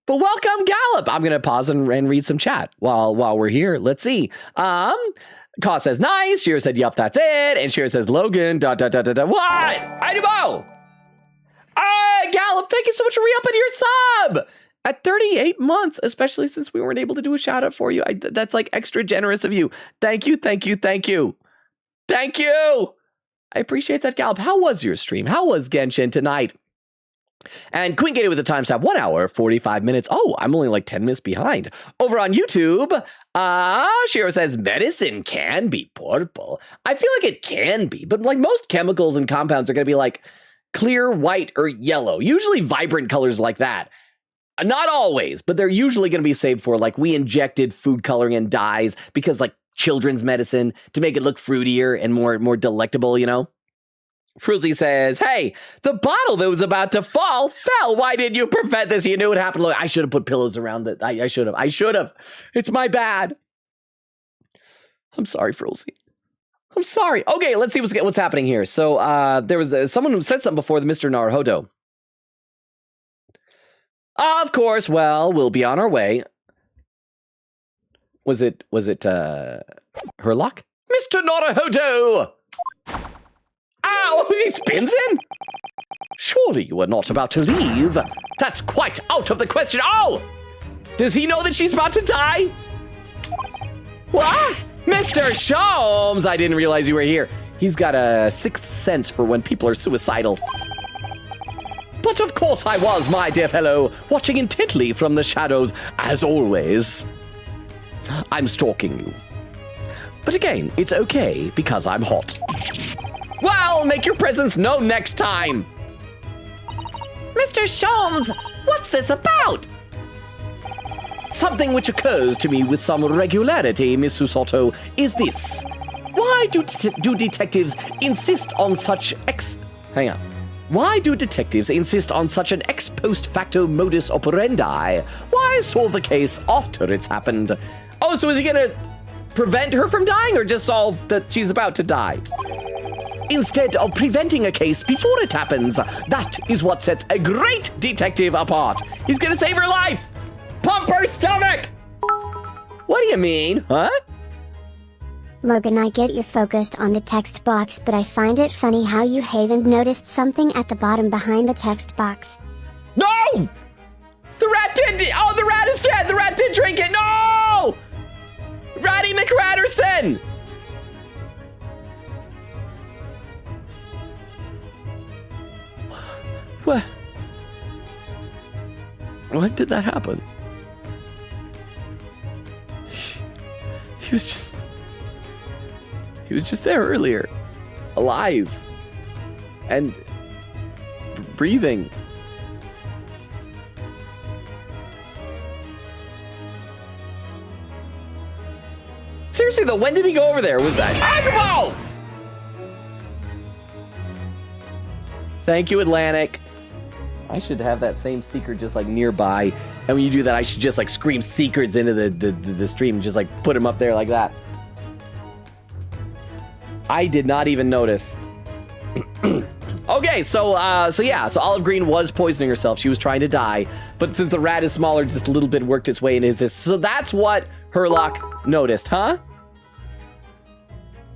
But welcome, Gallop. I'm going to pause and read some chat while we're here. Let's see. Ka says, nice. Shira said, yup, that's it. And Shira says, Logan, ... What? I do. Gallop, thank you so much for re-upping your sub. At 38 months, especially since we weren't able to do a shout out for you. That's like extra generous of you. Thank you. I appreciate that, Gallop. How was your stream? How was Genshin tonight? And Queen Katie with the timestamp, 1 hour, 45 minutes. Oh, I'm only like 10 minutes behind. Over on YouTube, Shiro says, medicine can be purple. I feel like it can be, but like most chemicals and compounds are going to be like clear, white, or yellow. Usually vibrant colors like that. Not always, but they're usually going to be saved for like we injected food coloring and dyes because like children's medicine to make it look fruitier and more delectable, you know? Fruzy says, hey, the bottle that was about to fall fell. Why didn't you prevent this? You knew it happened. Look, I should have put pillows around it. I should have. It's my bad. I'm sorry, Fruzy. I'm sorry. Okay, let's see what's happening here. So there was someone who said something before the Mr. Naruhodo. Of course, well, we'll be on our way. Was it Herlock? Mr. Naruhodo! Ow! He spins in? Surely you are not about to leave. That's quite out of the question. Oh! Does he know that she's about to die? What? Mr. Sholmes! I didn't realize you were here. He's got a sixth sense for when people are suicidal. But of course I was, my dear fellow, watching intently from the shadows, as always. I'm stalking you. But again, it's okay, because I'm hot. Well, make your presence known next time. Mr. Sholmes, what's this about? Something which occurs to me with some regularity, Miss Susoto, is this. Why do detectives insist on such Why do detectives insist on such an ex post facto modus operandi? Why solve a case after it's happened? Oh, so is he gonna prevent her from dying or just solve that she's about to die? Instead of preventing a case before it happens, that is what sets a great detective apart. He's gonna save her life! Pump her stomach! What do you mean, huh? Logan, I get you're focused on the text box, but I find it funny how you haven't noticed something at the bottom behind the text box. No! The rat the rat is dead! The rat did drink it! No! Ratty McRatterson! What? When did that happen? He was just there earlier, alive and breathing. Seriously though, when did he go over there? Was that Agamo? Thank you, Atlantic. I should have that same secret just like nearby, and when you do that, I should just like scream secrets into the stream, just like put them up there like that. I did not even notice. Okay, so Olive Green was poisoning herself. She was trying to die, but since the rat is smaller, just a little bit worked its way into his. So that's what Herlock noticed, huh?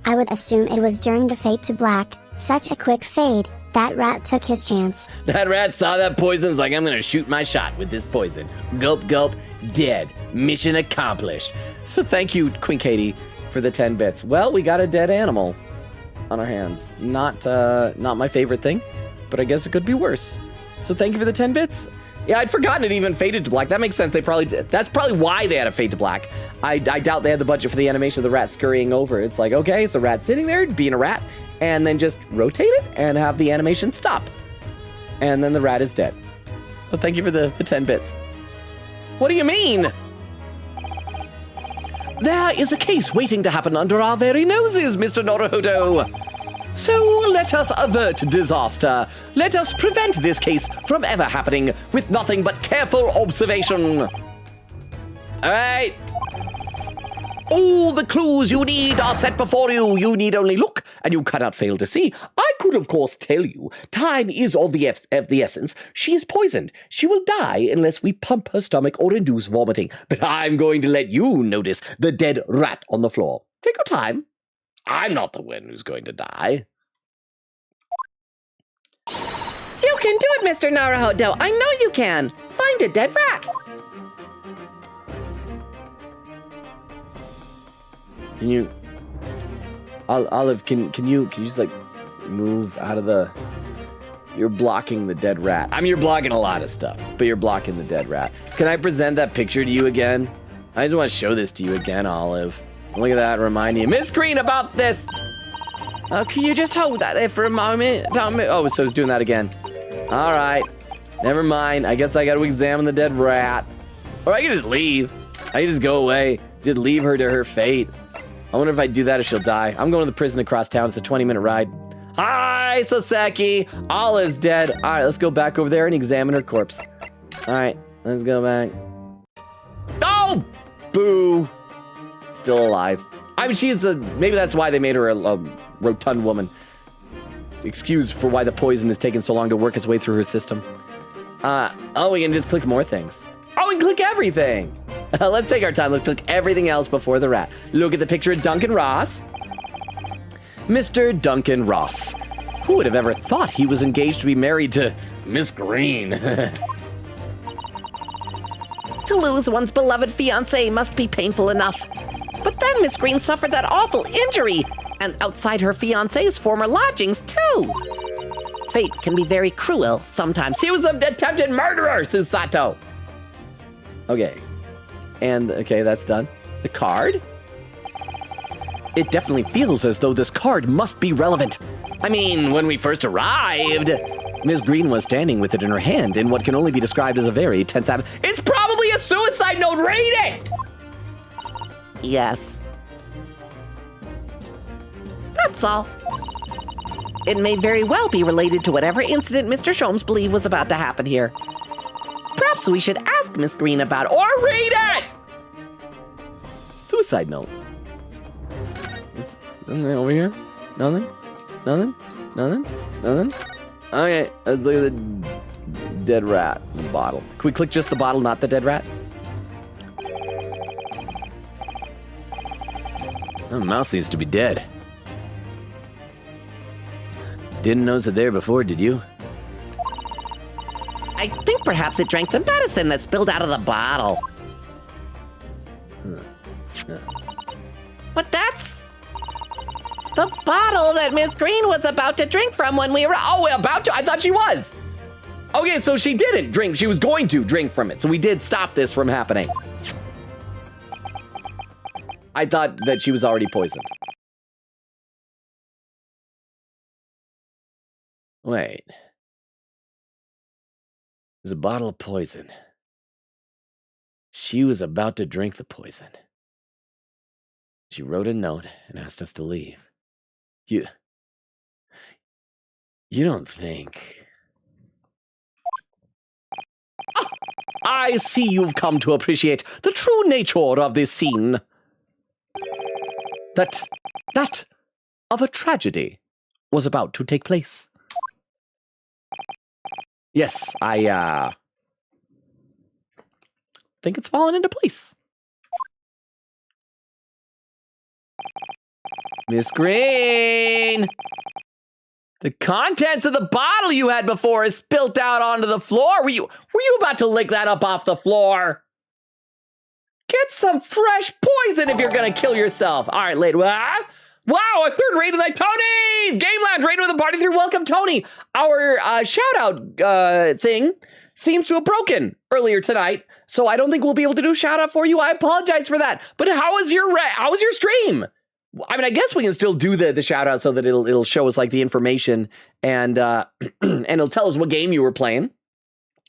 I would assume it was during the fade to black. Such a quick fade. That rat took his chance. That rat saw that poison, is like, I'm gonna shoot my shot with this poison. Gulp, gulp, dead. Mission accomplished. So thank you, Queen Katie, for the 10 bits. Well, we got a dead animal on our hands. Not my favorite thing, but I guess it could be worse. So thank you for the 10 bits. Yeah, I'd forgotten it even faded to black. That makes sense. They probably did. That's probably why they had a fade to black. I doubt they had the budget for the animation of the rat scurrying over. It's like, okay, it's a rat sitting there being a rat, and then just rotate it and have the animation stop. And then the rat is dead. Well, thank you for the 10 bits. What do you mean? There is a case waiting to happen under our very noses, Mr. Naruhodo. So let us avert disaster. Let us prevent this case from ever happening with nothing but careful observation. All right. All the clues you need are set before you. You need only look, and you cannot fail to see. I could, of course, tell you, time is of the essence. She is poisoned. She will die unless we pump her stomach or induce vomiting. But I'm going to let you notice the dead rat on the floor. Take your time. I'm not the one who's going to die. You can do it, Mr. Naruhodo. I know you can. Find a dead rat. Can you, Olive? Can you just like move out of the? You're blocking the dead rat. I mean, you're blocking a lot of stuff, but you're blocking the dead rat. Can I present that picture to you again? I just want to show this to you again, Olive. Look at that, reminding you, Miss Green, about this. Can you just hold that there for a moment? Oh, so it's doing that again. All right, never mind. I guess I got to examine the dead rat, or I can just leave. I can just go away. Just leave her to her fate. I wonder if I do that if she'll die. I'm going to the prison across town. It's a 20-minute ride. Hi, Saseki. All is dead. All right, let's go back over there and examine her corpse. All right, let's go back. Oh, boo. Still alive. I mean, maybe that's why they made her a rotund woman. Excuse for why the poison is taking so long to work its way through her system. Oh, we can just click more things. Oh, we can click everything. Let's take our time. Let's click everything else before the rat. Look at the picture of Duncan Ross. Mr. Duncan Ross. Who would have ever thought he was engaged to be married to Miss Green? To lose one's beloved fiancé must be painful enough. But then Miss Green suffered that awful injury, and outside her fiancé's former lodgings, too. Fate can be very cruel sometimes. She was an attempted murderer, Susato. Okay. And, okay, that's done. The card? It definitely feels as though this card must be relevant. I mean, when we first arrived, Miss Green was standing with it in her hand in what can only be described as a very tense atmosphere. It's probably a suicide note. Read it! Yes. That's all. It may very well be related to whatever incident Mr. Sholmes believed was about to happen here. Perhaps we should ask Miss Green about it, or read it! Suicide note. It's nothing over here. Nothing. Nothing. Nothing. Nothing. Okay, let's look at the dead rat in the bottle. Can we click just the bottle, not the dead rat? The mouse seems to be dead. Didn't notice it there before, did you? I think perhaps it drank the medicine that spilled out of the bottle. But that's the bottle that Miss Green was about to drink from when we were... Oh, about to? I thought she was. Okay, so she didn't drink. She was going to drink from it. So we did stop this from happening. I thought that she was already poisoned. Wait. There's a bottle of poison. She was about to drink the poison. She wrote a note and asked us to leave. You don't think... Ah, I see you've come to appreciate the true nature of this scene. That of a tragedy was about to take place. Yes, I think it's fallen into place. Miss Green! The contents of the bottle you had before is spilt out onto the floor. Were you about to lick that up off the floor? Get some fresh poison if you're gonna kill yourself. All right, later. Wow, a third raid tonight. Tony's Game Lounge raid with a party through. Welcome, Tony. Our shout out thing seems to have broken earlier tonight, so I don't think we'll be able to do a shout out for you. I apologize for that. But how was your stream? I mean, I guess we can still do the shout out so that it'll show us like the information and and it'll tell us what game you were playing.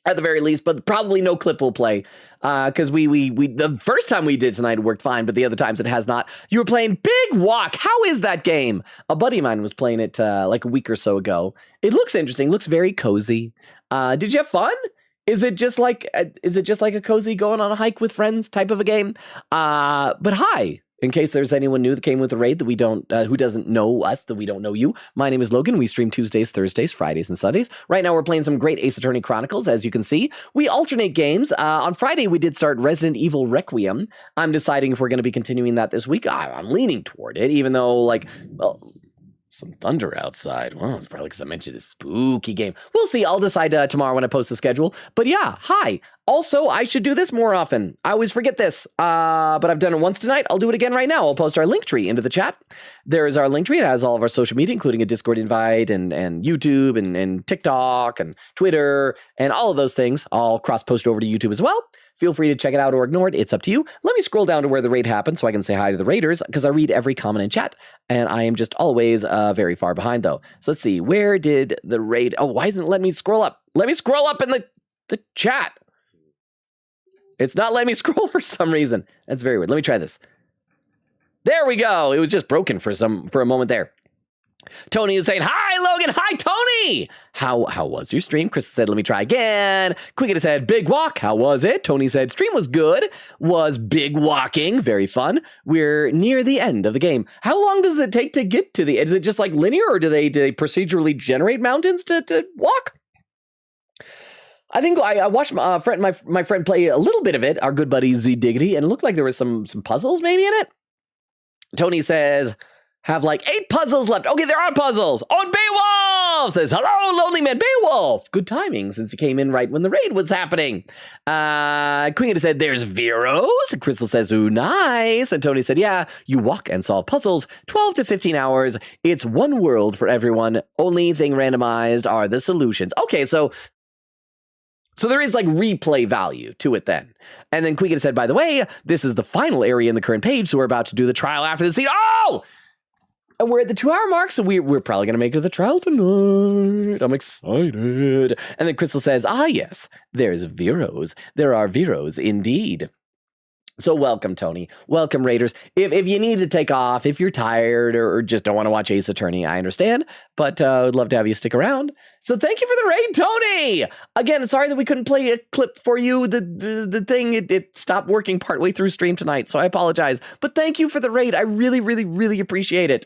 At the very least, but probably no clip will play because we the first time we did tonight worked fine, but the other times it has not. You were playing Big Walk. How is that game? A buddy of mine was playing it like a week or so ago. It looks interesting. Looks very cozy. Did you have fun? Is it just like a cozy going on a hike with friends type of a game? But hi. In case there's anyone new that came with the raid that we don't, who doesn't know us, that we don't know you. My name is Logan. We stream Tuesdays, Thursdays, Fridays, and Sundays. Right now we're playing some great Ace Attorney Chronicles, as you can see. We alternate games. On Friday we did start Resident Evil Requiem. I'm deciding if we're going to be continuing that this week. I'm leaning toward it, even though, like, well, some thunder outside. Well, it's probably because I mentioned a spooky game. We'll see. I'll decide tomorrow when I post the schedule. But yeah, hi. Also, I should do this more often. I always forget this, but I've done it once tonight. I'll do it again right now. I'll post our link tree into the chat. There is our link tree. It has all of our social media, including a Discord invite and YouTube and TikTok and Twitter and all of those things. I'll cross-post over to YouTube as well. Feel free to check it out or ignore it. It's up to you. Let me scroll down to where the raid happened so I can say hi to the raiders because I read every comment in chat and I am just always very far behind though. So let's see. Where did the raid... Oh, why isn't it letting me scroll up? Let me scroll up in the chat. It's not letting me scroll for some reason. That's very weird. Let me try this. There we go. It was just broken for a moment there. Tony is saying, hi, Logan. Hi, Tony. How was your stream? Chris said, let me try again. Quickett said, big walk. How was it? Tony said, stream was good. Was big walking. Very fun. We're near the end of the game. How long does it take to get to the end? Is it just like linear, or do they procedurally generate mountains to walk? I think I watched my friend play a little bit of it, our good buddy Z Diggity, and it looked like there was some puzzles maybe in it. Tony says, have like 8 puzzles left. Okay, there are puzzles. On Beowulf says, hello, Lonely Man Beowulf. Good timing, since he came in right when the raid was happening. Queen said, there's Veros. And Crystal says, ooh, nice. And Tony said, yeah, you walk and solve puzzles. 12 to 15 hours. It's one world for everyone. Only thing randomized are the solutions. Okay, so there is like replay value to it then. And then Queen said, by the way, this is the final area in the current page, so we're about to do the trial after the scene. Oh! And we're at the 2-hour mark, so we're probably going to make it to the trial tonight. I'm excited. And then Crystal says, ah, yes, there's Veros. There are Veros indeed. So welcome, Tony. Welcome, Raiders. If you need to take off, if you're tired or just don't want to watch Ace Attorney, I understand. But I'd love to have you stick around. So thank you for the raid, Tony! Again, sorry that we couldn't play a clip for you. The thing, it stopped working partway through stream tonight, so I apologize. But thank you for the raid. I really, really, really appreciate it.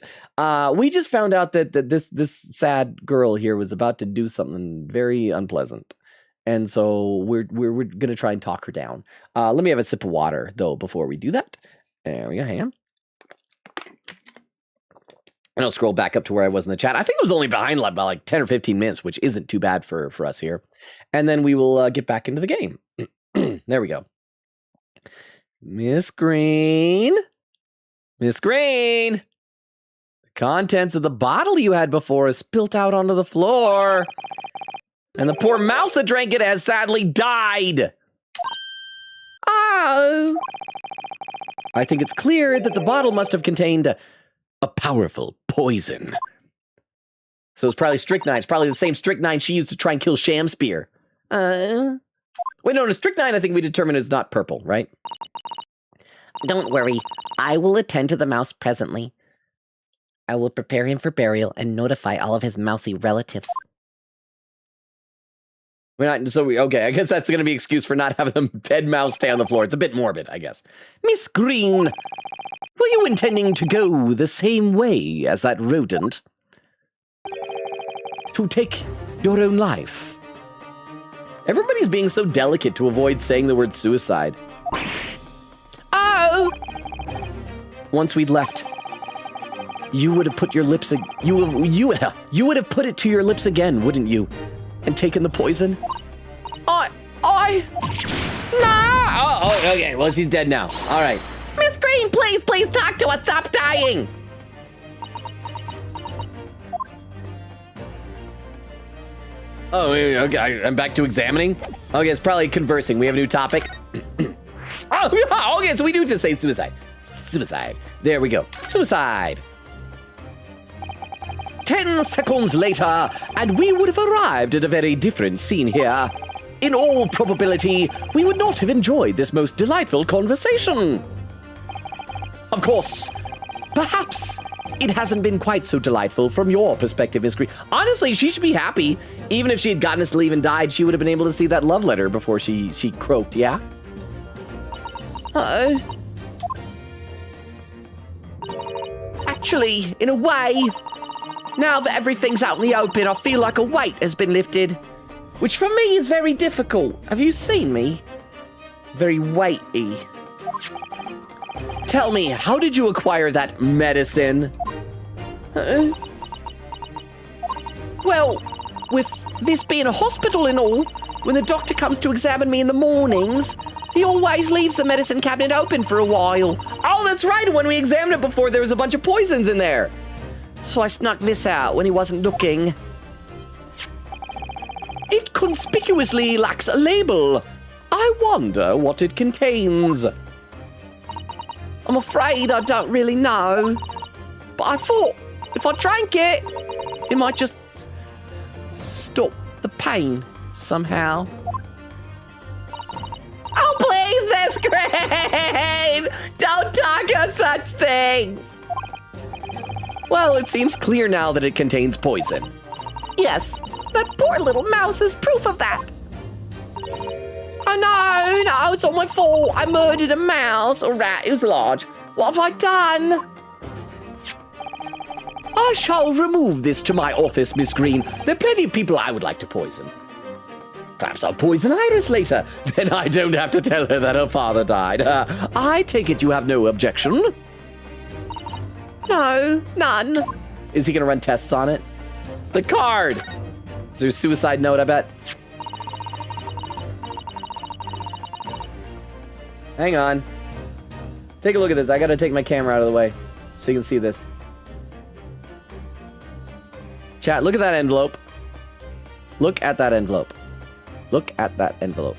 We just found out that this sad girl here was about to do something very unpleasant. And so we're going to try and talk her down. Let me have a sip of water, though, before we do that. There we go, hang on. And I'll scroll back up to where I was in the chat. I think it was only behind by like 10 or 15 minutes, which isn't too bad for us here. And then we will get back into the game. There we go. Miss Green. Miss Green. The contents of the bottle you had before is spilt out onto the floor. And the poor mouse that drank it has sadly died. Oh. I think it's clear that the bottle must have contained a powerful poison. So it's probably strychnine. It's probably the same strychnine she used to try and kill Shamspear. Wait, no, strychnine I think we determined is not purple, right? Don't worry. I will attend to the mouse presently. I will prepare him for burial and notify all of his mousy relatives. Okay, I guess that's going to be an excuse for not having the dead mouse stay on the floor. It's a bit morbid, I guess. Miss Green, were you intending to go the same way as that rodent? To take your own life? Everybody's being so delicate to avoid saying the word suicide. Oh! Once we'd left, you would have put your lips... You would have put it to your lips again, wouldn't you? And taken the poison? No! Oh, okay, well, she's dead now. All right. Miss Green, please talk to us. Stop dying. Oh, okay, I'm back to examining. Okay, it's probably conversing. We have a new topic. Oh, okay, so we do just say suicide. Suicide. There we go. Suicide. 10 seconds later, and we would have arrived at a very different scene here. In all probability, we would not have enjoyed this most delightful conversation. Of course, perhaps it hasn't been quite so delightful from your perspective, Miss Green. Honestly, she should be happy. Even if she had gotten us to leave and died, she would have been able to see that love letter before she croaked, yeah? Uh-oh. Actually, in a way, now that everything's out in the open, I feel like a weight has been lifted, which for me is very difficult. Have you seen me? Very weighty. Tell me, how did you acquire that medicine? Well, with this being a hospital and all, when the doctor comes to examine me in the mornings, he always leaves the medicine cabinet open for a while. Oh, that's right. When we examined it before, there was a bunch of poisons in there. So I snuck this out when he wasn't looking. It conspicuously lacks a label. I wonder what it contains. I'm afraid I don't really know. But I thought if I drank it, it might just stop the pain somehow. Oh, please, Miss Green! Don't talk of such things! Well, it seems clear now that it contains poison. Yes, that poor little mouse is proof of that. Oh no, it's all my fault. I murdered a mouse or rat. It was large. What have I done? I shall remove this to my office, Miss Green. There are plenty of people I would like to poison. Perhaps I'll poison Iris later. Then I don't have to tell her that her father died. I take it you have no objection? No, none. Is he going to run tests on it? The card! Is there a suicide note, I bet? Hang on. Take a look at this. I got to take my camera out of the way so you can see this. Chat, look at that envelope. Look at that envelope. Look at that envelope.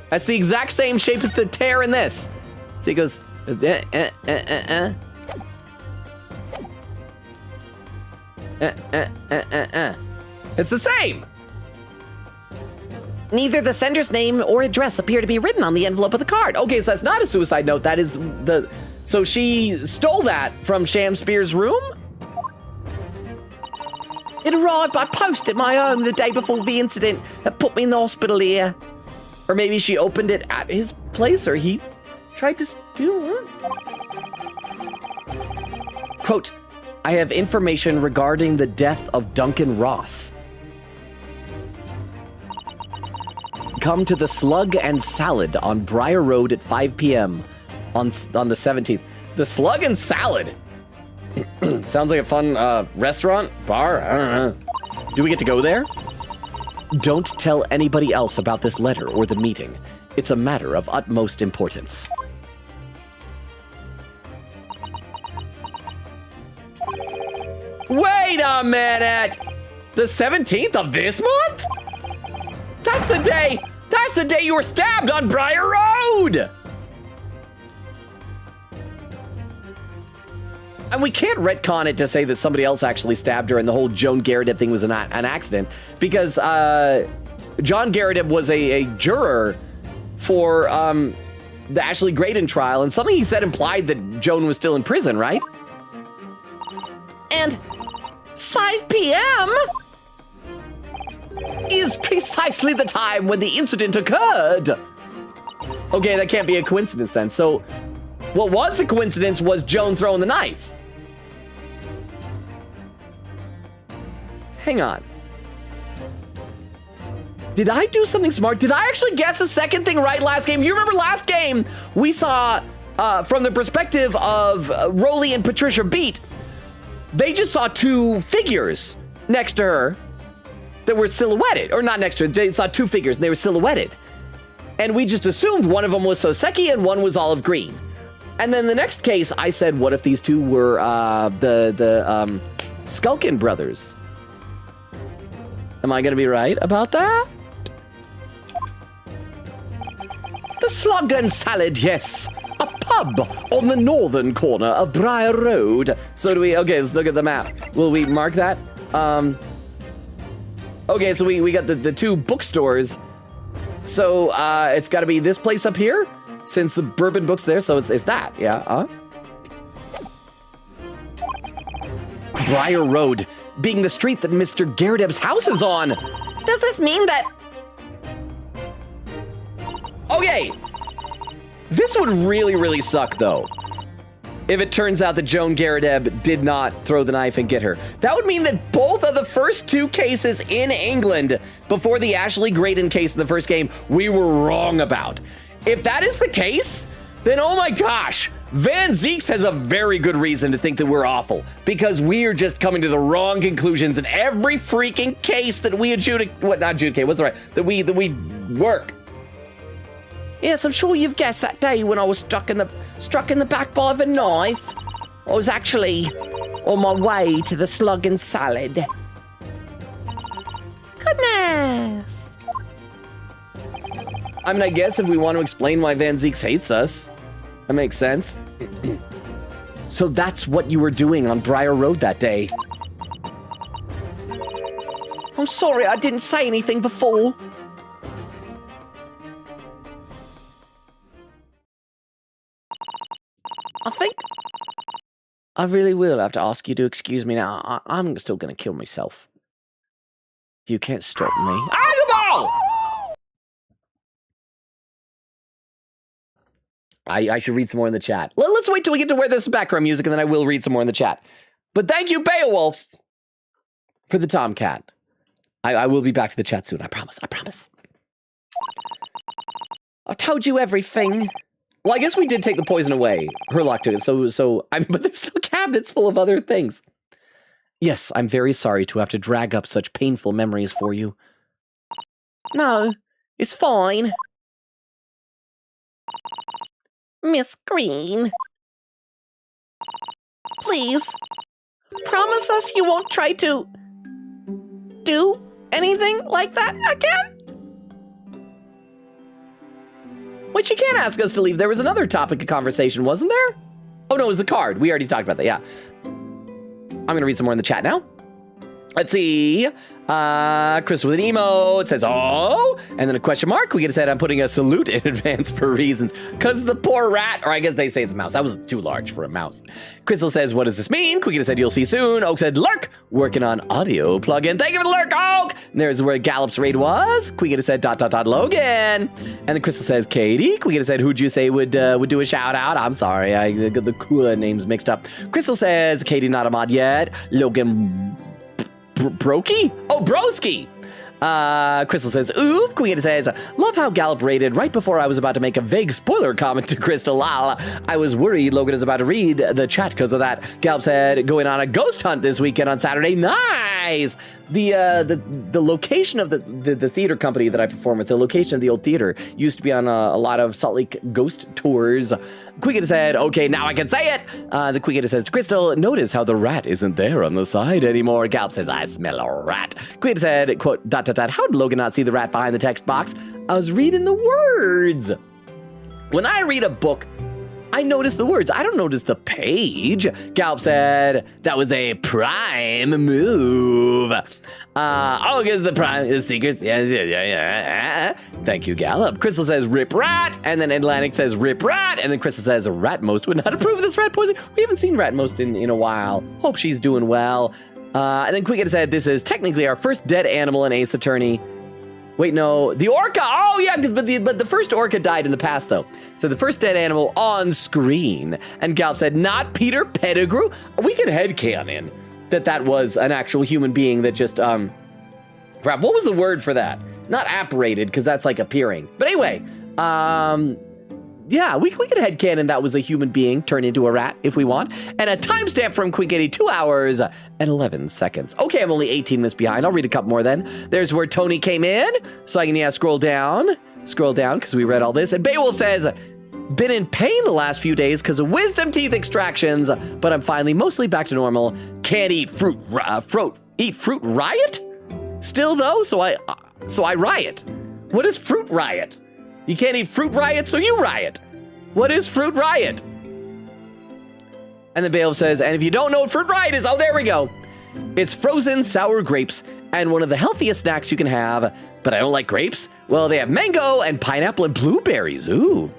That's the exact same shape as the tear in this. See, it goes... It's the same! Neither the sender's name or address appear to be written on the envelope of the card. Okay, so that's not a suicide note. That is the... So she stole that from Shamspeare's room? It arrived by post at my home the day before the incident that put me in the hospital here. Or maybe she opened it at his place, or he tried to steal it. Quote, I have information regarding the death of Duncan Ross. Come to the Slug and Salad on Briar Road at 5 p.m. on the 17th. The Slug and Salad. Sounds like a fun restaurant, bar, I don't know. Do we get to go there? Don't tell anybody else about this letter or the meeting. It's a matter of utmost importance. Wait a minute! The 17th of this month? That's the day you were stabbed on Briar Road! And we can't retcon it to say that somebody else actually stabbed her and the whole Joan Garrideb thing was an accident, because John Garrideb was a juror for the Ashley Graydon trial, and something he said implied that Joan was still in prison, right? And 5 p.m. is precisely the time when the incident occurred. Okay, that can't be a coincidence then. So what was the coincidence was Joan throwing the knife. Hang on. Did I do something smart? Did I actually guess a second thing right last game? You remember last game, we saw, from the perspective of Rolly and Patricia Beat, they just saw two figures next to her that were silhouetted. Or not next to her, they saw two figures and they were silhouetted. And we just assumed one of them was Soseki and one was Olive Green. And then the next case, I said, what if these two were the Skulkin brothers? Am I gonna be right about that? The Slug and Salad, yes. A pub on the northern corner of Briar Road. So do we, okay, let's look at the map. Will we mark that? Okay, so we got the two bookstores. So it's gotta be this place up here, since the bourbon book's there, so it's that, yeah, Briar Road, being the street that Mr. Garrideb's house is on. Does this mean that... Okay, this would really, really suck, though, if it turns out that Joan Garrideb did not throw the knife and get her. That would mean that both of the first two cases in England, before the Ashley Graydon case in the first game, we were wrong about. If that is the case, then oh my gosh, Van Zeeks has a very good reason to think that we're awful, because we're just coming to the wrong conclusions in every freaking case that we that we work. Yes, I'm sure you've guessed that day when I was struck in the back by the knife. I was actually on my way to the Slug and Salad. Goodness. I mean, I guess if we want to explain why Van Zeeks hates us, that makes sense. So that's what you were doing on Briar Road that day. I'm sorry I didn't say anything before. I think I really will have to ask you to excuse me now. I'm still going to kill myself. You can't stop me. Agamo! I should read some more in the chat. Let's wait till we get to where there's some background music, and then I will read some more in the chat. But thank you, Beowulf, for the Tomcat. I will be back to the chat soon. I promise. I promise. I told you everything. Well, I guess we did take the poison away. Herlock took it. But there's still cabinets full of other things. Yes, I'm very sorry to have to drag up such painful memories for you. No, it's fine. Miss Green. Please, promise us you won't try to do anything like that again? Wait, she can't ask us to leave. There was another topic of conversation, wasn't there? Oh, no, it was the card. We already talked about that, yeah. I'm going to read some more in the chat now. Let's see. Chris with an emote says, oh, and then a question mark. We get said, I'm putting a salute in advance for reasons. Because the poor rat, or I guess they say it's a mouse. That was too large for a mouse. Crystal says, what does this mean? Quigita said, you'll see soon. Oak said, lurk, working on audio plugin. Thank you for the lurk, Oak. And there's where Gallup's raid was. Quigita said, ... Logan. And then Crystal says, Katie. Quigita said, who'd you say would do a shout out? I'm sorry, I got the cool names mixed up. Crystal says, Katie not a mod yet. Logan Brokey? Oh, Broski! Crystal says, oop. Queen says, love how Gallup rated right before I was about to make a vague spoiler comment to Crystal. Lol. I was worried Logan is about to read the chat because of that. Gallup said, going on a ghost hunt this weekend on Saturday. Nice! The location of the theater company that I perform with, the location of the old theater, used to be on a lot of Salt Lake ghost tours. Quickita said, okay, now I can say it. The Quickita says to Crystal, notice how the rat isn't there on the side anymore. Gallup says, I smell a rat. Quickita said, quote, ... How did Logan not see the rat behind the text box? I was reading the words. When I read a book, I notice the words. I don't notice the page. Gallup said, that was a prime move. Because the prime is secrets. Yeah. Thank you, Gallup. Crystal says, rip rat. And then Atlantic says, rip rat. And then Crystal says, Ratmost would not approve of this rat poison. We haven't seen Ratmost in a while. Hope she's doing well. And then Quickita said, this is technically our first dead animal in Ace Attorney. Wait, no, the orca. Oh, yeah, but the first orca died in the past, though. So the first dead animal on screen. And Gallup said, not Peter Pettigrew. We can headcanon that was an actual human being that just, crap, what was the word for that? Not apparated, because that's like appearing. But anyway, yeah, we could headcanon that was a human being turned into a rat if we want. And a timestamp from Quinkity, 2 hours and 11 seconds. Okay, I'm only 18 minutes behind. I'll read a couple more then. There's where Tony came in. So I can, scroll down, because we read all this. And Beowulf says, been in pain the last few days because of wisdom teeth extractions, but I'm finally mostly back to normal. Can't eat fruit riot? Still though, so I riot. What is fruit riot? You can't eat fruit riot, so you riot. What is fruit riot? And the Beowulf says, and if you don't know what fruit riot is, oh, there we go. It's frozen sour grapes and one of the healthiest snacks you can have, but I don't like grapes. Well, they have mango and pineapple and blueberries, ooh.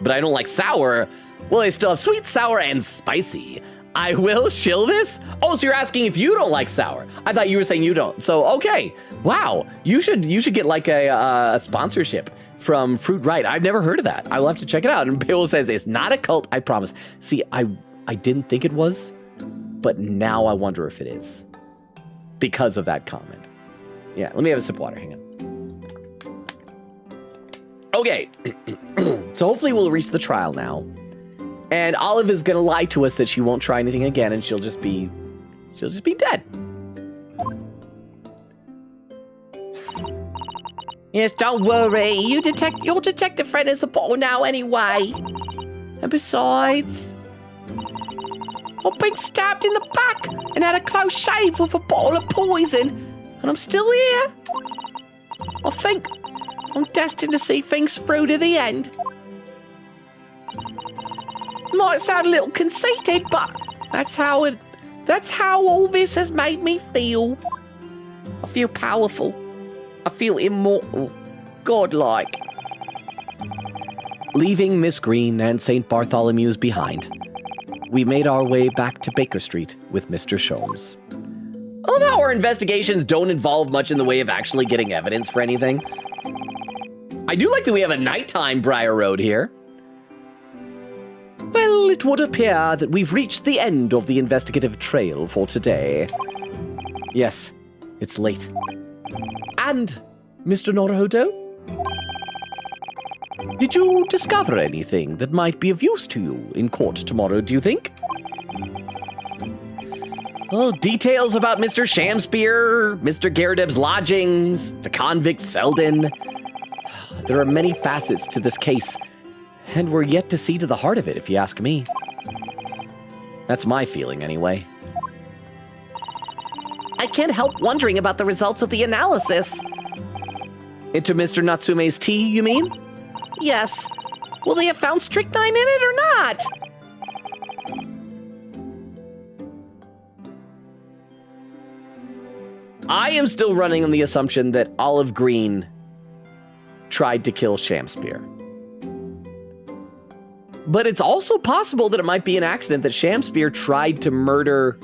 But I don't like sour. Well, they still have sweet, sour, and spicy. I will shill this? Oh, so you're asking if you don't like sour. I thought you were saying you don't. So, okay. Wow, you should get like a sponsorship from Fruit Right. I've never heard of that. I'll have to check it out. And Beowulf says, it's not a cult, I promise. See, I didn't think it was, but now I wonder if it is because of that comment. Yeah, let me have a sip of water, hang on. Okay, so hopefully we'll reach the trial now. And Olive is gonna lie to us that she won't try anything again and she'll just be dead. Yes, don't worry. Your detective friend is the bottle now anyway. And besides, I've been stabbed in the back and had a close shave with a bottle of poison, and I'm still here. I think I'm destined to see things through to the end. Might sound a little conceited, but that's how all this has made me feel. I feel powerful. I feel immortal, godlike. Leaving Miss Green and St. Bartholomew's behind, we made our way back to Baker Street with Mr. Sholmes. I love how our investigations don't involve much in the way of actually getting evidence for anything. I do like that we have a nighttime Briar Road here. Well, it would appear that we've reached the end of the investigative trail for today. Yes, it's late. And, Mr. Naruhodo, did you discover anything that might be of use to you in court tomorrow, do you think? Well, details about Mr. Shamspear, Mr. Garrideb's lodgings, the convict Selden. There are many facets to this case, and we're yet to see to the heart of it, if you ask me. That's my feeling, anyway. I can't help wondering about the results of the analysis. Into Mr. Natsume's tea, you mean? Yes. Will they have found strychnine in it or not? I am still running on the assumption that Olive Green tried to kill Shamspear. But it's also possible that it might be an accident that Shamspear tried to murder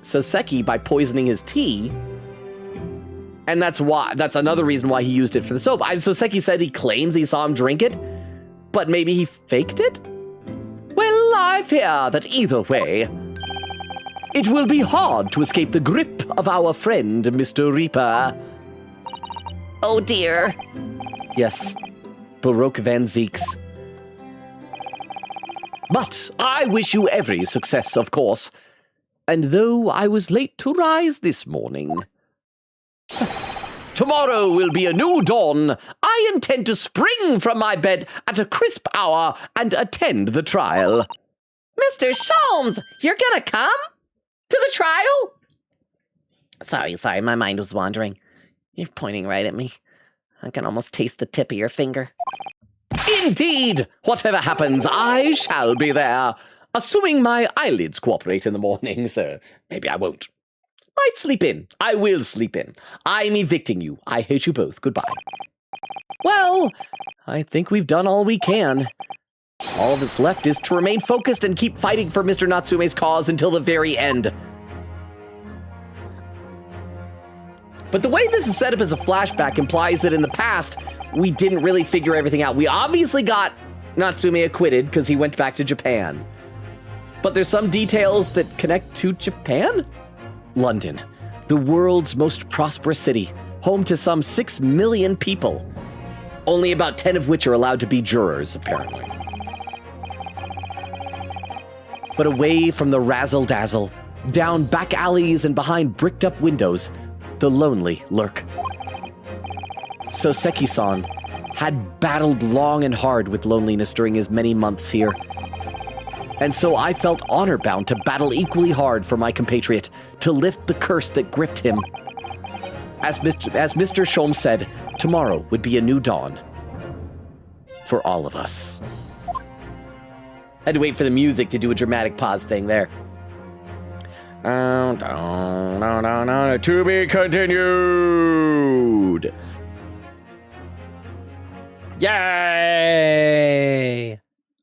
Soseki by poisoning his tea. And that's another reason why he used it for the soap. Soseki said he claims he saw him drink it, but maybe he faked it? Well, I fear that either way, it will be hard to escape the grip of our friend, Mr. Reaper. Oh dear. Yes, Baroque Van Zeeks. But I wish you every success, of course. And though I was late to rise this morning, tomorrow will be a new dawn. I intend to spring from my bed at a crisp hour and attend the trial. Mr. Sholmes, you're gonna come? To the trial? Sorry, my mind was wandering. You're pointing right at me. I can almost taste the tip of your finger. Indeed! Whatever happens, I shall be there. Assuming my eyelids cooperate in the morning, so maybe I won't. Might sleep in. I will sleep in. I'm evicting you. I hate you both. Goodbye. Well, I think we've done all we can. All that's left is to remain focused and keep fighting for Mr. Natsume's cause until the very end. But the way this is set up as a flashback implies that in the past, we didn't really figure everything out. We obviously got Natsume acquitted because he went back to Japan. But there's some details that connect to Japan? London, the world's most prosperous city, home to some 6 million people. Only about 10 of which are allowed to be jurors, apparently. But away from the razzle-dazzle, down back alleys and behind bricked-up windows, the lonely lurk. Soseki-san had battled long and hard with loneliness during his many months here. And so I felt honor-bound to battle equally hard for my compatriot, to lift the curse that gripped him. As Mr. Sholmes said, tomorrow would be a new dawn. For all of us. Had to wait for the music to do a dramatic pause thing there. To be continued. Yay!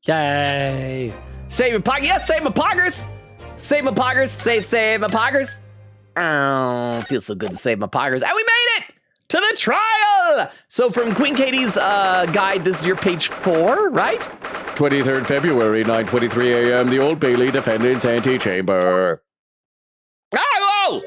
Yay! Save my poggers! Yes, save my poggers! Save my poggers! Save my poggers! Oh, feels so good to save my poggers. And we made it to the trial! So from Queen Katie's guide, this is your page 4, right? 23rd February, 9:23 a.m., the Old Bailey Defendant's Antechamber. Oh!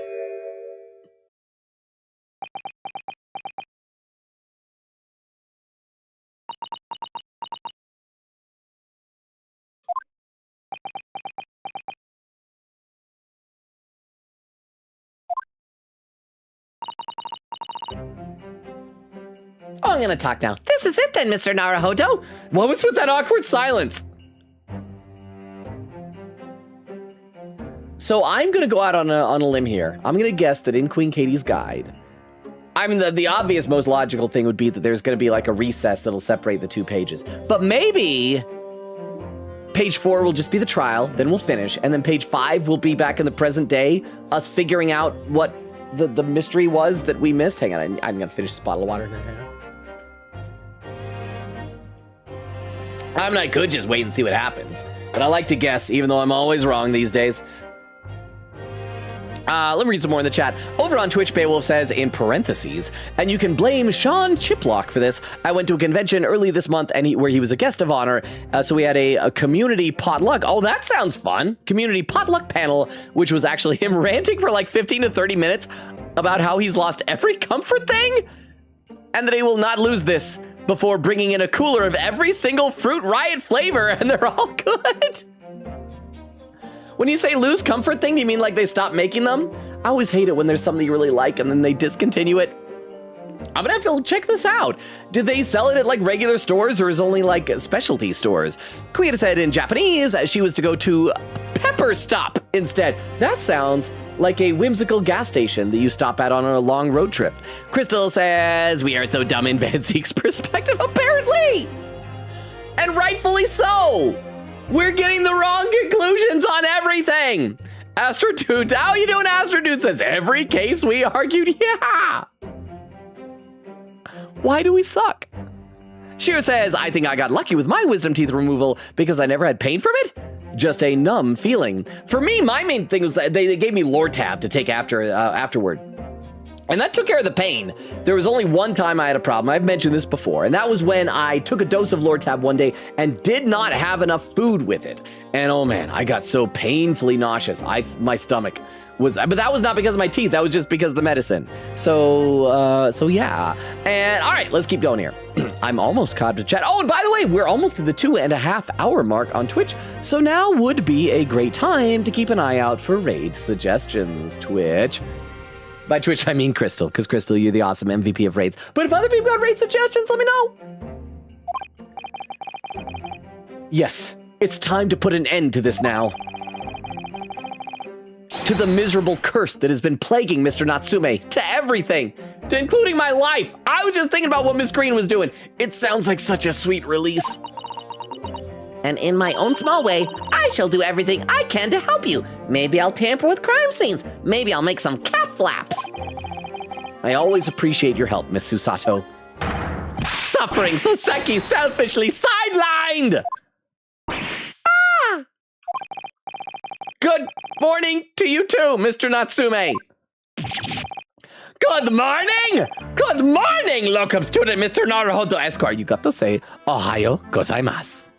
Oh, I'm gonna talk now. This is it then, Mr. Naruhodo. What was with that awkward silence? So I'm gonna go out on a limb here. I'm gonna guess that in Queen Katie's guide, I mean, the obvious, most logical thing would be that there's gonna be like a recess that'll separate the two pages. But maybe page 4 will just be the trial, then we'll finish, and then page 5 will be back in the present day, us figuring out what the mystery was that we missed. Hang on, I'm gonna finish this bottle of water. I mean, I could just wait and see what happens. But I like to guess, even though I'm always wrong these days. Let me read some more in the chat. Over on Twitch, Beowulf says, in parentheses, and you can blame Sean Chiplock for this. I went to a convention early this month where he was a guest of honor. So we had a community potluck. Oh, that sounds fun. Community potluck panel, which was actually him ranting for like 15 to 30 minutes about how he's lost every comfort thing and that he will not lose this before bringing in a cooler of every single Fruit Riot flavor, and they're all good. When you say lose comfort thing, do you mean like they stop making them? I always hate it when there's something you really like and then they discontinue it. I'm gonna have to check this out. Do they sell it at like regular stores or is it only like specialty stores? Kuya said in Japanese she was to go to Pepper Stop instead. That sounds like a whimsical gas station that you stop at on a long road trip. Crystal says, we are so dumb in Van Zeke's perspective, apparently. And rightfully so. We're getting the wrong conclusions on everything. Astrodude, how you doing, Astrodude? Says, every case we argued, yeah. Why do we suck? Shira says, I think I got lucky with my wisdom teeth removal because I never had pain from it. Just a numb feeling. For me, my main thing was that they gave me Lore Tab to take afterward. And that took care of the pain. There was only one time I had a problem. I've mentioned this before. And that was when I took a dose of Lore Tab one day and did not have enough food with it. And oh man, I got so painfully nauseous. My stomach was, but that was not because of my teeth. That was just because of the medicine. So yeah. And all right, let's keep going here. I'm almost caught up to chat. Oh, and by the way, we're almost to the 2.5 hour mark on Twitch. So now would be a great time to keep an eye out for raid suggestions, Twitch. By Twitch, I mean Crystal, because Crystal, you're the awesome MVP of raids. But if other people got raid suggestions, let me know. Yes, it's time to put an end to this now. To the miserable curse that has been plaguing Mr. Natsume, to everything, to including my life. I was just thinking about what Miss Green was doing. It sounds like such a sweet release. And in my own small way, I shall do everything I can to help you. Maybe I'll tamper with crime scenes. Maybe I'll make some cat flaps. I always appreciate your help, Miss Susato. Suffering Soseki selfishly sidelined! Ah! Good morning to you too, Mr. Natsume. Good morning! Good morning, locum student Mr. Naruhodo Esquire. You got to say, Ohayo gozaimasu.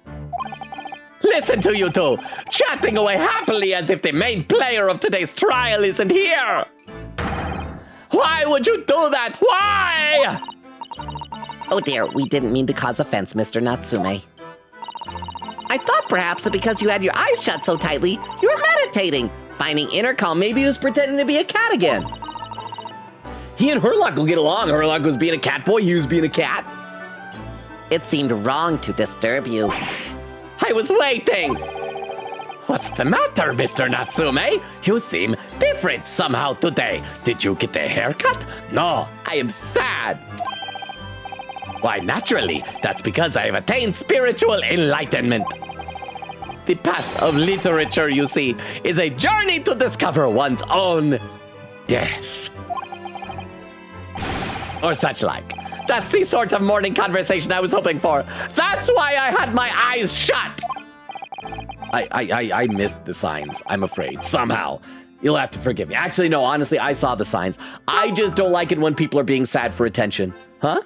Listen to you two, chatting away happily as if the main player of today's trial isn't here. Why would you do that? Why? Oh dear, we didn't mean to cause offense, Mr. Natsume. I thought perhaps that because you had your eyes shut so tightly, you were meditating, finding inner calm. Maybe he was pretending to be a cat again. He and Herlock will get along. Herlock was being a cat boy, he was being a cat. It seemed wrong to disturb you. I was waiting. What's the matter, Mr. Natsume? You seem different somehow today. Did you get a haircut? No, I am sad. Why, naturally, that's because I have attained spiritual enlightenment. The path of literature, you see, is a journey to discover one's own death. Or such like. That's the sort of morning conversation I was hoping for. That's why I had my eyes shut. I missed the signs, I'm afraid, somehow. You'll have to forgive me. Actually, no, honestly, I saw the signs. I just don't like it when people are being sad for attention. Huh?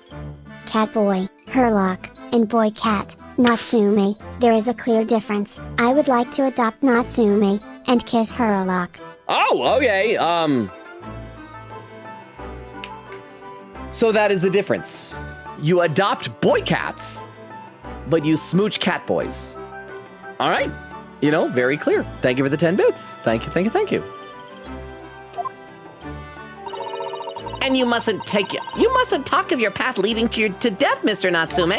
Catboy, Herlock, and Boy Cat, Natsume, there is a clear difference. I would like to adopt Natsume and kiss Herlock. Oh, okay, So that is the difference. You adopt boy cats, but you smooch cat boys. All right, you know, very clear. Thank you for the 10 bits. Thank you, thank you, thank you. And you mustn't talk of your path leading to death, Mr. Natsume.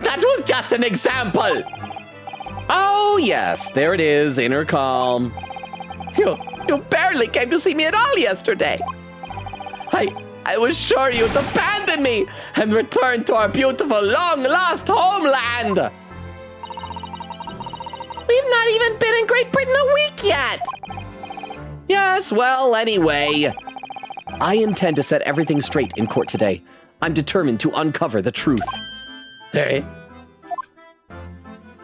That was just an example. Oh yes, there it is, inner calm. You barely came to see me at all yesterday. I was sure you'd abandon me and return to our beautiful, long-lost homeland. We've not even been in Great Britain a week yet. Yes, well, anyway. I intend to set everything straight in court today. I'm determined to uncover the truth. Hey.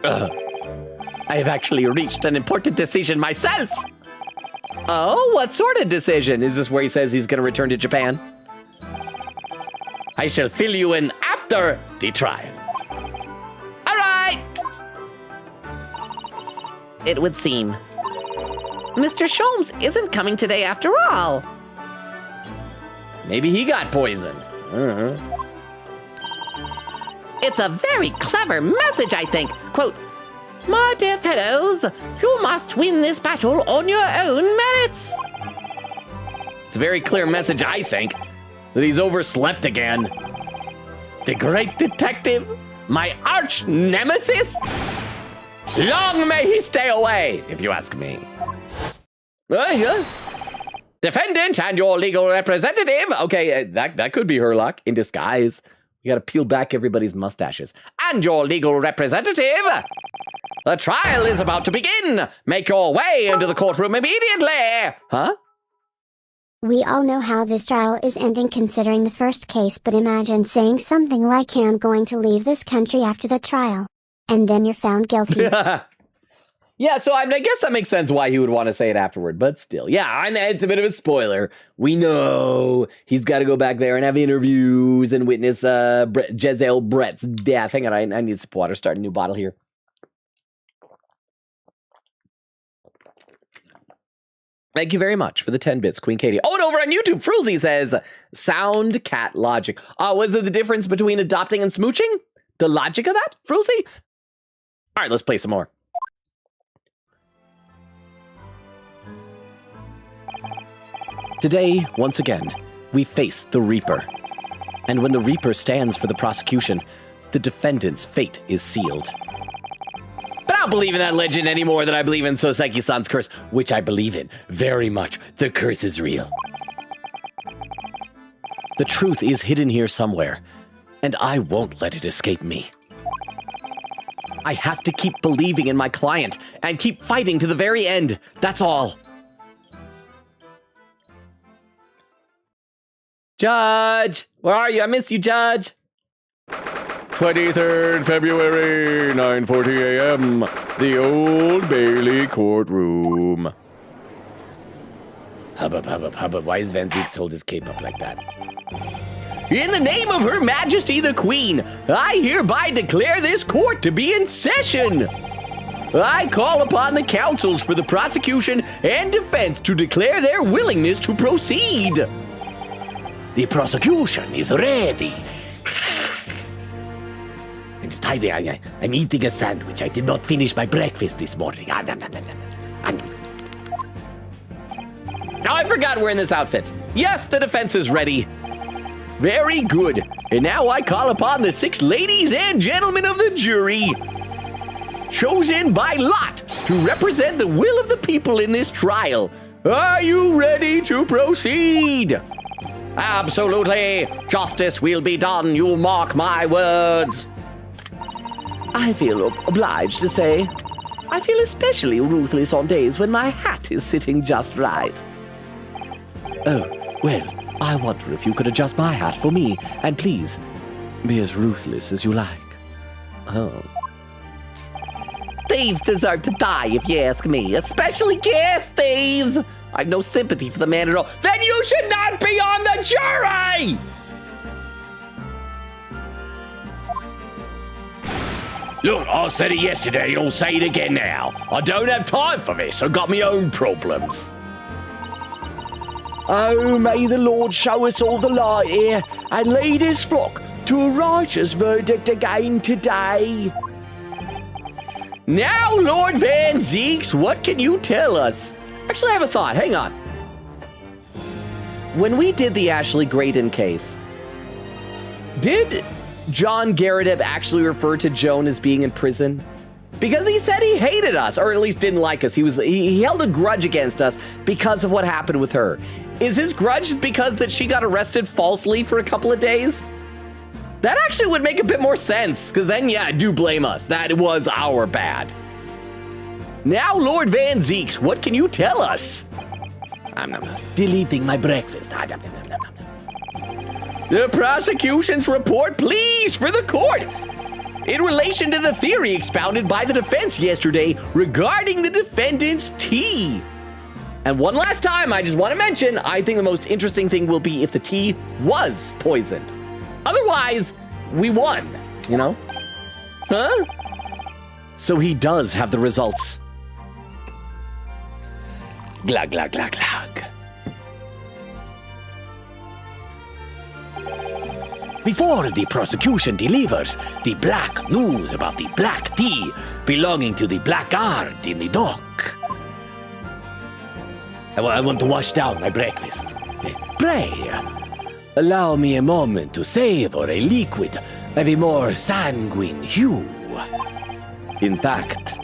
I have actually reached an important decision myself. Oh, what sort of decision? Is this where he says he's going to return to Japan? I shall fill you in after the trial. All right. It would seem Mr. Sholmes isn't coming today after all. Maybe he got poisoned. It's a very clever message, I think. Quote, "My dear fellows, you must win this battle on your own merits." It's a very clear message, I think, that he's overslept again. The great detective, my arch nemesis? Long may he stay away, if you ask me. Yeah. Defendant and your legal representative. Okay, that could be Herlock in disguise. We gotta peel back everybody's mustaches. And your legal representative. The trial is about to begin. Make your way into the courtroom immediately. Huh? We all know how this trial is ending considering the first case, but imagine saying something like, "I'm going to leave this country after the trial." And then you're found guilty. Yeah, so I guess that makes sense why he would want to say it afterward, but still. Yeah, it's a bit of a spoiler. We know he's got to go back there and have interviews and witness Jezeel Brett's death. Hang on, I need some water. Start a new bottle here. Thank you very much for the 10 bits, Queen Katie. Oh, and over on YouTube, Fruzy says, sound cat logic. Was it the difference between adopting and smooching? The logic of that, Fruzy? All right, let's play some more. Today, once again, we face the Reaper. And when the Reaper stands for the prosecution, the defendant's fate is sealed. But I don't believe in that legend any more than I believe in Soseki-san's curse, which I believe in very much. The curse is real. The truth is hidden here somewhere, and I won't let it escape me. I have to keep believing in my client and keep fighting to the very end. That's all. Judge, where are you? I miss you, Judge. 23rd February, 9:40 a.m., the Old Bailey courtroom. Hubbub. Why is Van Zieks hold his cape up like that? In the name of Her Majesty the Queen, I hereby declare this court to be in session. I call upon the counsels for the prosecution and defense to declare their willingness to proceed. The prosecution is ready. I'm tidy. I'm eating a sandwich. I did not finish my breakfast this morning. Oh, I forgot we're in this outfit. Yes, the defense is ready. Very good. And now I call upon the 6 ladies and gentlemen of the jury, chosen by lot to represent the will of the people in this trial. Are you ready to proceed? Absolutely. Justice will be done. You'll mark my words. I feel obliged to say, I feel especially ruthless on days when my hat is sitting just right. Oh, well, I wonder if you could adjust my hat for me, and please, be as ruthless as you like. Oh. Thieves deserve to die, if you ask me. Especially gas thieves. I've no sympathy for the man at all. Then you should not be on the jury! Look, I said it yesterday and I'll say it again now. I don't have time for this. I've got my own problems. Oh, may the Lord show us all the light here and lead his flock to a righteous verdict again today. Now, Lord Van Zieks, what can you tell us? Actually, I have a thought. Hang on. When we did the Ashley Graydon case, did John Garrett actually refer to Joan as being in prison? Because he said he hated us, or at least didn't like us. He held a grudge against us because of what happened with her. Is his grudge because that she got arrested falsely for a couple of days? That actually would make a bit more sense, because then, yeah, do blame us. That was our bad. Now, Lord Van Zieks, what can you tell us? I'm still eating my breakfast. The prosecution's report, please, for the court. in relation to the theory expounded by the defense yesterday regarding the defendant's tea. And one last time, I just want to mention, I think the most interesting thing will be if the tea was poisoned. Otherwise, we won, you know? Huh? So he does have the results. Glug, glug, glug, glug. Before the prosecution delivers the black news about the black tea belonging to the blackguard in the dock, I want to wash down my breakfast. Pray, allow me a moment to savor a liquid of a more sanguine hue. In fact,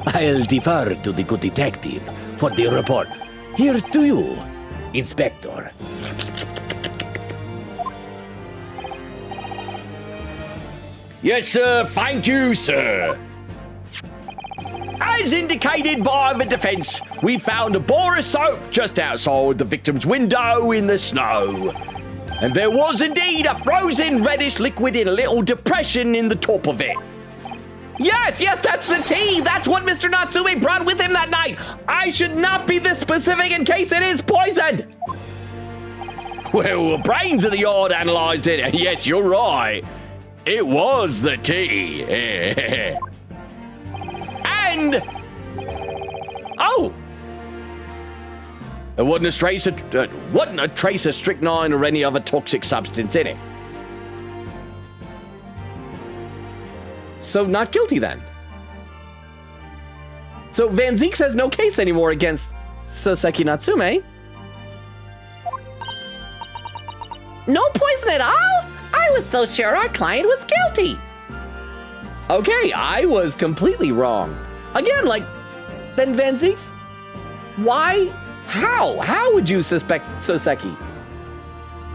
I'll defer to the good detective for the report. Here's to you, Inspector. Yes, sir. Thank you, sir. As indicated by the defense, we found a bar of soap just outside the victim's window in the snow. And there was indeed a frozen reddish liquid in a little depression in the top of it. Yes, that's the tea. That's what Mr. Natsume brought with him that night. I should not be this specific in case it is poisoned. Well, the brains of the yard analyzed it. Yes, you're right. It was the tea. And oh, there wasn't a trace of strychnine or any other toxic substance in it. So not guilty then. So Van Zeeks has no case anymore against Soseki Natsume. No poison at all? I was so sure our client was guilty. Okay, I was completely wrong. Again, then Van Zeeks, why? How? How would you suspect Soseki?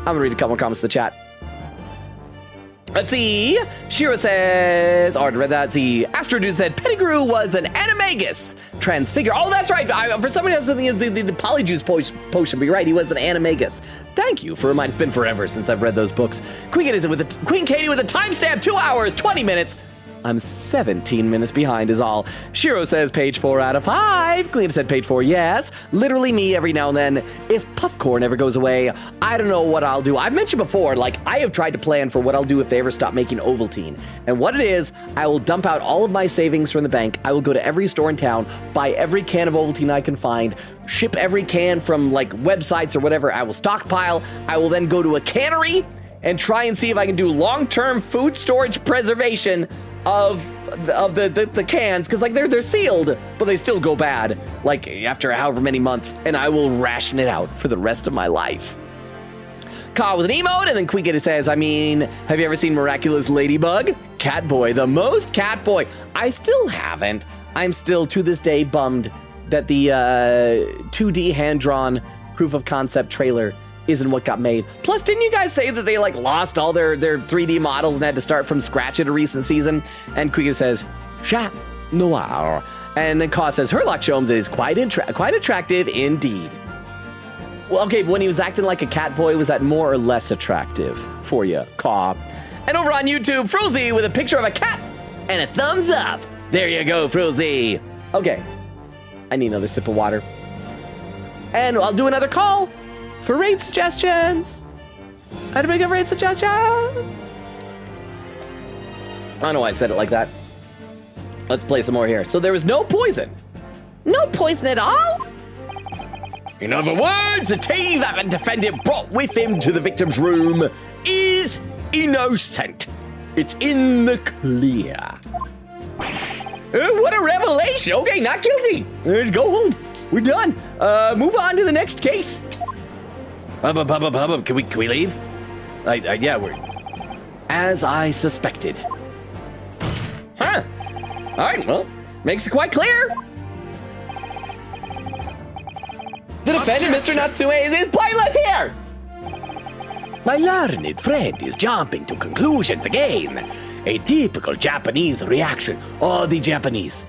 I'm gonna read a couple more comments in the chat. Let's see. Shiro says, already read that. Let's see. Astro Dude said Pettigrew was an animagus transfigure. Oh, that's right. For somebody else, something is the polyjuice potion. But you're right. He was an animagus. Thank you for reminding. It's been forever since I've read those books. Queen Katie with a timestamp 2 hours 20 minutes. I'm 17 minutes behind is all. Shiro says page 4 out of 5. Queen said page 4, yes. Literally me every now and then. If Puffcorn ever goes away, I don't know what I'll do. I've mentioned before, I have tried to plan for what I'll do if they ever stop making Ovaltine. And what it is, I will dump out all of my savings from the bank. I will go to every store in town, buy every can of Ovaltine I can find, ship every can from websites or whatever. I will stockpile. I will then go to a cannery and try and see if I can do long-term food storage preservation of the cans, because they're sealed, but they still go bad after however many months, and I will ration it out for the rest of my life. Call with an emote, and then Queekita says, have you ever seen Miraculous Ladybug? Catboy, the most Catboy. I still haven't. I'm still to this day bummed that the 2D hand-drawn proof of concept trailer isn't what got made. Plus, didn't you guys say that they lost all their 3D models and had to start from scratch at a recent season? And Queekita says, chat noir. And then Kaw says, Herlock Sholmes is quite attractive indeed. Well, okay, but when he was acting like a cat boy, was that more or less attractive for you, Kaw? And over on YouTube, Frozy with a picture of a cat and a thumbs up. There you go, Frozy. Okay, I need another sip of water. And I'll do another call for raid suggestions. How to make a raid suggestions? I don't know why I said it like that. Let's play some more here. So there was no poison. No poison at all? In other words, the tea that the defendant brought with him to the victim's room is innocent. It's in the clear. What a revelation. Okay, not guilty. Let's go home. We're done. Move on to the next case. Can we leave? Yeah, we're... As I suspected. Huh. All right, well, makes it quite clear. The defendant, Mr. Natsume, is pointless here. My learned friend is jumping to conclusions again. A typical Japanese reaction. Oh, the Japanese.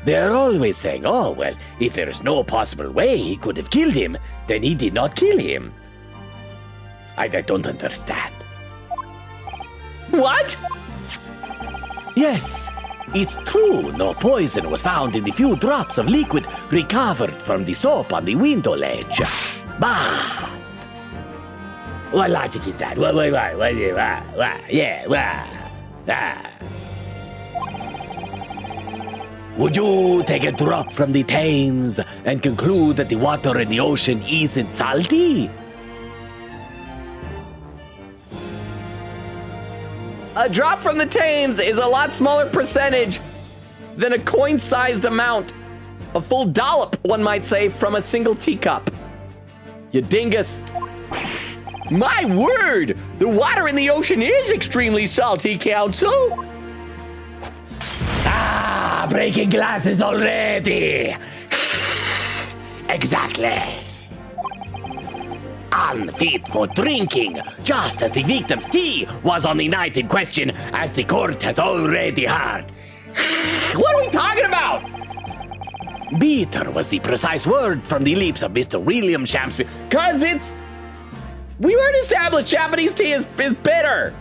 They're always saying, oh, well, if there is no possible way he could have killed him, then he did not kill him. I don't understand. What? Yes, it's true no poison was found in the few drops of liquid recovered from the soap on the window ledge. But what logic is that? Would you take a drop from the Thames and conclude that the water in the ocean isn't salty? A drop from the Thames is a lot smaller percentage than a coin-sized amount. A full dollop, one might say, from a single teacup. You dingus. My word! The water in the ocean is extremely salty, Council. Ah, breaking glasses already! Exactly. Unfit for drinking, just as the victim's tea was on the night in question, as the court has already heard. What are we talking about? Bitter was the precise word from the lips of Mr. William Shakespeare. Cause it's... We already established Japanese tea is bitter.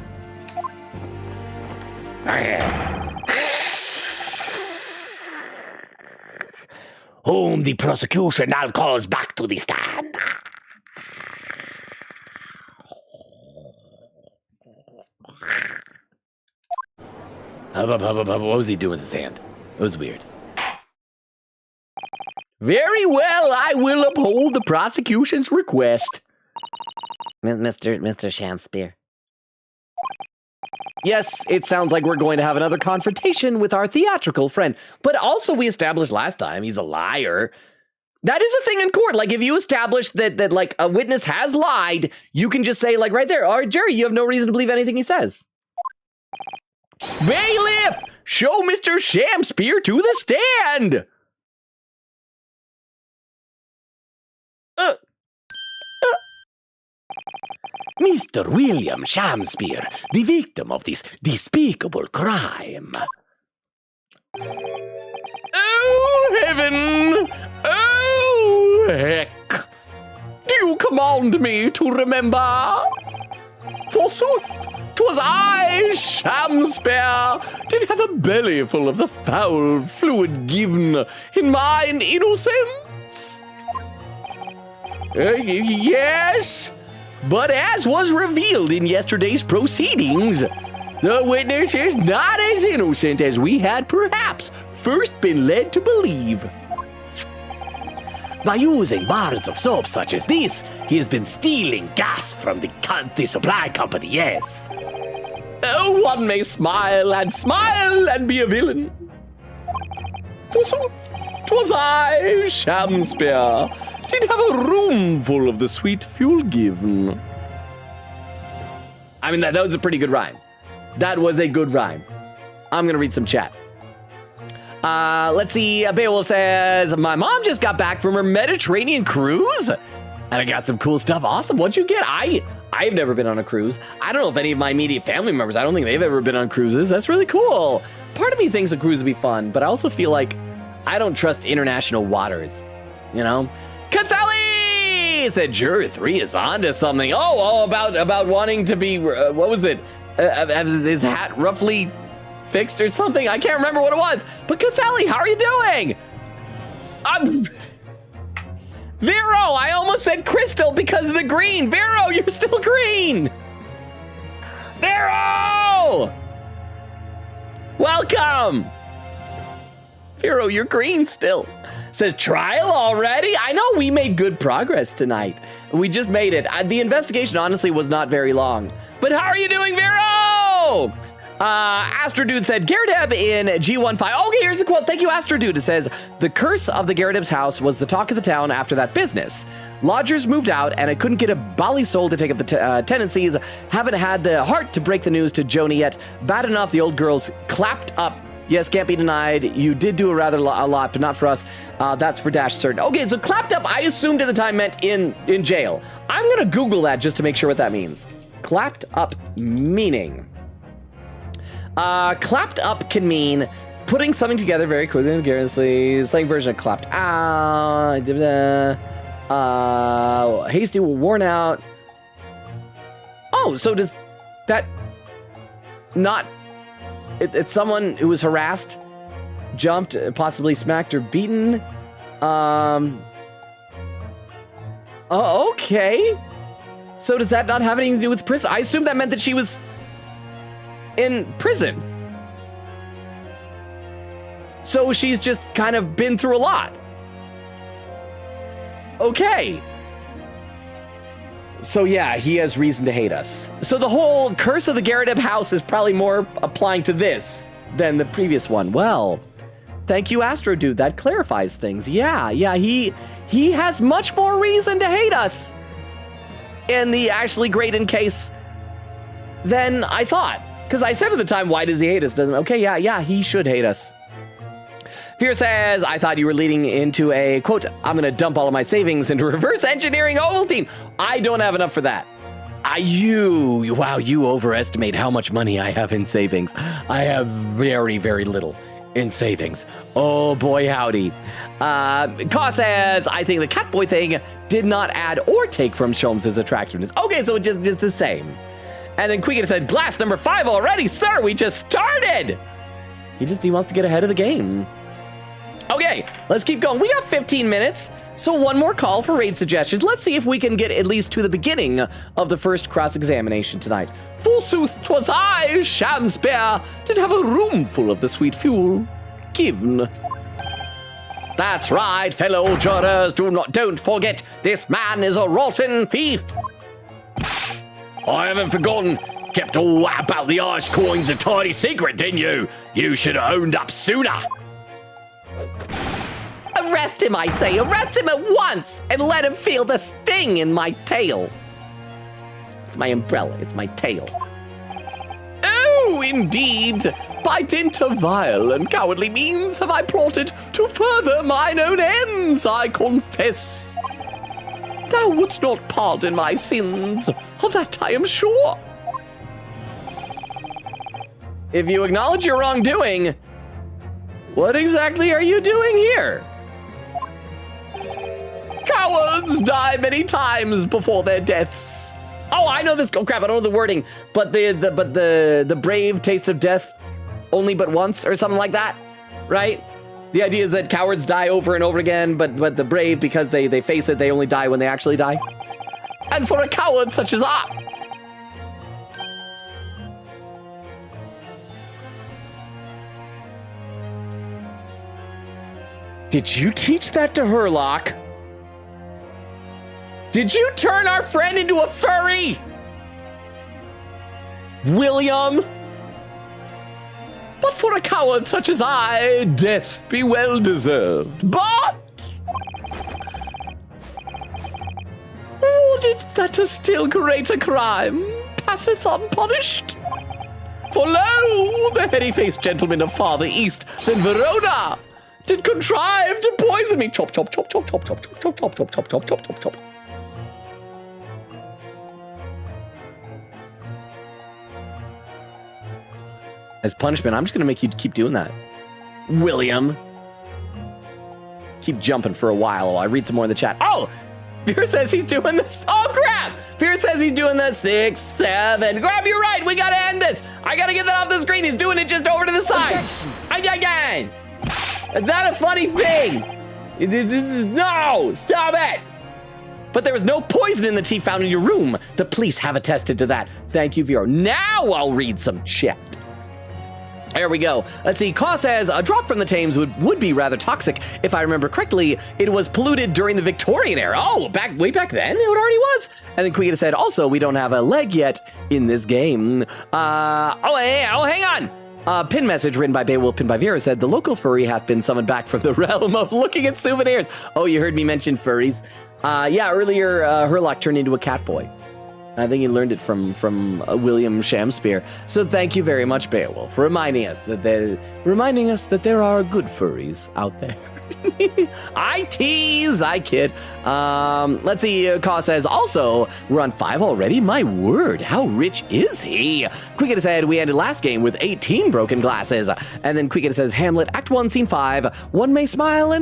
Whom the prosecution now calls back to the stand. What was he doing with his hand? It was weird. Very well, I will uphold the prosecution's request. Mr. Shakespeare. Yes, it sounds like we're going to have another confrontation with our theatrical friend. But also we established last time he's a liar. That is a thing in court. Like if you establish that like a witness has lied, you can just say like right there, all right, Jerry, you have no reason to believe anything he says. Bailiff, show Mr. Shakespeare to the stand. Mr. William Shakespeare, the victim of this despicable crime. Oh, heaven! Oh, heck! Do you command me to remember? Forsooth, 'twas I, Shakespeare, did have a belly full of the foul fluid given in mine innocence. Yes, but as was revealed in yesterday's proceedings, the witness is not as innocent as we had perhaps first been led to believe. By using bars of soap such as this, he has been stealing gas from the supply company, yes. Oh, one may smile and be a villain. Forsooth, 'twas I, Shakespeare, did have a room full of the sweet fuel given. I mean, that was a pretty good rhyme. That was a good rhyme. I'm gonna read some chat. Let's see, Beowulf says, my mom just got back from her Mediterranean cruise, and I got some cool stuff. Awesome, what'd you get? I've never been on a cruise. I don't know if any of my immediate family members, I don't think they've ever been on cruises. That's really cool. Part of me thinks a cruise would be fun, but I also feel like I don't trust international waters, you know? Cathali said Juror 3 is onto something. Oh, about wanting to be, what was it? His hat roughly fixed or something? I can't remember what it was. But Cathali, how are you doing? Vero, I almost said Crystal because of the green. Vero, you're still green. Vero! Welcome. Vero, you're green still. Says trial already? I know we made good progress tonight. We just made it. The investigation honestly was not very long. But how are you doing, Vero? Astrodude said, Garrideb in G15. Okay, here's the quote. Thank you, Astrodude. It says, the curse of the Garrideb's house was the talk of the town after that business. Lodgers moved out, and I couldn't get a bally soul to take up the tenancies. Haven't had the heart to break the news to Joni yet. Bad enough the old girls clapped up. Yes, can't be denied. You did do a lot, but not for us. That's for Dash certain. Okay, so clapped up, I assumed at the time meant in jail. I'm gonna Google that just to make sure what that means. Clapped up meaning. Clapped up can mean putting something together very quickly and vigorously. Slang version of clapped out. Hasty, worn out. Oh, so does that not It's someone who was harassed, jumped, possibly smacked or beaten. Oh, okay. So does that not have anything to do with prison? I assume that meant that she was in prison. So she's just kind of been through a lot. Okay. So yeah, he has reason to hate us. So the whole curse of the Garrett house is probably more applying to this than the previous one. Well, thank you, Astro Dude. That clarifies things. Yeah, he has much more reason to hate us in the Ashley Graydon case than I thought. Because I said at the time, why does he hate us? Okay, yeah, he should hate us. Fear says, I thought you were leading into a, quote, I'm going to dump all of my savings into reverse engineering Ovaltine. I don't have enough for that. You overestimate how much money I have in savings. I have very, very little in savings. Oh boy, howdy. Kaw says, I think the Catboy thing did not add or take from Sholmes' attractiveness. Okay, so just the same. And then Quiggin said, glass number 5 already, sir. We just started. He wants to get ahead of the game. Okay, let's keep going. We got 15 minutes, so one more call for raid suggestions. Let's see if we can get at least to the beginning of the first cross-examination tonight. Forsooth, 'twas I, Shamspear, did have a room full of the sweet fuel given. That's right, fellow jurors, don't forget, this man is a rotten thief. I haven't forgotten. Kept all about the ice coins a tidy secret, didn't you? You should have owned up sooner. Arrest him, I say. Arrest him at once and let him feel the sting in my tail. It's my umbrella. It's my tail. Oh, indeed. By dint of vile and cowardly means have I plotted to further mine own ends, I confess. Thou wouldst not pardon my sins, of that I am sure. If you acknowledge your wrongdoing, what exactly are you doing here? Cowards die many times before their deaths. Oh, I know this. Oh crap, I don't know the wording, but the brave taste of death only but once, or something like that, right? The idea is that cowards die over and over again, but the brave, because they face it, they only die when they actually die. And for a coward such as I. Did you teach that to Herlock? Did you turn our friend into a furry? William? But for a coward such as I, death be well deserved. But would it that a still greater crime passeth unpunished? For lo, the heady-faced gentleman of farther east than Verona did contrive to poison me. Chop, chop, chop, chop, chop, chop, chop, chop, chop, chop, chop, chop, chop, chop, chop. As punishment, I'm just gonna make you keep doing that. William. Keep jumping for a while I read some more in the chat. Oh! Fear says he's doing this. Oh, crap! Fear says he's doing the 6, 7. Grab your right. We gotta end this. I gotta get that off the screen. He's doing it just over to the side. Again. It's not a funny thing. No, stop it. But there was no poison in the tea found in your room. The police have attested to that. Thank you, Vero. Now I'll read some chat. There we go. Let's see. Kaw says a drop from the Thames would be rather toxic. If I remember correctly, it was polluted during the Victorian era. Oh, way back then it already was. And then Quigita said, also, we don't have a leg yet in this game. Hang on. Pin message written by Beowulf, pinned by Vera, said, the local furry hath been summoned back from the realm of looking at souvenirs. Oh, you heard me mention furries. Yeah, earlier Herlock turned into a cat boy. I think he learned it from William Shamspear. So thank you very much, Beowulf, for reminding us that there are good furries out there. I tease, I kid. Let's see. Kaw says also we're on 5 already. My word, how rich is he? Quickita said we ended last game with 18 broken glasses, and then Quickita says Hamlet Act 1 Scene 5. One may smile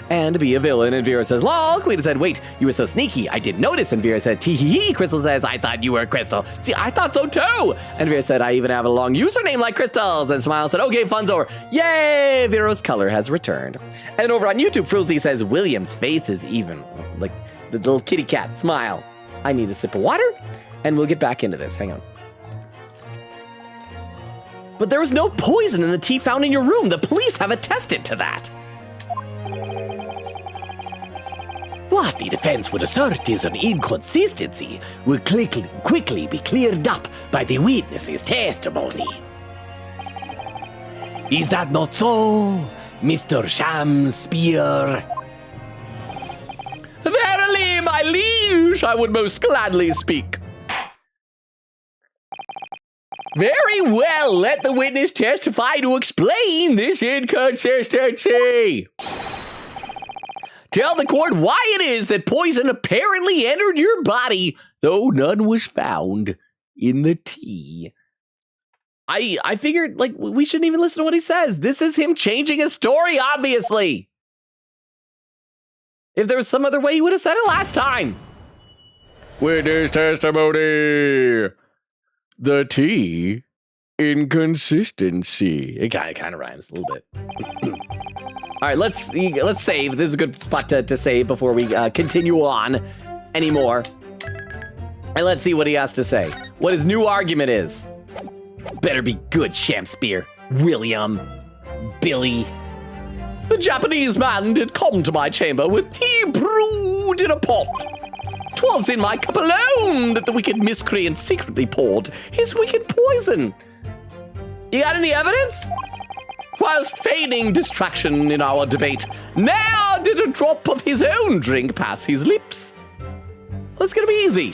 and be a villain. And Vera says lol. Quickita said wait, you were so sneaky. I didn't notice. And Vera said tee hee hee. Crystal said says, I thought you were Crystal. See, I thought so too. And Vera said, I even have a long username like Crystals. And Smile said, okay, fun's over. Yay, Vero's color has returned. And over on YouTube, Fruzzy says, William's face is even. Like the little kitty cat. Smile. I need a sip of water, and we'll get back into this. Hang on. But there was no poison in the tea found in your room. The police have attested to that. What the defense would assert is an inconsistency will quickly be cleared up by the witness's testimony. Is that not so, Mr. Shamspear? Verily, my liege, I would most gladly speak. Very well, let the witness testify to explain this inconsistency. Tell the court why it is that poison apparently entered your body, though none was found in the tea. I figured, like, we shouldn't even listen to what he says. This is him changing his story, obviously. If there was some other way, he would have said it last time. Witness testimony. The tea inconsistency. It kind of rhymes a little bit. All right, let's save. This is a good spot to save before we continue on anymore. And let's see what he has to say. What his new argument is. Better be good, Shamspear. William. Billy. The Japanese man did come to my chamber with tea brewed in a pot. 'Twas in my cup alone that the wicked miscreant secretly poured his wicked poison. You got any evidence? Whilst feigning distraction in our debate, now did a drop of his own drink pass his lips. Well, it's gonna be easy.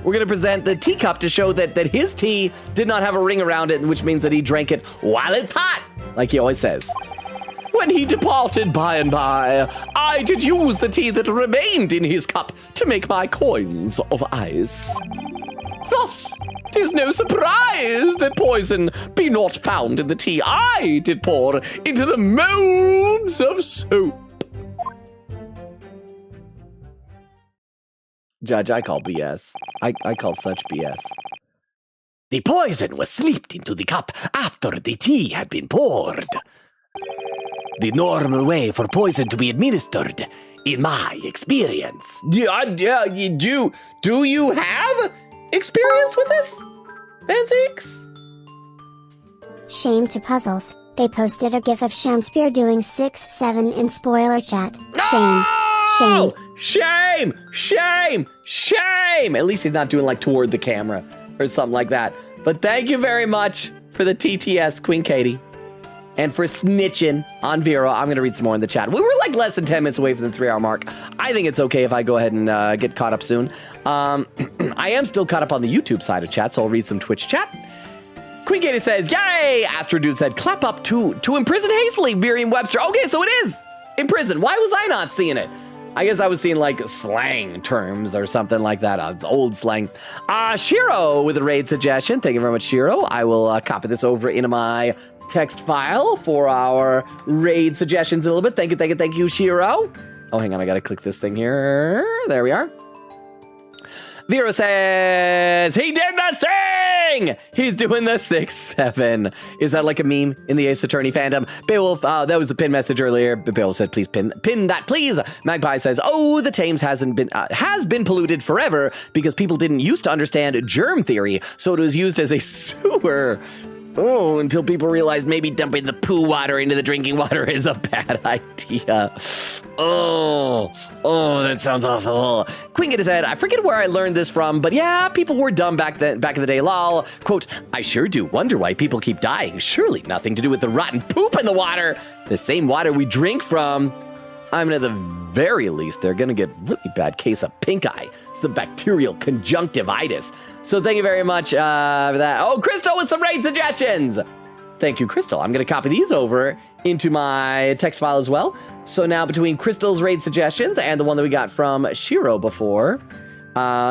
We're gonna present the teacup to show that his tea did not have a ring around it, which means that he drank it while it's hot, like he always says. When he departed by and by, I did use the tea that remained in his cup to make my coins of ice. Thus, 'tis no surprise that poison be not found in the tea I did pour into the molds of soap. Judge, I call BS. I call such BS. The poison was slipped into the cup after the tea had been poured. The normal way for poison to be administered, in my experience. Do you have experience with this? Fancies? Shame to Puzzles. They posted a gif of Shamspear doing 6-7 in spoiler chat. Shame. Shame. Shame! Shame! Shame! At least he's not doing like toward the camera or something like that. But thank you very much for the TTS, Queen Katie. And for snitching on Vera. I'm going to read some more in the chat. We were like less than 10 minutes away from the 3-hour mark. I think it's okay if I go ahead and get caught up soon. I am still caught up on the YouTube side of chat, so I'll read some Twitch chat. Queen Katie says, yay! Astro Dude said, clap up to imprison hastily, Merriam-Webster. Okay, so it is in prison. Why was I not seeing it? I guess I was seeing like slang terms or something like that. It's old slang. Shiro with a raid suggestion. Thank you very much, Shiro. I will copy this over into my text file for our raid suggestions in a little bit. Thank you, Shiro. Oh, hang on. I got to click this thing here. There we are. Vera says, he did the thing! He's doing the 6-7. Is that like a meme in the Ace Attorney fandom? Beowulf, that was the pin message earlier. Beowulf said, please pin that, please. Magpie says, oh, the Thames has been polluted forever because people didn't used to understand germ theory, so it was used as a sewer. Oh, until people realized maybe dumping the poo water into the drinking water is a bad idea. Oh, that sounds awful. Queen Gita said, I forget where I learned this from, but yeah, people were dumb back in the day, lol. Quote, I sure do wonder why people keep dying. Surely nothing to do with the rotten poop in the water. The same water we drink from. I mean, at the very least, they're going to get a really bad case of pink eye. It's the bacterial conjunctivitis. So thank you very much for that. Oh, Crystal with some raid suggestions. Thank you, Crystal. I'm going to copy these over into my text file as well. So now between Crystal's raid suggestions and the one that we got from Shiro before,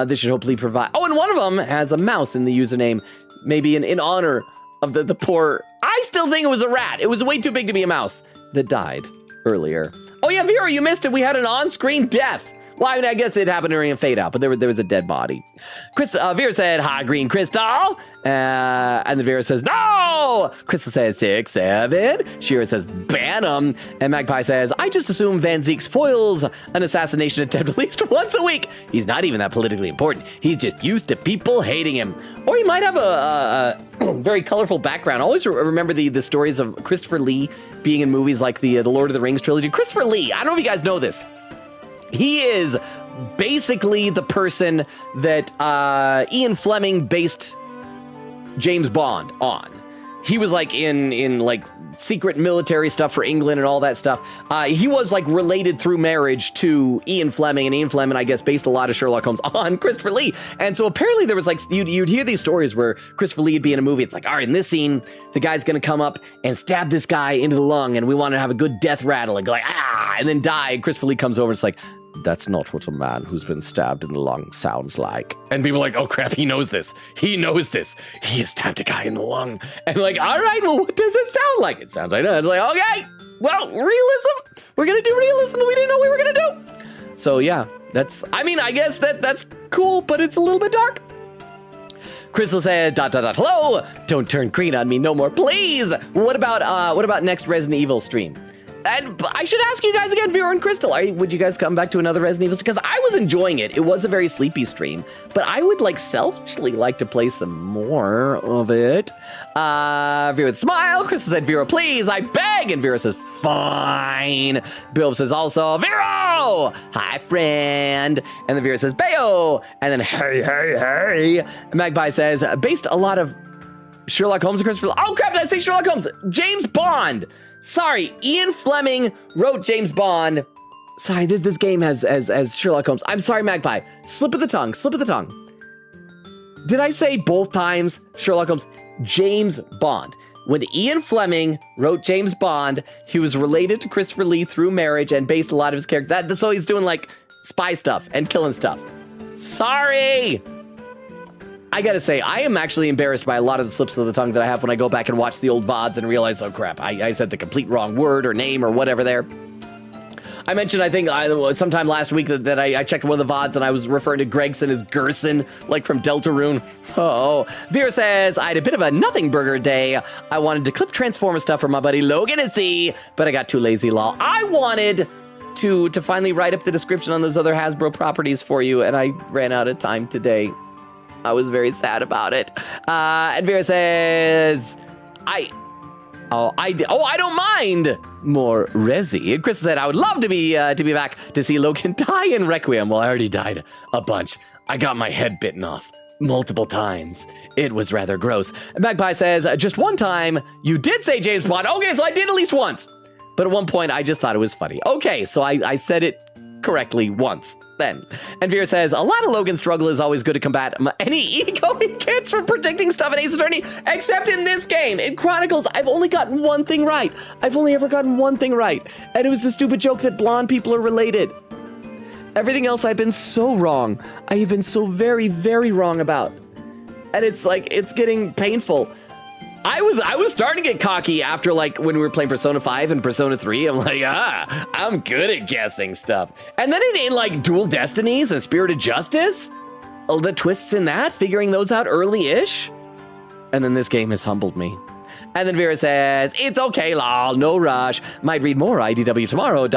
this should hopefully provide... Oh, and one of them has a mouse in the username, maybe in honor of the poor... I still think it was a rat. It was way too big to be a mouse that died earlier. Oh yeah, Vera, you missed it. We had an on-screen death. Well, I mean, I guess it happened during a fade out, but there was a dead body. Vera said, hi, Green Crystal. And then Vera says, no! Crystal says, 6, 7. Shira says, ban him. And Magpie says, I just assume Van Zeeks foils an assassination attempt at least once a week. He's not even that politically important. He's just used to people hating him. Or he might have a very colorful background. I always remember the stories of Christopher Lee being in movies like the Lord of the Rings trilogy. Christopher Lee, I don't know if you guys know this. He is basically the person that Ian Fleming based James Bond on. He was like in like secret military stuff for England and all that stuff. He was like related through marriage to Ian Fleming, and Ian Fleming, I guess, based a lot of Sherlock Holmes on Christopher Lee. And so apparently there was like, you'd hear these stories where Christopher Lee would be in a movie. It's like, all right, in this scene, the guy's going to come up and stab this guy into the lung, and we want to have a good death rattle and go like, ah, and then die. And Christopher Lee comes over and it's like, that's not what a man who's been stabbed in the lung sounds like. And people are like, oh crap, he knows this. He knows this. He has stabbed a guy in the lung. And like, all right, well, what does it sound like? It sounds like that. It's like, okay, well, realism. We're going to do realism that we didn't know we were going to do. So yeah, I mean, I guess that's cool, but it's a little bit dark. Crystal said, ... hello, don't turn green on me no more, please. What about next Resident Evil stream? And I should ask you guys again, Vera and Crystal, would you guys come back to another Resident Evil? Because I was enjoying it. It was a very sleepy stream, but I would selfishly like to play some more of it. Vera with a smile. Crystal said, Vera, please, I beg. And Vera says, fine. Bill says also, Vera, hi, friend. And then Vera says, Bayo. And then, hey. Magpie says, based a lot of Sherlock Holmes and Christopher. Oh, crap, did I say Sherlock Holmes? James Bond. Sorry, Ian Fleming wrote James Bond. Sorry, this game has Sherlock Holmes. I'm sorry, Magpie. Slip of the tongue. Did I say both times Sherlock Holmes? James Bond. When Ian Fleming wrote James Bond, he was related to Christopher Lee through marriage and based a lot of his character. So he's doing like spy stuff and killing stuff. Sorry. I gotta say, I am actually embarrassed by a lot of the slips of the tongue that I have when I go back and watch the old VODs and realize, oh crap, I said the complete wrong word or name or whatever there. I mentioned, I think, sometime last week that I checked one of the VODs and I was referring to Gregson as Gerson, like from Deltarune. Oh. Vera says, I had a bit of a nothing burger day. I wanted to clip Transformer stuff for my buddy Logan to see, but I got too lazy, lol. I wanted to finally write up the description on those other Hasbro properties for you, and I ran out of time today. I was very sad about it. And Vera says, I don't mind more Resi. Chris said, I would love to be back to see Logan die in Requiem. Well, I already died a bunch. I got my head bitten off multiple times. It was rather gross. Magpie says, just one time you did say James Bond. Okay, so I did at least once. But at one point, I just thought it was funny. Okay, so I said it correctly once then. And Vera says, a lot of Logan's struggle is always good to combat any ego he gets from predicting stuff in Ace Attorney, except in this game. In Chronicles, I've only gotten one thing right. I've only ever gotten one thing right. And it was the stupid joke that blonde people are related. Everything else I've been so wrong. I have been so very, very wrong about. And it's like, it's getting painful. I was starting to get cocky after when we were playing Persona 5 and Persona 3. I'm like, I'm good at guessing stuff. And then in Dual Destinies and Spirit of Justice, the twists in that, figuring those out early-ish. And then this game has humbled me. And then Vera says, it's okay, lol, no rush. Might read more IDW tomorrow, ...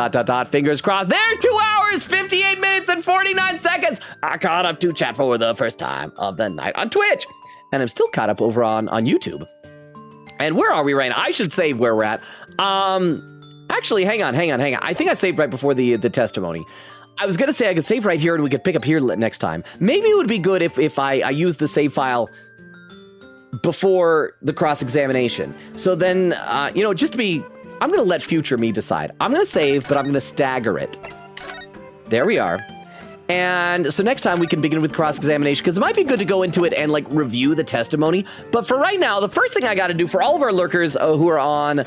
Fingers crossed. There, 2 hours, 58 minutes, and 49 seconds. I caught up to chat for the first time of the night on Twitch. And I'm still caught up over on YouTube. And where are we right now? I should save where we're at. Actually, hang on. I think I saved right before the testimony. I was gonna say I could save right here and we could pick up here next time. Maybe it would be good if I use the save file before the cross-examination. So then, just to be, I'm gonna let future me decide. I'm gonna save, but I'm gonna stagger it. There we are. And so next time we can begin with cross-examination, because it might be good to go into it and review the testimony. But for right now, the first thing I got to do for all of our lurkers who are on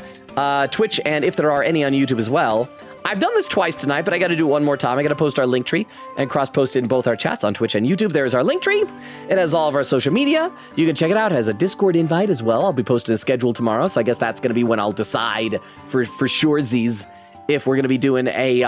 Twitch, and if there are any on YouTube as well, I've done this twice tonight, but I got to do it one more time. I got to post our link tree and cross-post it in both our chats on Twitch and YouTube. There's our link tree. It has all of our social media. You can check it out. It has a Discord invite as well. I'll be posting a schedule tomorrow, so I guess that's going to be when I'll decide for surezies if we're going to be doing a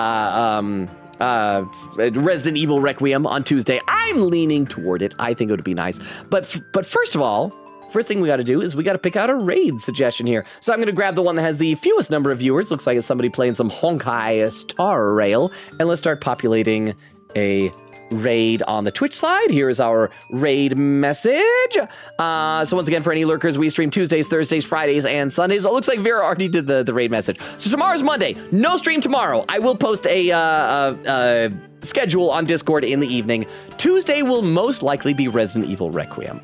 Resident Evil Requiem on Tuesday. I'm leaning toward it. I think it would be nice. But first of all, first thing we got to do is we got to pick out a raid suggestion here. So I'm going to grab the one that has the fewest number of viewers. Looks like it's somebody playing some Honkai Star Rail. And let's start populating a raid on the Twitch side. Here's our raid message. So once again, for any lurkers, we stream Tuesdays, Thursdays, Fridays, and Sundays. It looks like Vera already did the raid message. So tomorrow's Monday. No stream tomorrow. I will post a schedule on Discord in the evening. Tuesday will most likely be Resident Evil Requiem.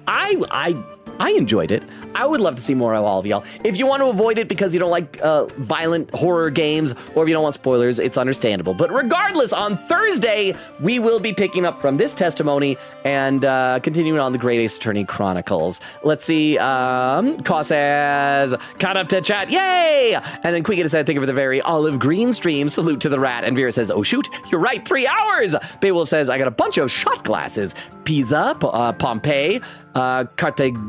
I enjoyed it. I would love to see more of all of y'all. If you want to avoid it because you don't like violent horror games, or if you don't want spoilers, it's understandable. But regardless, on Thursday, we will be picking up from this testimony and continuing on the Great Ace Attorney Chronicles. Let's see. Kaw says, caught up to chat. Yay! And then Quiggett said, thank you for the very olive green stream. Salute to the rat. And Vera says, oh shoot, you're right, 3 hours. Beowulf says, I got a bunch of shot glasses. Pisa, Pompeii, Cartagena,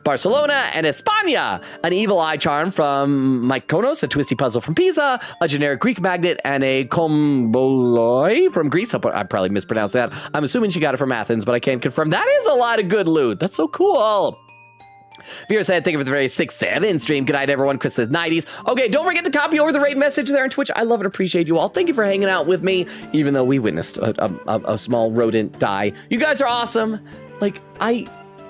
Barcelona, and España. An evil eye charm from Mykonos, a twisty puzzle from Pisa, a generic Greek magnet, and a komboloi from Greece. I probably mispronounced that. I'm assuming she got it from Athens, but I can't confirm. That is a lot of good loot. That's so cool. Vera said, thank you for the very 6-7 stream. Good night, everyone. Chris says, 90s. Okay, don't forget to copy over the raid message there on Twitch. I love and appreciate you all. Thank you for hanging out with me, even though we witnessed a small rodent die. You guys are awesome. Like,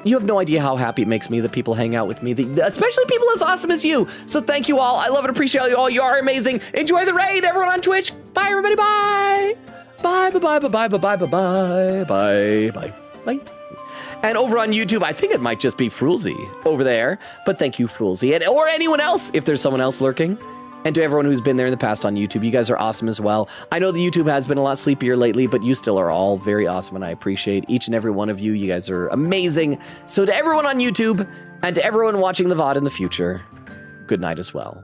you have no idea how happy it makes me that people hang out with me, especially people as awesome as you. So thank you all. I love and appreciate you all. You are amazing. Enjoy the raid, everyone on Twitch. Bye, everybody. Bye. Bye, bye, bye, bye, bye, bye, bye, bye, bye, bye, bye. And over on YouTube, I think it might just be Frulzy over there. But thank you, Frulzy, or anyone else, if there's someone else lurking. And to everyone who's been there in the past on YouTube, you guys are awesome as well. I know the YouTube has been a lot sleepier lately, but you still are all very awesome, and I appreciate each and every one of you. You guys are amazing. So to everyone on YouTube, and to everyone watching the VOD in the future, good night as well.